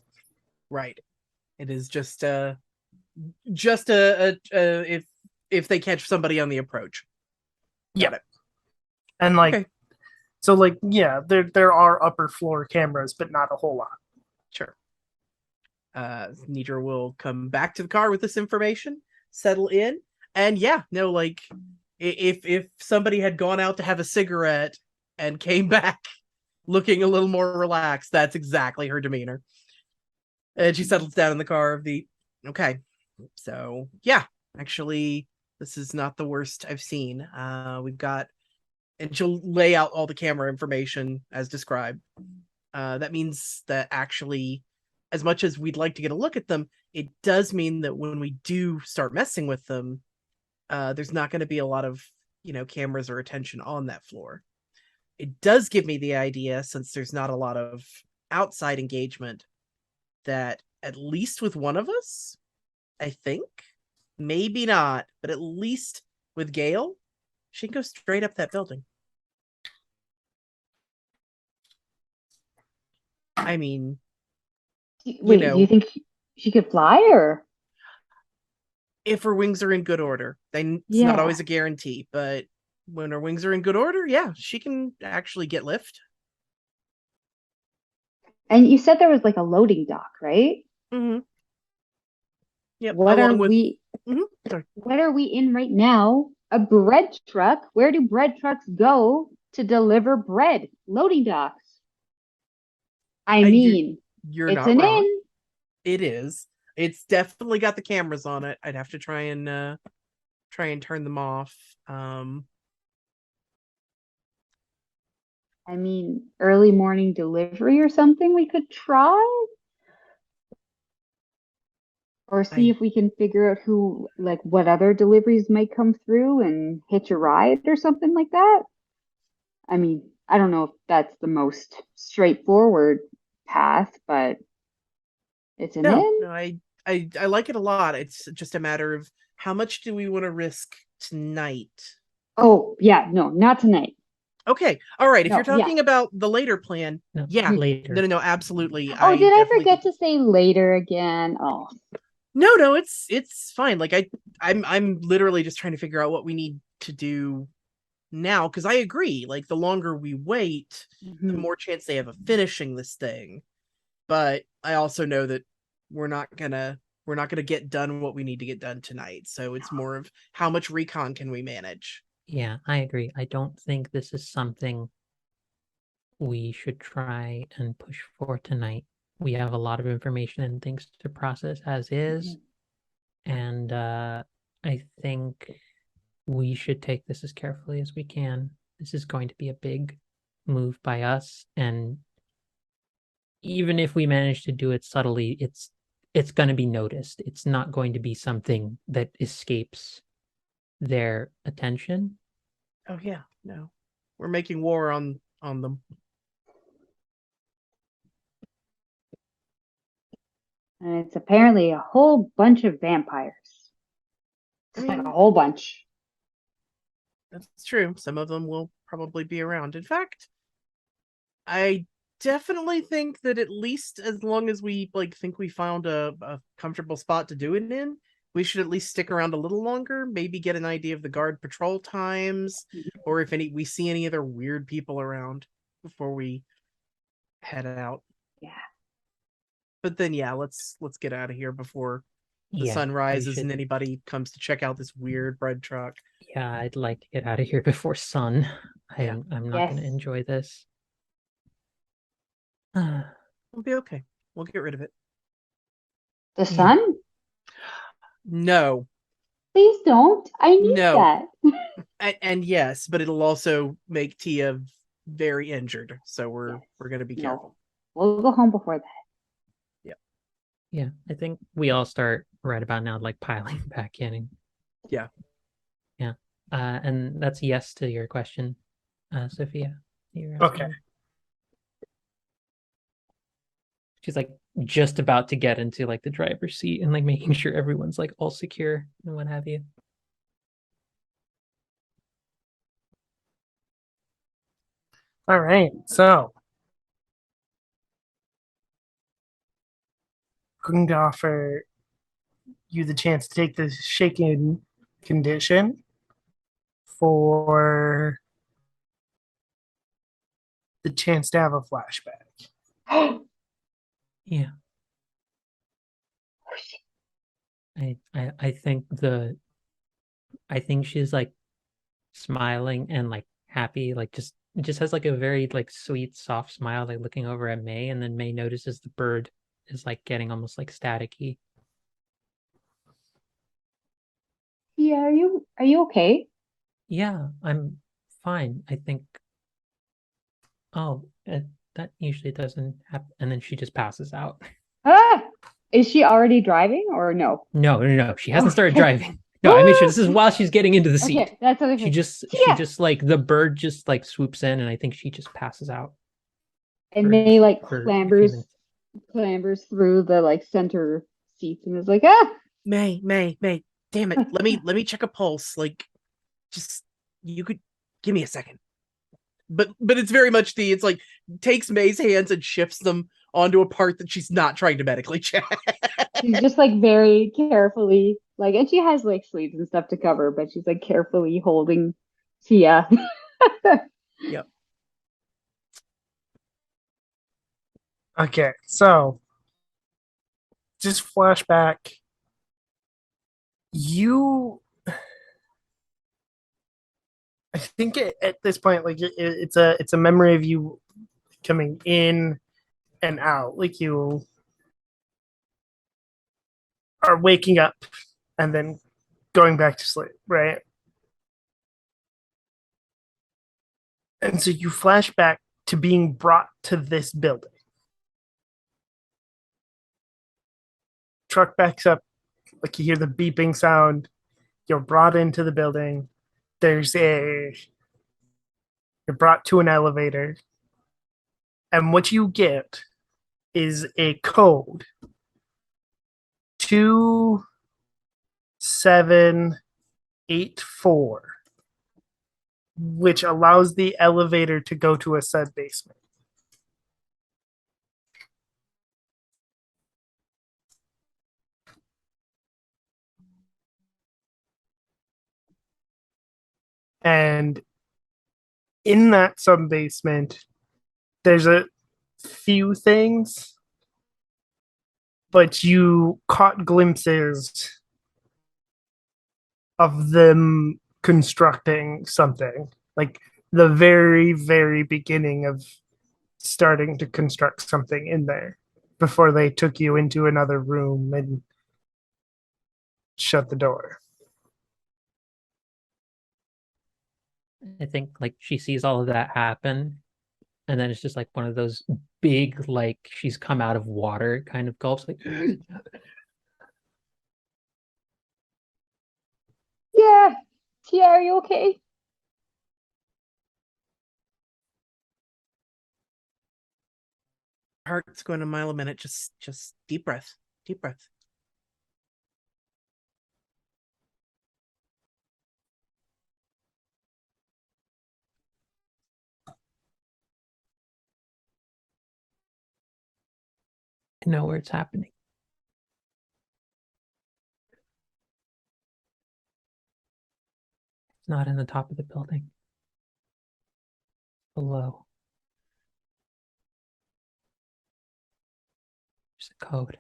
Right. It is just if they catch somebody on the approach. Got it. And Okay. so there are upper floor cameras, but not a whole lot. Sure. Nidra will come back to the car with this information, settle in, and if somebody had gone out to have a cigarette and came back looking a little more relaxed, that's exactly her demeanor. And she settles down in the car okay. So actually, this is not the worst I've seen. We've got, and she'll lay out all the camera information as described. That means that actually, as much as we'd like to get a look at them, it does mean that when we do start messing with them, there's not going to be a lot of, cameras or attention on that floor. It does give me the idea, since there's not a lot of outside engagement, that at least with one of us, I think, maybe not, but at least with Gale, she can go straight up that building. I mean, wait, do you think she could fly, or if her wings are in good order? It's not always a guarantee, but when her wings are in good order, she can actually get lift. And you said there was like a loading dock, right? Mm-hmm. Yep. What are we in right now? A bread truck. Where do bread trucks go to deliver bread? Loading docks. You're it's not an wrong. inn. It is. It's definitely got the cameras on it. I'd have to try and turn them off. Early morning delivery or something we could try? Or see if we can figure out what other deliveries might come through and hitch a ride or something like that. I don't know if that's the most straightforward path, but it's an inn. No, I like it a lot. It's just a matter of how much do we want to risk tonight? Oh, yeah, no, not tonight. Okay, all right. If you're talking about the later plan, later. No, absolutely. Oh, did I forget to say later again? Oh, no, it's fine. Like I'm literally just trying to figure out what we need to do now, because I agree. Like, the longer we wait, the more chance they have of finishing this thing. But I also know that we're not gonna get done what we need to get done tonight. So it's more of how much recon can we manage. Yeah, I agree. I don't think this is something we should try and push for tonight. we have a lot of information and things to process as is. And I think we should take this as carefully as we can. This is going to be a big move by us, and even if we manage to do it subtly, it's going to be noticed. It's not going to be something that escapes their attention. Oh yeah, no. We're making war on them. And it's apparently a whole bunch of vampires. Just like a whole bunch. That's true. Some of them will probably be around. In fact, I definitely think that at least as long as we think we found a comfortable spot to do it in, we should at least stick around a little longer, maybe get an idea of the guard patrol times, or if we see any other weird people around before we head out. Yeah. But then let's get out of here before the Yeah, sun we rises should. and anybody comes to check out this weird bread truck. Yeah, I'd like to get out of here before sun. Yeah. I'm not going to Yes. enjoy this. We'll be okay. We'll get rid of it. The Yeah. sun? No. Please don't. I need No. that. And yes, but it'll also make Tia very injured. So we're going to be careful. We'll go home before that. Yeah, I think we all start right about now, like piling back in. Yeah. Yeah. And that's yes to your question, Sophia. You're Okay. asking. She's like just about to get into like the driver's seat and like making sure everyone's like all secure and what have you. All right, so going to offer you the chance to take the shaken condition for the chance to have a flashback. Yeah. I think I think she's like smiling and like happy, like just has like a very like sweet, soft smile, like looking over at May, and then May notices the bird is like getting almost like staticky. Yeah, are you okay? Yeah, I'm fine. I think. Oh, that usually doesn't happen, and then she just passes out. Ah! Is she already driving or no? No. She hasn't started Okay. driving. No, I made sure this is while she's getting into the seat. Okay, that's what I She think. just like the bird just like swoops in, and I think she just passes out. And for- May like for a few clambers minutes. through the like center seats and is like, ah! May, damn it. Let me check a pulse. Like, just you could give me a second. But it's very much it's like takes May's hands and shifts them onto a part that she's not trying to medically check. She's just like very carefully like, and she has like sleeves and stuff to cover, but she's like carefully holding Tia. Yep. Okay, so just flashback. I think at this point, like it's a memory of you coming in and out, like you are waking up and then going back to sleep, right? And so you flash back to being brought to this building. Truck backs up, like you hear the beeping sound. You're brought into the building. You're brought to an elevator. And what you get is a code 2784, which allows the elevator to go to a sub basement. And in that sub basement, there's a few things, but you caught glimpses of them constructing something, like the very, very beginning of starting to construct something in there before they took you into another room and shut the door. I think like she sees all of that happen, and then it's just like one of those big, like she's come out of water kind of gulps, like Yeah. Tia, are you okay? Heart's going a mile a minute. Just deep breath. Deep breath. I know where it's happening. It's not in the top of the building. Below. There's a code.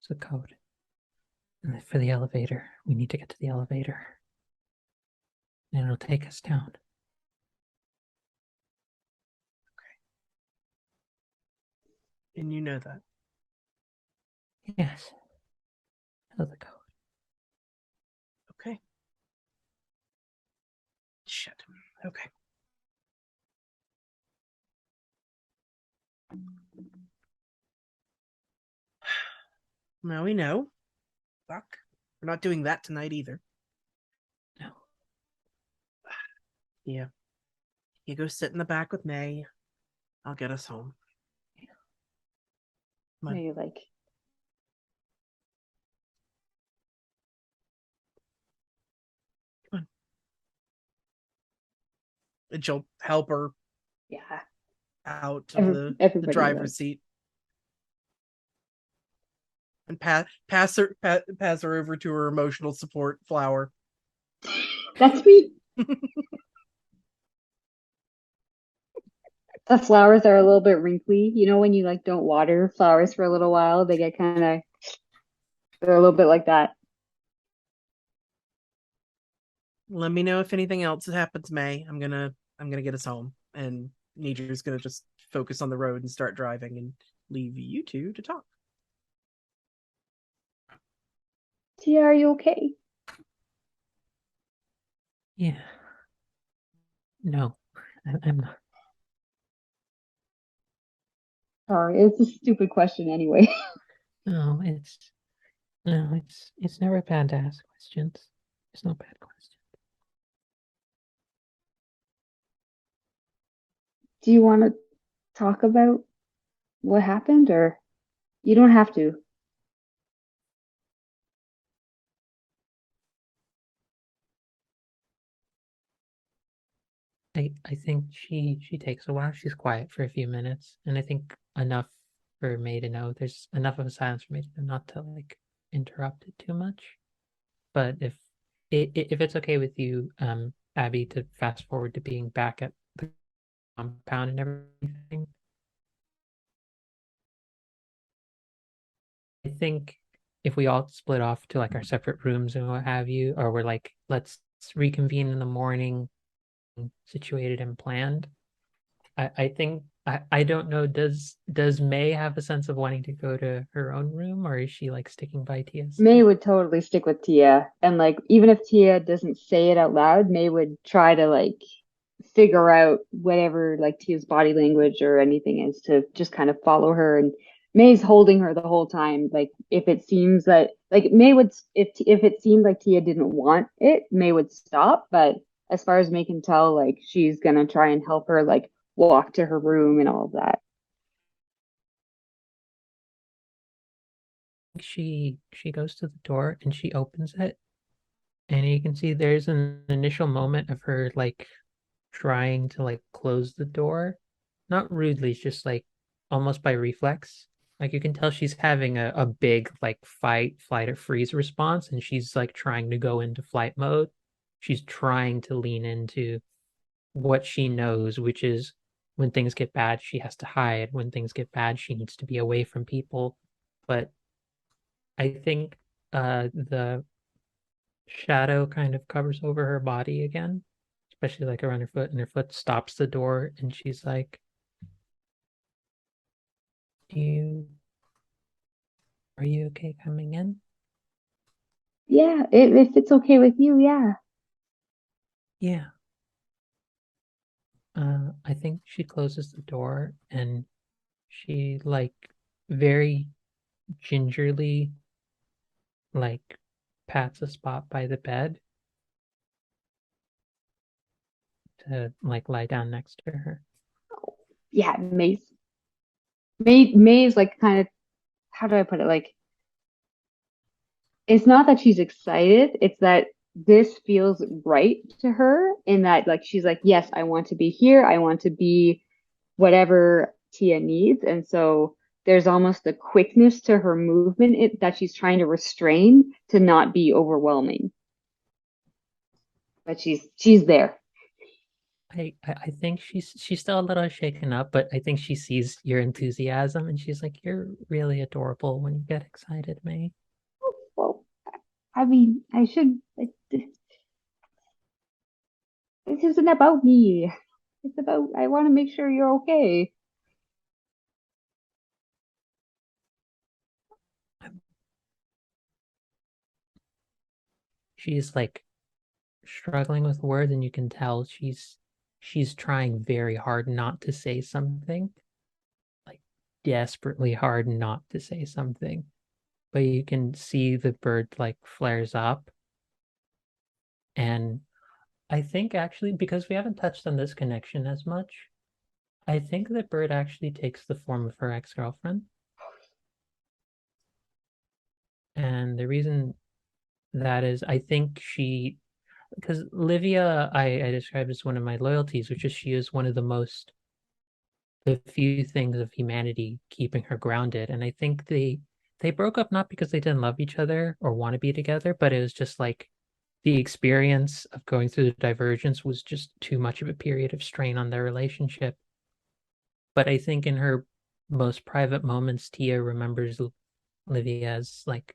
There's a code. And for the elevator, we need to get to the elevator. And it'll take us down. And you know that. Yes. I know the code. Okay. Shit. Okay. Now we know. Fuck. We're not doing that tonight either. No. Yeah. You go sit in the back with May. I'll get us home. Come on. Maybe like And she'll help her yeah. out of the Everybody driver's like seat. And pass her over to her emotional support flower. that's me. The flowers are a little bit wrinkly. You know when you like don't water flowers for a little while, they get kind of they're a little bit like that. Let me know if anything else happens, May. I'm gonna get us home. And Niger's gonna just focus on the road and start driving and leave you two to talk. Tia, are you okay? Yeah. No, I'm not. Sorry, it's a stupid question anyway. No, it's never bad to ask questions. There's no bad questions. Do you want to talk about what happened, or you don't have to? I think she takes a while. She's quiet for a few minutes, and I think enough for May to know there's enough of a silence for me to know not to like interrupt it too much. But if it's okay with you, Abby, to fast forward to being back at the compound and everything, I think if we all split off to like our separate rooms and what have you, or we're like, let's reconvene in the morning, situated and planned. I think I don't know. Does May have a sense of wanting to go to her own room, or is she like sticking by Tia's? May would totally stick with Tia, and like even if Tia doesn't say it out loud, May would try to like figure out whatever like Tia's body language or anything is to just kind of follow her. And May's holding her the whole time. Like if it seems that like May would if it seemed like Tia didn't want it, May would stop. But as far as May can tell, like she's gonna try and help her like walk to her room and all of that. She goes to the door and she opens it, and you can see there's an initial moment of her like trying to like close the door, not rudely, just like almost by reflex. Like you can tell she's having a big like fight, flight, or freeze response, and she's like trying to go into flight mode. She's trying to lean into what she knows, which is when things get bad, she has to hide. When things get bad, she needs to be away from people. But I think the shadow kind of covers over her body again, especially like around her foot, and her foot stops the door, and she's like, Are you okay coming in? Yeah, if it's okay with you, yeah. Yeah. I think she closes the door and she like very gingerly like pats a spot by the bed to like lie down next to her. Yeah, May's like kind of, how do I put it? Like, it's not that she's excited, it's that this feels right to her in that like she's like, yes, I want to be here. I want to be whatever Tia needs. And so there's almost a quickness to her movement that she's trying to restrain to not be overwhelming. But she's there. I think she's still a little shaken up, but I think she sees your enthusiasm and she's like, "You're really adorable when you get excited, May." Well, I mean, I should. This isn't about me. It's about, I want to make sure you're okay. She's like struggling with words, and you can tell she's trying very hard not to say something, like desperately hard not to say something. But you can see the bird like flares up, and I think actually because we haven't touched on this connection as much, I think the bird actually takes the form of her ex-girlfriend. And the reason that is, I think because Livia, I described as one of my loyalties, which is she is one of the few things of humanity keeping her grounded. And I think they broke up not because they didn't love each other or want to be together, but it was just like the experience of going through the divergence was just too much of a period of strain on their relationship. But I think in her most private moments, Tia remembers Livia as like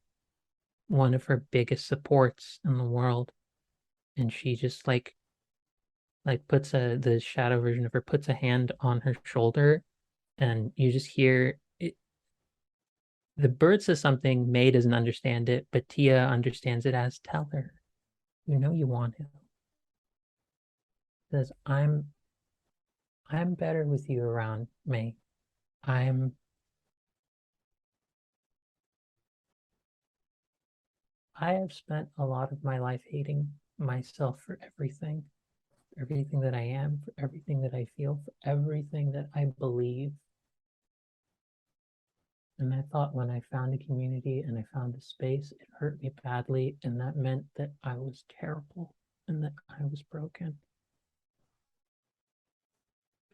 one of her biggest supports in the world. And she just like puts the shadow version of her puts a hand on her shoulder, and you just hear it. The bird says something, May doesn't understand it, but Tia understands it as tell her. You know you want him. Says, I'm better with you around, May. I'm I have spent a lot of my life hating myself for everything that I am, for everything that I feel, for everything that I believe. And I thought when I found a community and I found a space, it hurt me badly. And that meant that I was terrible and that I was broken.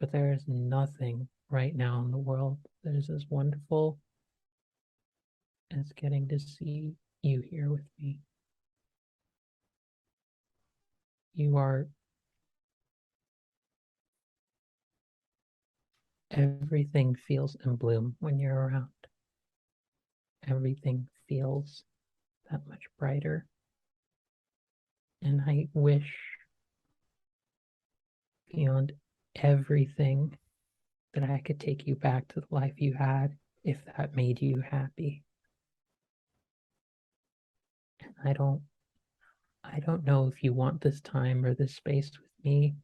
But there is nothing right now in the world that is as wonderful as getting to see you here with me. You are everything feels in bloom when you're around. Everything feels that much brighter. And I wish beyond everything that I could take you back to the life you had if that made you happy. And I don't know if you want this time or this space with me.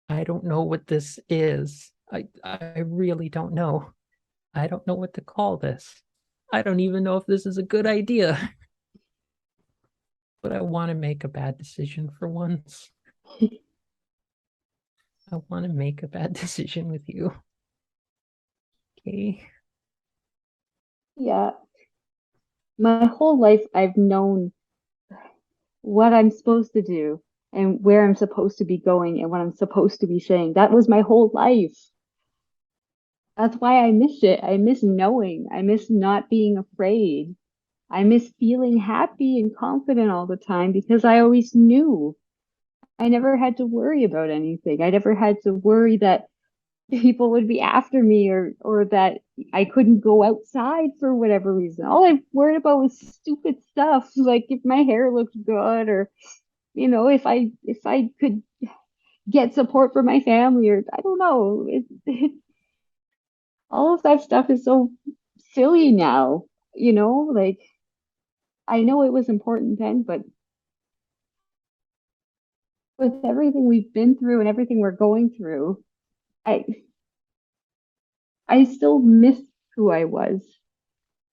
I don't know what this is. I really don't know. I don't know what to call this. I don't even know if this is a good idea. But I want to make a bad decision for once. I want to make a bad decision with you. Okay? Yeah. My whole life, I've known what I'm supposed to do and where I'm supposed to be going and what I'm supposed to be saying. That was my whole life. That's why I miss it. I miss knowing. I miss not being afraid. I miss feeling happy and confident all the time because I always knew. I never had to worry about anything. I never had to worry that people would be after me or that I couldn't go outside for whatever reason. All I worried about was stupid stuff, like if my hair looked good or if I could get support from my family or I don't know. all of that stuff is so silly now, like I know it was important then, but with everything we've been through and everything we're going through, I I still miss who I was.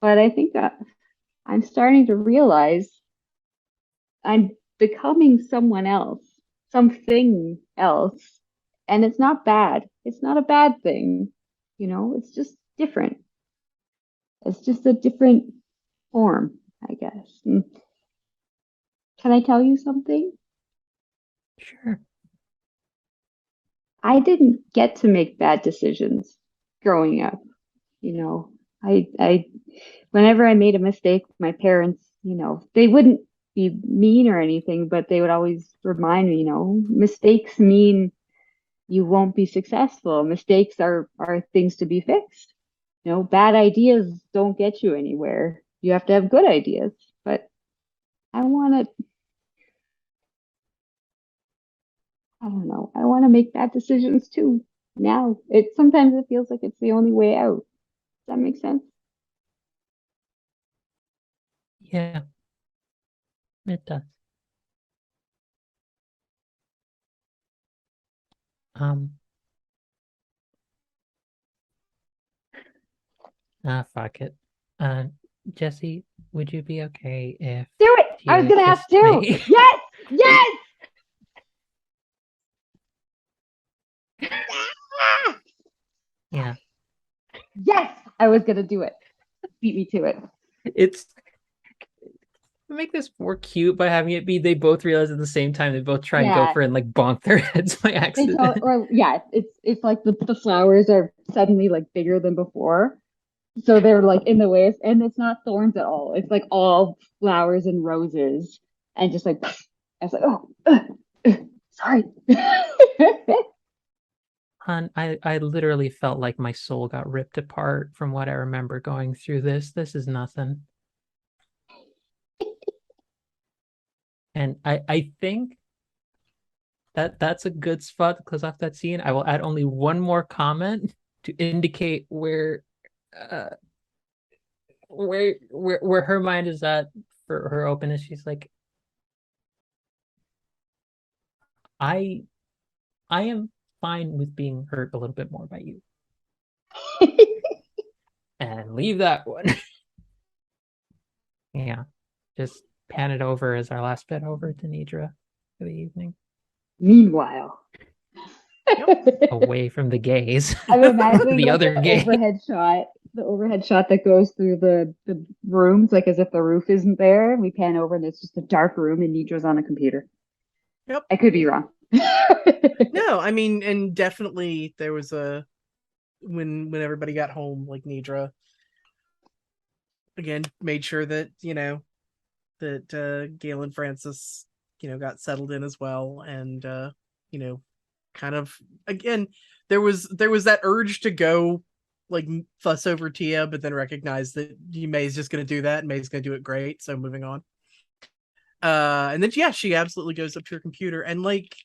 But I think that I'm starting to realize I'm becoming someone else, something else. And it's not bad. It's not a bad thing. It's just different. It's just a different form, I guess. Can I tell you something? Sure. I didn't get to make bad decisions growing up. I whenever I made a mistake, my parents, they wouldn't be mean or anything, but they would always remind me, mistakes mean you won't be successful. Mistakes are things to be fixed. Bad ideas don't get you anywhere. You have to have good ideas. But I want to, I don't know, I want to make bad decisions too. Now, sometimes it feels like it's the only way out. Does that make sense? Yeah, it does. Um, fuck it. Uh, Jessie, would you be okay if Do it! I was you gonna ask kissed too. me? Yes! Yes! Yeah, Yes! I was gonna do it. Beat me to it. it's make this more cute by having it be they both realize at the same time they both try and go Yeah. for it and like bonk their heads by accident. Or yeah, it's like the flowers are suddenly like bigger than before. So they're like in the way, and it's not thorns at all. It's like all flowers and roses, and just like I was like, oh, sorry. Hun, I literally felt like my soul got ripped apart from what I remember going through this. This is nothing. And I think that's a good spot to close off that scene. I will add only one more comment to indicate uh where her mind is at for her openness. She's like, I am fine with being hurt a little bit more by you. And leave that one. Yeah. Just pan it over as our last bit over to Nidra for the evening. Meanwhile, Away from the gaze. I'm imagining the like other the gaze. overhead shot that goes through the rooms, like as if the roof isn't there. We pan over and it's just a dark room, and Nidra's on a computer. Yep. I could be wrong. No, I mean, and definitely there was a when everybody got home, like Nidra again made sure that Gail and Francis got settled in as well, and kind of again there was that urge to go like fuss over Tia, but then recognize that May's just going to do that, and May's going to do it great, so moving on. And then she absolutely goes up to her computer, and like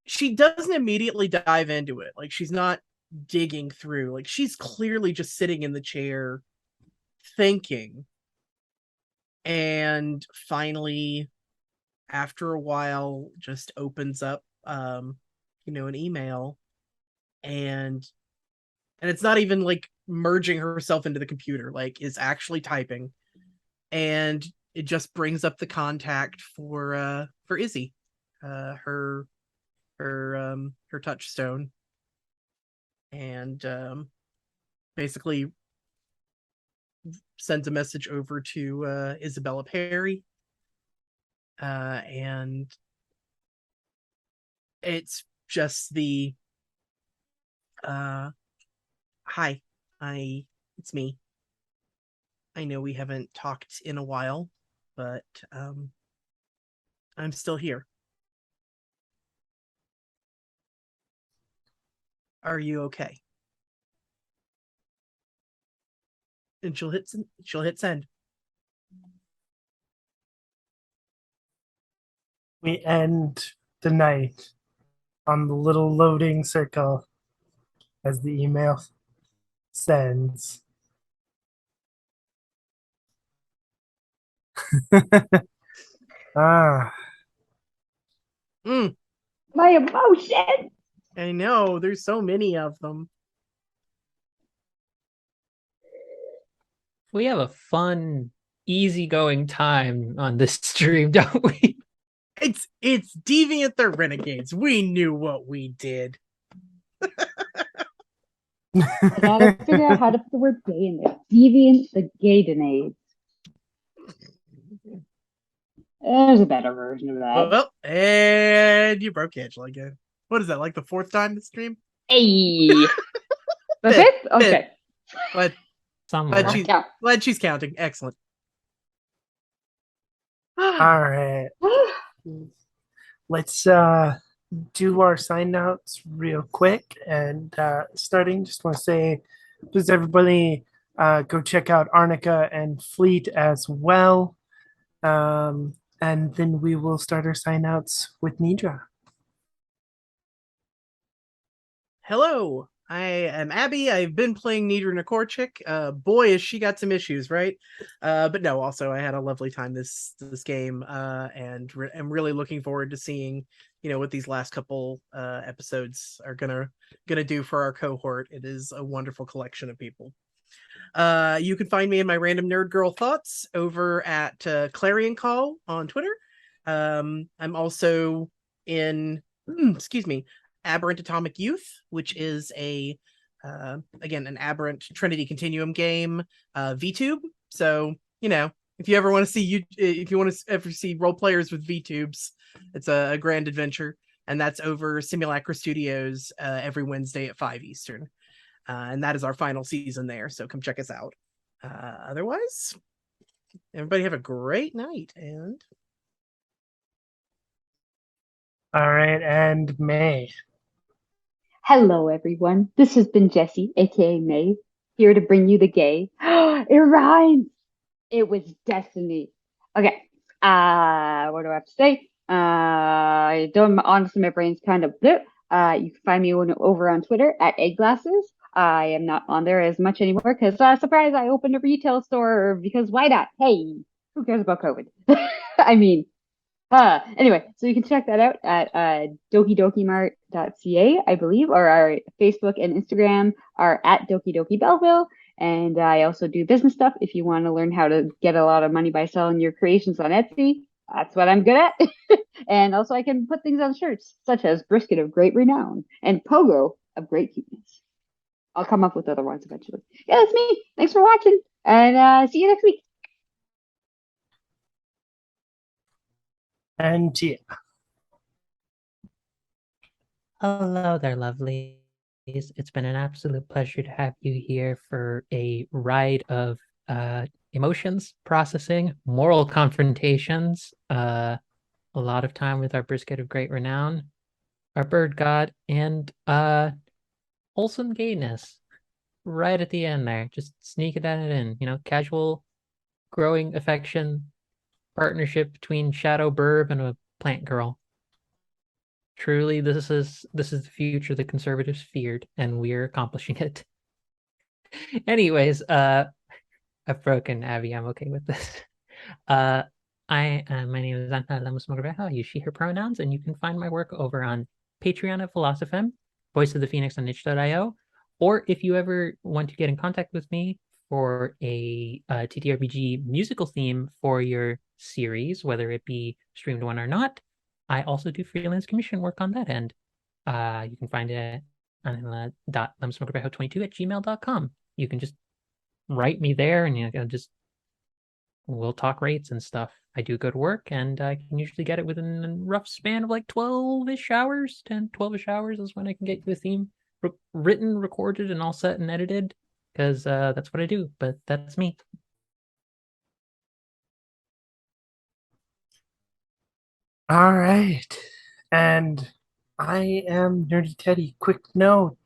she doesn't immediately dive into it. Like she's not digging through. Like she's clearly just sitting in the chair thinking. And finally, after a while, just opens up an email, and it's not even like merging herself into the computer, like is actually typing, and it just brings up the contact for Izzy, her touchstone, and basically sends a message over to Isabella Perry, and it's just the hi, it's me. I know we haven't talked in a while, but I'm still here. Are you okay? And she'll hit send. We end the night on the little loading circle as the email sends. Ah, Mm, My emotion. I know. There's so many of them. We have a fun, easygoing time on this stream, don't we? It's Deviant the Renegades. We knew what we did. I gotta figure out how to put the word gay in there. Deviant the Gaydenades. There's a better version of that. Well, and you broke Angela again. What is that, like the fourth time this stream? Hey! The Fifth, fifth? Okay. Glad, Somewhere. glad, Count. glad she's counting. Excellent. all right. Let's do our sign outs real quick. And starting, just want to say, please everybody go check out Arnica and Fleet as well. And then we will start our sign outs with Nidra. Hello, I am Abby. I've been playing Nidra Nikorchik. Boy, has she got some issues, right? But no, also I had a lovely time this game, and I'm really looking forward to seeing, what these last couple episodes are gonna do for our cohort. It is a wonderful collection of people. You can find me in my random nerd girl thoughts over at Clarion Call on Twitter. I'm also in, excuse me, Aberrant Atomic Youth, which is again an Aberrant Trinity Continuum game, VTube. So if you ever want to see if you want to ever see role players with VTubes, it's a grand adventure, and that's over Simulacra Studios every Wednesday at 5 Eastern. And that is our final season there, so come check us out. Otherwise, everybody have a great night, and All right, and May. Hello, everyone. This has been Jessie, aka May, here to bring you the gay. It rhymes. It was destiny. Okay. What do I have to say? I don't honestly, my brain's kind of bleh. You can find me over on Twitter at Egglasses. I am not on there as much anymore because surprise, I opened a retail store because why not? Hey, who cares about COVID? I mean, anyway, so you can check that out at dokidokimart.ca, I believe, or our Facebook and Instagram are at Doki Doki Belleville. And I also do business stuff if you want to learn how to get a lot of money by selling your creations on Etsy. That's what I'm good at. And also I can put things on shirts, such as Brisket of Great Renown and Pogo of Great Cuteness. I'll come up with other ones eventually. Yeah, that's me. Thanks for watching, and see you next week. And Tia. Hello there, lovelies. It's been an absolute pleasure to have you here for a ride of emotions, processing, moral confrontations, a lot of time with our Brisket of Great Renown, our bird god, and wholesome gayness right at the end there. Just sneaking that in, casual growing affection, partnership between Shadow Burb and a plant girl. Truly, this is the future the conservatives feared, and we're accomplishing it. Anyways, I've broken Abby. I'm okay with this. My name is Anna Lemus Mograveja. I use she, her pronouns, and you can find my work over on Patreon at Philosophem, Voice of the Phoenix on itch.io, or if you ever want to get in contact with me for a TTRPG musical theme for your series, whether it be streamed one or not, I also do freelance commission work on that end. You can find it at lemusmograveja22@gmail.com. You can just write me there, and we'll talk rates and stuff. I do good work, and I can usually get it within a rough span of like 12-ish hours. 10, 12-ish hours is when I can get you a theme written, recorded, and all set and edited, because that's what I do. But that's me. All right. And I am Nerdy Teddy. Quick note.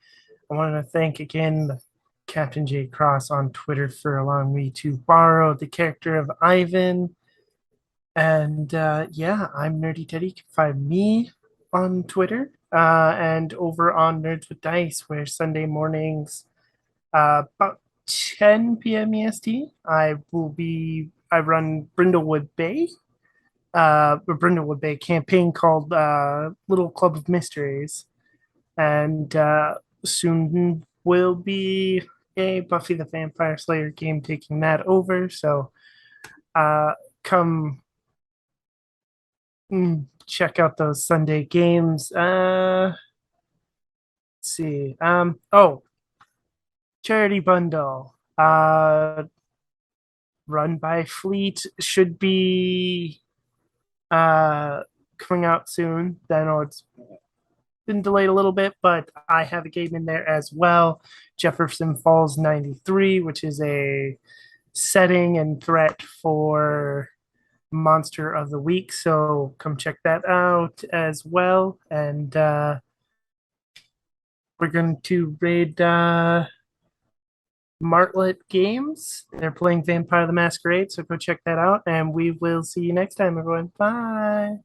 I want to thank again Captain J. Cross on Twitter for allowing me to borrow the character of Ivan. And yeah, I'm Nerdy Teddy. You can find me on Twitter and over on Nerds with Dice, where Sunday mornings About 10 p.m. EST, I run Brindlewood Bay, a Brindlewood Bay campaign called Little Club of Mysteries. And soon will be a Buffy the Vampire Slayer game taking that over. So come check out those Sunday games. Let's see. Charity Bundle. Run by Fleet should be coming out soon. I know it's been delayed a little bit, but I have a game in there as well. Jefferson Falls 93, which is a setting and threat for Monster of the Week. So come check that out as well. And we're going to raid Martlet Games. They're playing Vampire the Masquerade, so go check that out. And we will see you next time, everyone. Bye.